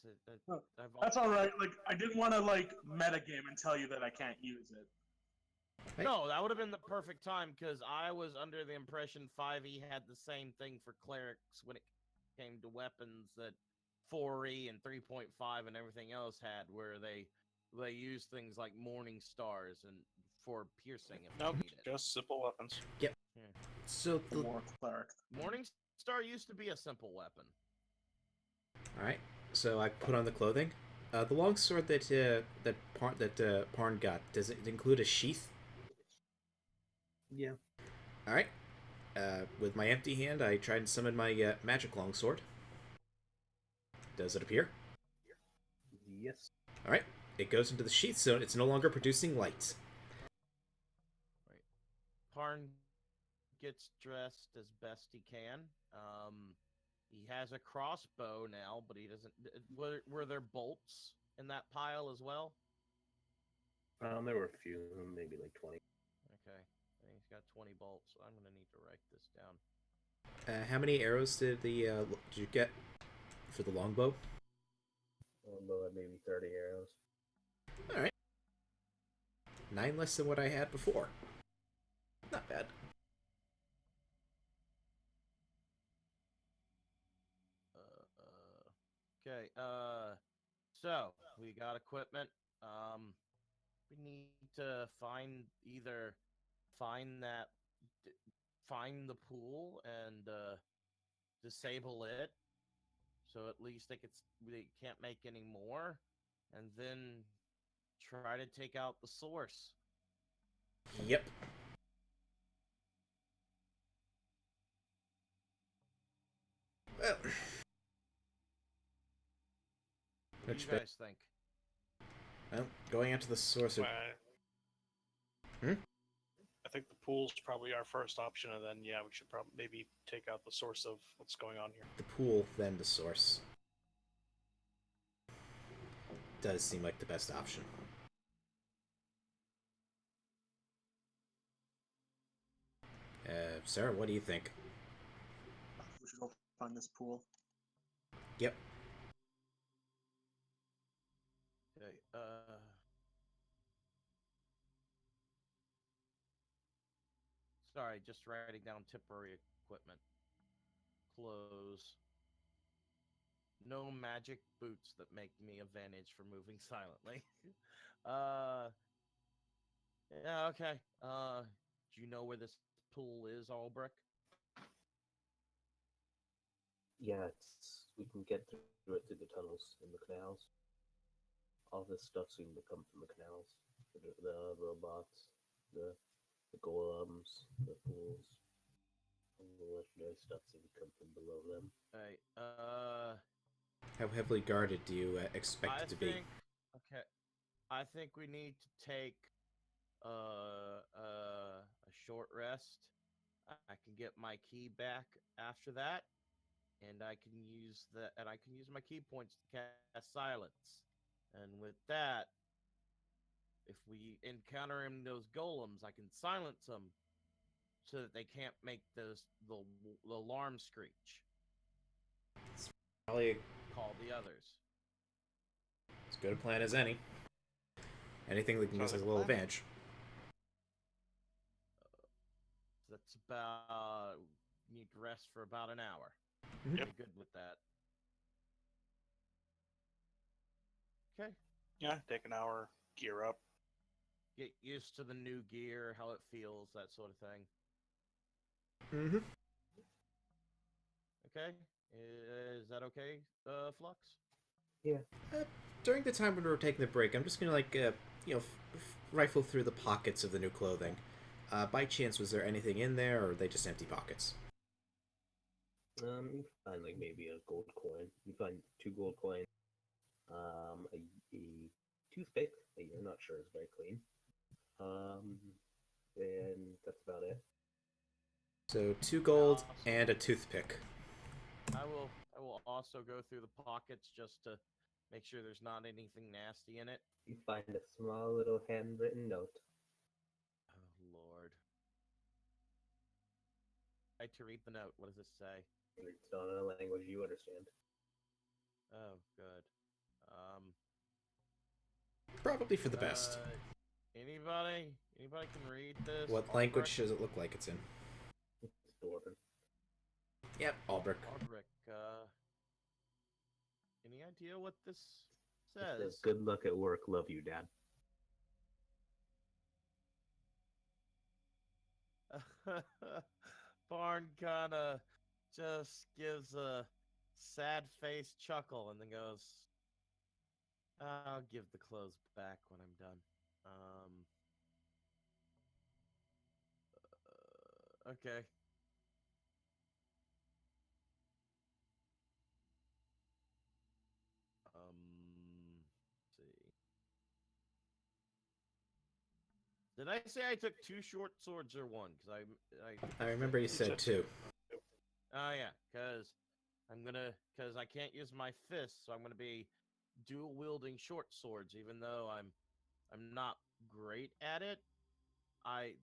Oh, I've That's all right. Like, I didn't want to like metagame and tell you that I can't use it. No, that would have been the perfect time because I was under the impression 5e had the same thing for clerics when it came to weapons that 4e and 3.5 and everything else had, where they use things like morning stars and for piercing if Nope, they need it. just simple weapons. So the More cleric. Morning star used to be a simple weapon. all right. So I put on the clothing. The longsword that Parn got, does it include a sheath? Yeah. All right. With my empty hand, I tried and summon my magic longsword. Does it appear? Yes. All right. It goes into the sheath, so it's no longer producing light. Parn gets dressed as best he can. He has a crossbow now, but he doesn't. Were there bolts in that pile as well? There were a few, maybe like 20. Okay, I think he's got 20 bolts. So I'm gonna need to write this down. How many arrows did you get for the longbow? Maybe 30 arrows. All right. 9 less than what I had before. Not bad. Okay. So we got equipment. We need to find the pool and disable it, so at least they can't make any more, and then try to take out the source. Yep. Well, What do you guys think? going out to the source of... Hmm? I think the pool's probably our first option, and then yeah, we should probably maybe take out the source of what's going on here. The pool, then the source. Does seem like the best option. Sarah, what do you think? We should go find this pool. Yep. Okay. Sorry, just writing down temporary equipment. Clothes. No magic boots that make me advantage for moving silently. Yeah, okay. Do you know where this pool is, Albrecht? Yeah, we can get through it through the tunnels and the canals. All this stuff seems to come from the canals. The robots, the golems, the pools. All the legendary stuff seems to come from below them. Right. How heavily guarded do you expect it to be? Okay. I think we need to take a short rest. I can get my key back after that, and I can use my key points to cast silence. And with that, if we encounter those golems, I can silence them so that they can't make the alarm screech. Probably Call the others. as good a plan as any. Anything that can give us a Sounds like a little plan. advantage. That's about need to rest for about an hour. Mhm. Yep. Good with that. Okay. Yeah, take an hour, gear up. Get used to the new gear, how it feels, that sort of thing. Mm-hmm. Okay. Is that okay, Flux? Yeah. During the time when we were taking the break, I'm just gonna rifle through the pockets of the new clothing. By chance, was there anything in there, or are they just empty pockets? You find like maybe a gold coin. You find 2 gold coins. A toothpick that you're not sure is very clean. And that's about it. So 2 gold Awesome. and a toothpick. I will also go through the pockets just to make sure there's not anything nasty in it. You find a small little handwritten note. Oh Lord. to read the note. What does it say? It's not in a language you understand. Oh, good. Probably for the best. Anybody can read this? What language does it look like it's in? It's Dwarven. Yep, Albrecht. Albrecht, any idea what this It says? says, "Good luck at work. Love you, Dad." Barn kinda just gives a sad face chuckle and then goes, I'll give the clothes back when I'm done. Okay. See. Did I say I took 2 short swords or 1? Because I remember you said 2. Oh yeah, because I can't use my fists, so I'm gonna be dual wielding short swords, even though I'm not great at it.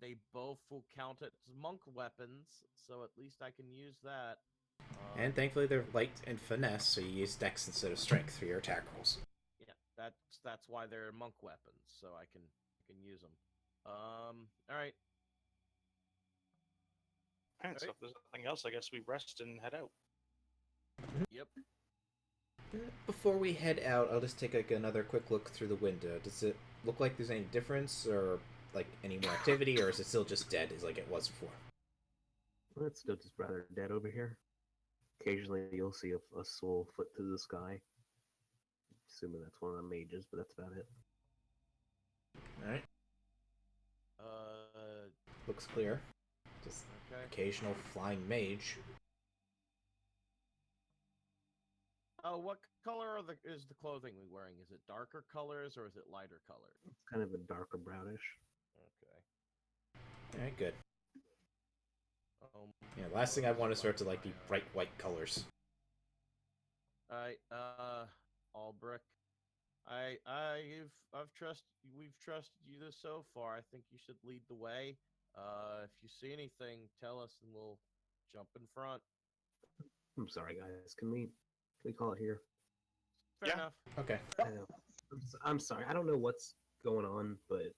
They both will count as monk weapons, so at least I can use that. And thankfully they're light and finesse, so you use dex instead of strength for your attack rolls. Yeah, that's why they're monk weapons, so I can use them. All right. Alright, so if there's nothing else, I guess we rest and head out. Yep. Before we head out, I'll just take another quick look through the window. Does it look like there's any difference, or like any more activity, or is it still just dead as like it was before? Well, it's still just rather dead over here. Occasionally, you'll see a soul foot through the sky. Assuming that's one of the mages, but that's about it. Alright. Looks clear. Just Okay. occasional flying mage. Oh, what color is the clothing we're wearing? Is it darker colors or is it lighter colors? It's kind of a darker brownish. Okay. Alright, good. Yeah, last thing I want is for it to like be bright white colors. Alright, Albrecht. We've trusted you this so far. I think you should lead the way. If you see anything, tell us and we'll jump in front. I'm sorry, guys. Can we call it here? Fair enough. Okay. I know. I'm sorry. I don't know what's going on, but